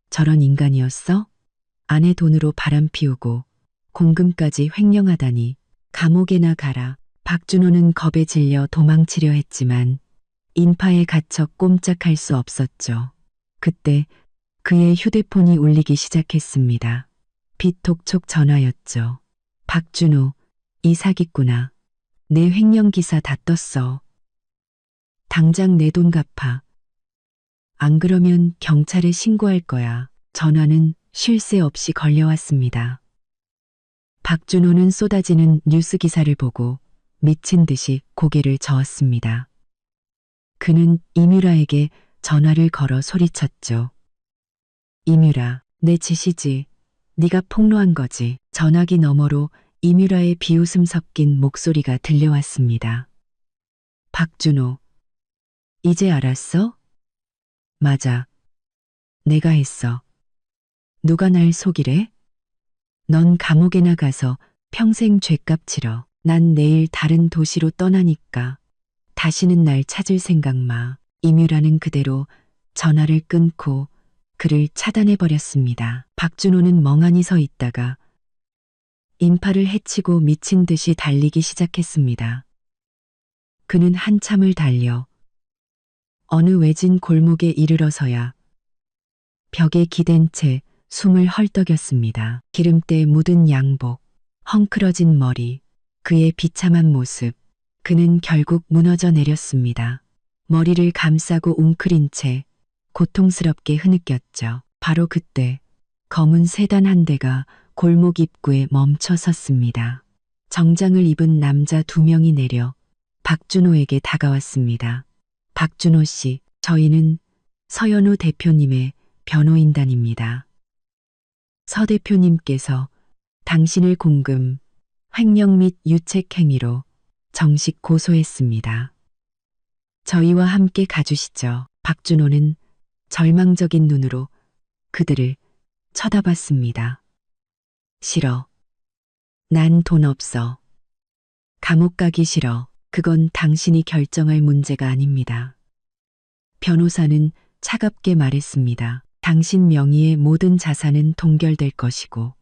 S1: 저런 인간이었어? 아내 돈으로 바람 피우고 공금까지 횡령하다니. 감옥에나 가라. 박준호는 겁에 질려 도망치려 했지만 인파에 갇혀 꼼짝할 수 없었죠. 그때 그의 휴대폰이 울리기 시작했습니다. 비톡촉 전화였죠. 박준호, 이 사기꾼아. 내 횡령 기사 다 떴어. 당장 내 돈 갚아. 안 그러면 경찰에 신고할 거야. 전화는 쉴 새 없이 걸려왔습니다. 박준호는 쏟아지는 뉴스 기사를 보고 미친 듯이 고개를 저었습니다. 그는 임유라에게 전화를 걸어 소리쳤죠. 임유라, 내 짓이지. 네가 폭로한 거지. 전화기 너머로 임유라의 비웃음 섞인 목소리가 들려왔습니다. 박준호, 이제 알았어? 맞아. 내가 했어. 누가 날 속이래? 넌 감옥에나 가서 평생 죗값 치러. 난 내일 다른 도시로 떠나니까 다시는 날 찾을 생각 마. 임유라는 그대로 전화를 끊고 그를 차단해버렸습니다. 박준호는 멍하니 서 있다가 인파를 헤치고 미친 듯이 달리기 시작했습니다. 그는 한참을 달려 어느 외진 골목에 이르러서야 벽에 기댄 채 숨을 헐떡였습니다. 기름때 묻은 양복, 헝클어진 머리, 그의 비참한 모습. 그는 결국 무너져 내렸습니다. 머리를 감싸고 웅크린 채 고통스럽게 흐느꼈죠. 바로 그때 검은 세단 한 대가 골목 입구에 멈춰 섰습니다. 정장을 입은 남자 2명이 내려 박준호에게 다가왔습니다. 박준호 씨, 저희는 서연우 대표님의 변호인단입니다. 서 대표님께서 당신을 공금, 횡령 및 유책 행위로 정식 고소했습니다. 저희와 함께 가주시죠. 박준호는 절망적인 눈으로 그들을 쳐다봤습니다. 싫어. 난 돈 없어. 감옥 가기 싫어. 그건 당신이 결정할 문제가 아닙니다. 변호사는 차갑게 말했습니다. 당신 명의의 모든 자산은 동결될 것이고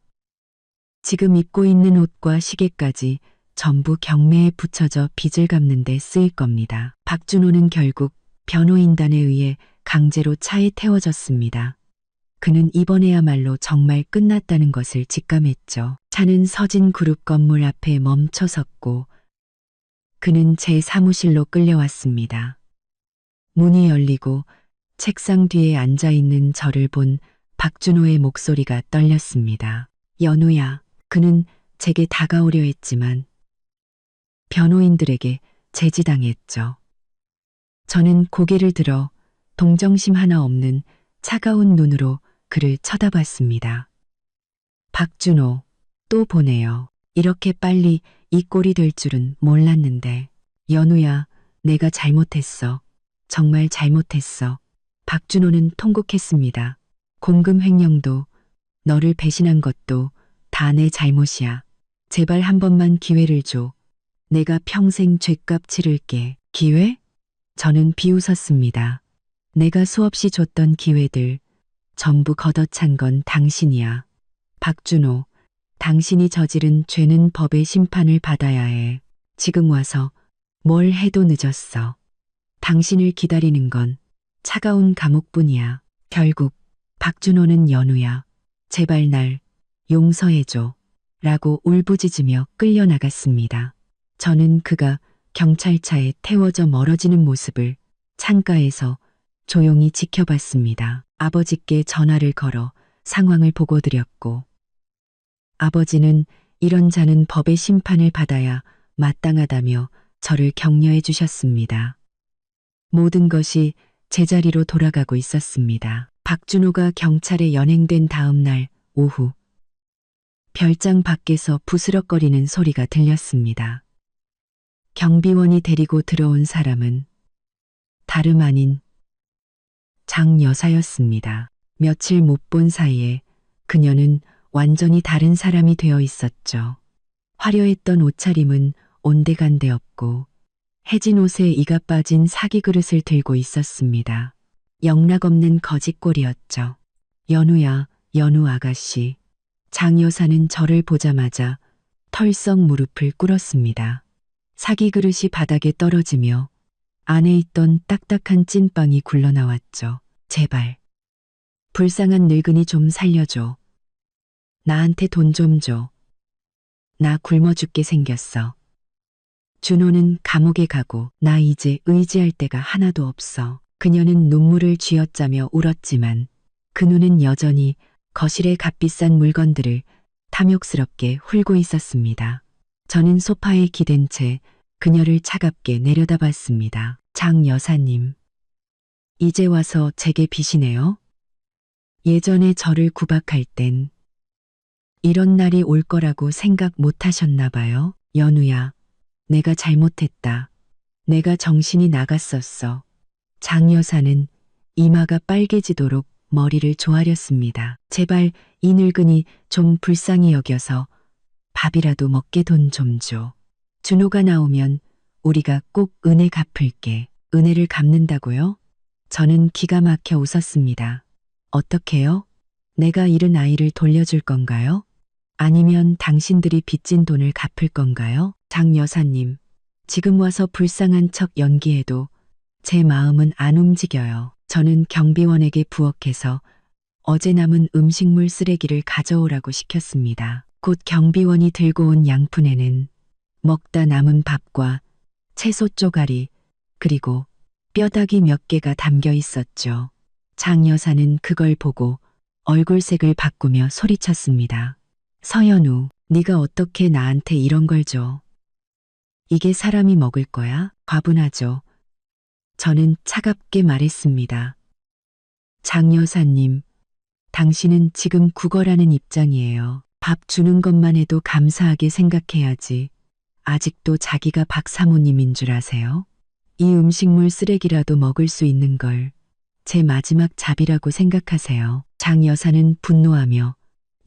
S1: 지금 입고 있는 옷과 시계까지 전부 경매에 붙여져 빚을 갚는 데 쓰일 겁니다. 박준호는 결국 변호인단에 의해 강제로 차에 태워졌습니다. 그는 이번에야말로 정말 끝났다는 것을 직감했죠. 차는 서진그룹 건물 앞에 멈춰섰고 그는 제 사무실로 끌려왔습니다. 문이 열리고 책상 뒤에 앉아있는 저를 본 박준호의 목소리가 떨렸습니다. 연우야. 그는 제게 다가오려 했지만 변호인들에게 제지당했죠. 저는 고개를 들어 동정심 하나 없는 차가운 눈으로 그를 쳐다봤습니다. 박준호, 또 보네요. 이렇게 빨리 이 꼴이 될 줄은 몰랐는데. 연우야, 내가 잘못했어. 정말 잘못했어. 박준호는 통곡했습니다. 공금 횡령도, 너를 배신한 것도 다 내 잘못이야. 제발 한 번만 기회를 줘. 내가 평생 죗값 치를게. 기회? 저는 비웃었습니다. 내가 수없이 줬던 기회들 전부 걷어찬 건 당신이야. 박준호, 당신이 저지른 죄는 법의 심판을 받아야 해. 지금 와서 뭘 해도 늦었어. 당신을 기다리는 건 차가운 감옥뿐이야. 결국 박준호는 연우야, 제발 날 용서해줘. 라고 울부짖으며 끌려나갔습니다. 저는 그가 경찰차에 태워져 멀어지는 모습을 창가에서 조용히 지켜봤습니다. 아버지께 전화를 걸어 상황을 보고드렸고, 아버지는 이런 자는 법의 심판을 받아야 마땅하다며 저를 격려해 주셨습니다. 모든 것이 제자리로 돌아가고 있었습니다. 박준호가 경찰에 연행된 다음 날 오후, 별장 밖에서 부스럭거리는 소리가 들렸습니다. 경비원이 데리고 들어온 사람은 다름 아닌 장 여사였습니다. 며칠 못 본 사이에 그녀는 완전히 다른 사람이 되어 있었죠. 화려했던 옷차림은 온데간데 없고 해진 옷에 이가 빠진 사기 그릇을 들고 있었습니다. 영락없는 거짓골이었죠. 연우야, 연우 아가씨. 장 여사는 저를 보자마자 털썩 무릎을 꿇었습니다. 사기 그릇이 바닥에 떨어지며 안에 있던 딱딱한 찐빵이 굴러나왔죠. 제발. 불쌍한 늙은이 좀 살려줘. 나한테 돈 좀 줘. 나 굶어 죽게 생겼어. 준호는 감옥에 가고 나 이제 의지할 데가 하나도 없어. 그녀는 눈물을 쥐어짜며 울었지만 그 눈은 여전히 거실의 값비싼 물건들을 탐욕스럽게 훑고 있었습니다. 저는 소파에 기댄 채 그녀를 차갑게 내려다봤습니다. 장 여사님. 이제 와서 제게 비시네요. 예전에 저를 구박할 땐 이런 날이 올 거라고 생각 못 하셨나 봐요. 연우야, 내가 잘못했다. 내가 정신이 나갔었어. 장 여사는 이마가 빨개지도록 머리를 조아렸습니다. 제발 이 늙은이 좀 불쌍히 여겨서 밥이라도 먹게 돈 좀 줘. 준호가 나오면 우리가 꼭 은혜 갚을게. 은혜를 갚는다고요? 저는 기가 막혀 웃었습니다. 어떻게요? 내가 잃은 아이를 돌려줄 건가요? 아니면 당신들이 빚진 돈을 갚을 건가요? 장 여사님, 지금 와서 불쌍한 척 연기해도 제 마음은 안 움직여요. 저는 경비원에게 부엌에서 어제 남은 음식물 쓰레기를 가져오라고 시켰습니다. 곧 경비원이 들고 온 양푼에는 먹다 남은 밥과 채소 쪼가리 그리고 뼈다귀 몇 개가 담겨 있었죠. 장 여사는 그걸 보고 얼굴색을 바꾸며 소리쳤습니다. 서연우, 네가 어떻게 나한테 이런 걸 줘? 이게 사람이 먹을 거야? 과분하죠. 저는 차갑게 말했습니다. 장 여사님, 당신은 지금 구걸하는 입장이에요. 밥 주는 것만 해도 감사하게 생각해야지. 아직도 자기가 박 사모님인 줄 아세요? 이 음식물 쓰레기라도 먹을 수 있는 걸 제 마지막 잡이라고 생각하세요. 장 여사는 분노하며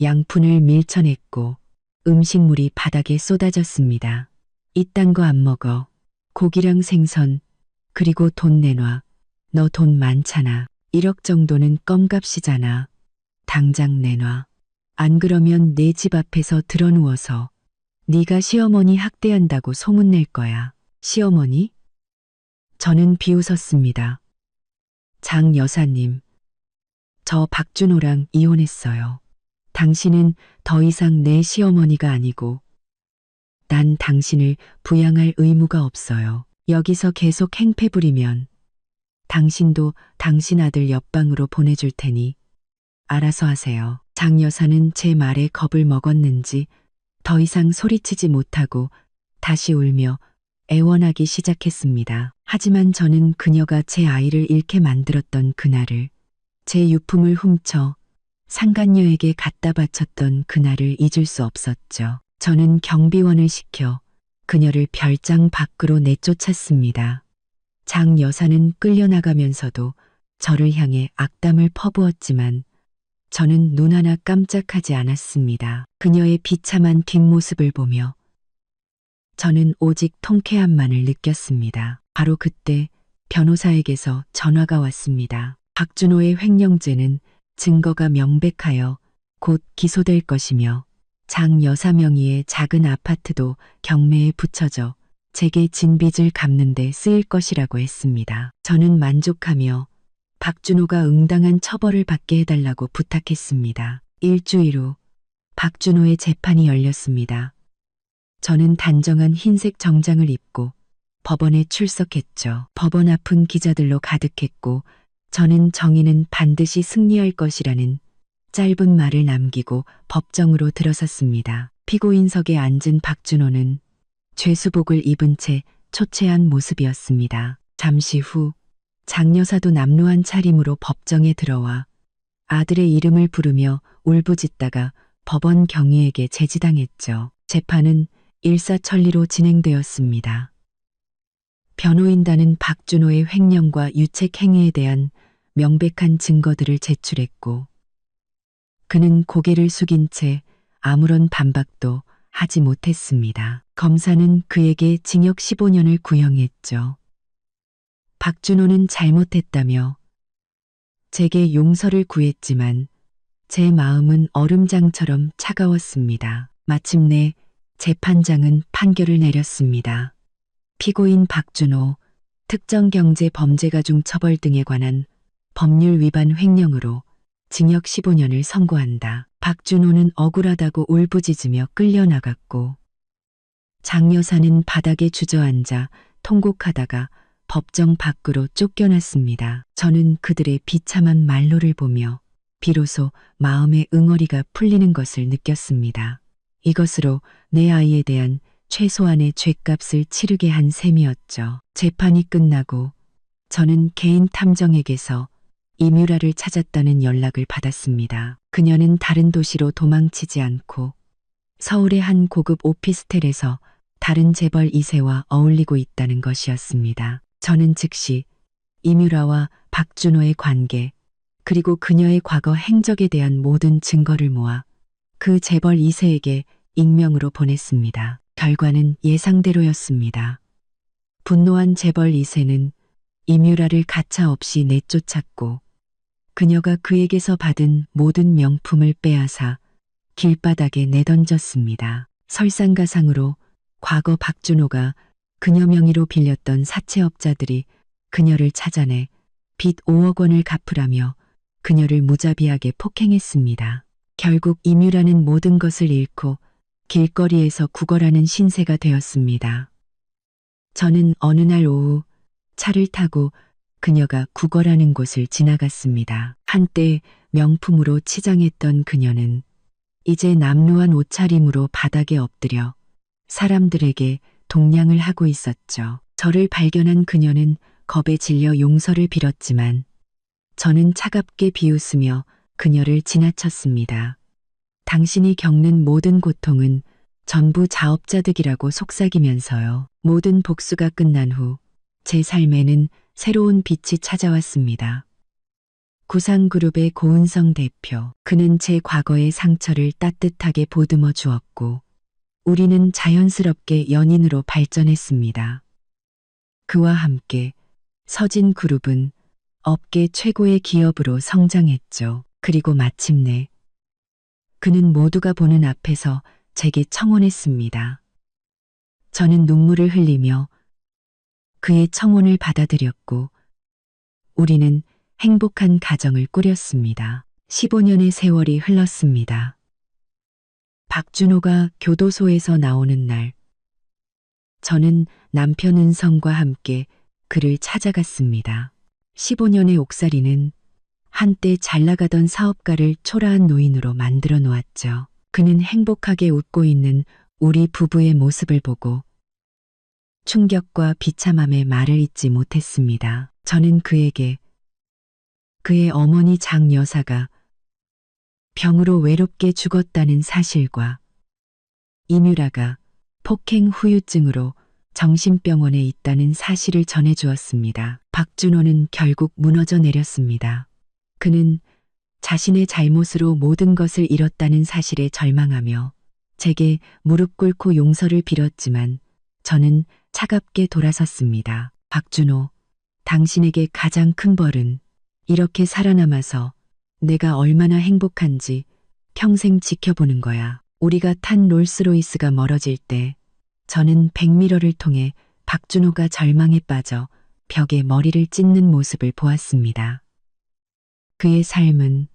S1: 양푼을 밀쳐냈고 음식물이 바닥에 쏟아졌습니다. 이딴 거 안 먹어. 고기랑 생선, 그리고 돈 내놔. 너 돈 많잖아. 1억 정도는 껌값이잖아. 당장 내놔. 안 그러면 내 집 앞에서 드러누워서 네가 시어머니 학대한다고 소문낼 거야. 시어머니? 저는 비웃었습니다. 장 여사님, 저 박준호랑 이혼했어요. 당신은 더 이상 내 시어머니가 아니고 난 당신을 부양할 의무가 없어요. 여기서 계속 행패 부리면 당신도 당신 아들 옆방으로 보내줄 테니 알아서 하세요. 장 여사는 제 말에 겁을 먹었는지 더 이상 소리치지 못하고 다시 울며 애원하기 시작했습니다. 하지만 저는 그녀가 제 아이를 잃게 만들었던 그날을 제 유품을 훔쳐 상간녀에게 갖다 바쳤던 그날을 잊을 수 없었죠. 저는 경비원을 시켜 그녀를 별장 밖으로 내쫓았습니다. 장 여사는 끌려나가면서도 저를 향해 악담을 퍼부었지만 저는 눈 하나 깜짝하지 않았습니다. 그녀의 비참한 뒷모습을 보며 저는 오직 통쾌함만을 느꼈습니다. 바로 그때 변호사에게서 전화가 왔습니다. 박준호의 횡령죄는 증거가 명백하여 곧 기소될 것이며 장 여사 명의의 작은 아파트도 경매에 붙여져 제게 진 빚을 갚는 데 쓰일 것이라고 했습니다. 저는 만족하며 박준호가 응당한 처벌을 받게 해달라고 부탁했습니다. 일주일 후 박준호의 재판이 열렸습니다. 저는 단정한 흰색 정장을 입고 법원에 출석했죠. 법원 앞은 기자들로 가득했고 저는 정의는 반드시 승리할 것이라는 짧은 말을 남기고 법정으로 들어섰습니다. 피고인석에 앉은 박준호는 죄수복을 입은 채 초췌한 모습이었습니다. 잠시 후 장여사도 남루한 차림으로 법정에 들어와 아들의 이름을 부르며 울부짖다가 법원 경위에게 제지당했죠. 재판은 일사천리로 진행되었습니다. 변호인단은 박준호의 횡령과 유책 행위에 대한 명백한 증거들을 제출했고 그는 고개를 숙인 채 아무런 반박도 하지 못했습니다. 검사는 그에게 징역 15년을 구형했죠. 박준호는 잘못했다며 제게 용서를 구했지만 제 마음은 얼음장처럼 차가웠습니다. 마침내 재판장은 판결을 내렸습니다. 피고인 박준호 특정경제범죄가중 처벌 등에 관한 법률 위반 횡령으로 징역 15년을 선고한다. 박준호는 억울하다고 울부짖으며 끌려나갔고 장 여사는 바닥에 주저앉아 통곡하다가 법정 밖으로 쫓겨났습니다. 저는 그들의 비참한 말로를 보며 비로소 마음의 응어리가 풀리는 것을 느꼈습니다. 이것으로 내 아이에 대한 최소한의 죗값을 치르게 한 셈이었죠. 재판이 끝나고 저는 개인 탐정에게서 이뮤라를 찾았다는 연락을 받았습니다. 그녀는 다른 도시로 도망치지 않고 서울의 한 고급 오피스텔에서 다른 재벌 2세와 어울리고 있다는 것이었습니다. 저는 즉시 이뮤라와 박준호의 관계 그리고 그녀의 과거 행적에 대한 모든 증거를 모아 그 재벌 2세에게 익명으로 보냈습니다. 결과는 예상대로였습니다. 분노한 재벌 2세는 이뮤라를 가차없이 내쫓았고 그녀가 그에게서 받은 모든 명품을 빼앗아 길바닥에 내던졌습니다. 설상가상으로 과거 박준호가 그녀 명의로 빌렸던 사채업자들이 그녀를 찾아내 빚 5억 원을 갚으라며 그녀를 무자비하게 폭행했습니다. 결국 이뮤라는 모든 것을 잃고 길거리에서 구걸하는 신세가 되었습니다. 저는 어느 날 오후 차를 타고 그녀가 구걸하는 곳을 지나갔습니다. 한때 명품으로 치장했던 그녀는 이제 남루한 옷차림으로 바닥에 엎드려 사람들에게 동냥을 하고 있었죠. 저를 발견한 그녀는 겁에 질려 용서를 빌었지만 저는 차갑게 비웃으며 그녀를 지나쳤습니다. 당신이 겪는 모든 고통은 전부 자업자득이라고 속삭이면서요. 모든 복수가 끝난 후 제 삶에는 새로운 빛이 찾아왔습니다. 구상그룹의 고은성 대표. 그는 제 과거의 상처를 따뜻하게 보듬어 주었고 우리는 자연스럽게 연인으로 발전했습니다. 그와 함께 서진그룹은 업계 최고의 기업으로 성장했죠. 그리고 마침내 그는 모두가 보는 앞에서 제게 청혼했습니다. 저는 눈물을 흘리며 그의 청혼을 받아들였고 우리는 행복한 가정을 꾸렸습니다. 15년의 세월이 흘렀습니다. 박준호가 교도소에서 나오는 날, 저는 남편 은성과 함께 그를 찾아갔습니다. 15년의 옥살이는 한때 잘 나가던 사업가를 초라한 노인으로 만들어 놓았죠. 그는 행복하게 웃고 있는 우리 부부의 모습을 보고 충격과 비참함의 말을 잇지 못했습니다. 저는 그에게 그의 어머니 장 여사가 병으로 외롭게 죽었다는 사실과 이뮤라가 폭행 후유증으로 정신병원에 있다는 사실을 전해주었습니다. 박준호는 결국 무너져 내렸습니다. 그는 자신의 잘못으로 모든 것을 잃었다는 사실에 절망하며 제게 무릎 꿇고 용서를 빌었지만 저는 차갑게 돌아섰습니다. 박준호, 당신에게 가장 큰 벌은 이렇게 살아남아서 내가 얼마나 행복한지 평생 지켜보는 거야. 우리가 탄 롤스로이스가 멀어질 때 저는 백미러를 통해 박준호가 절망에 빠져 벽에 머리를 찢는 모습을 보았습니다. 그의 삶은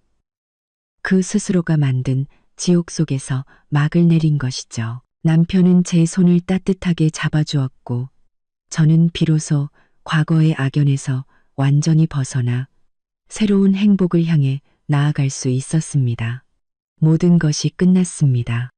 S1: 그 스스로가 만든 지옥 속에서 막을 내린 것이죠. 남편은 제 손을 따뜻하게 잡아주었고 저는 비로소 과거의 악연에서 완전히 벗어나 새로운 행복을 향해 나아갈 수 있었습니다. 모든 것이 끝났습니다.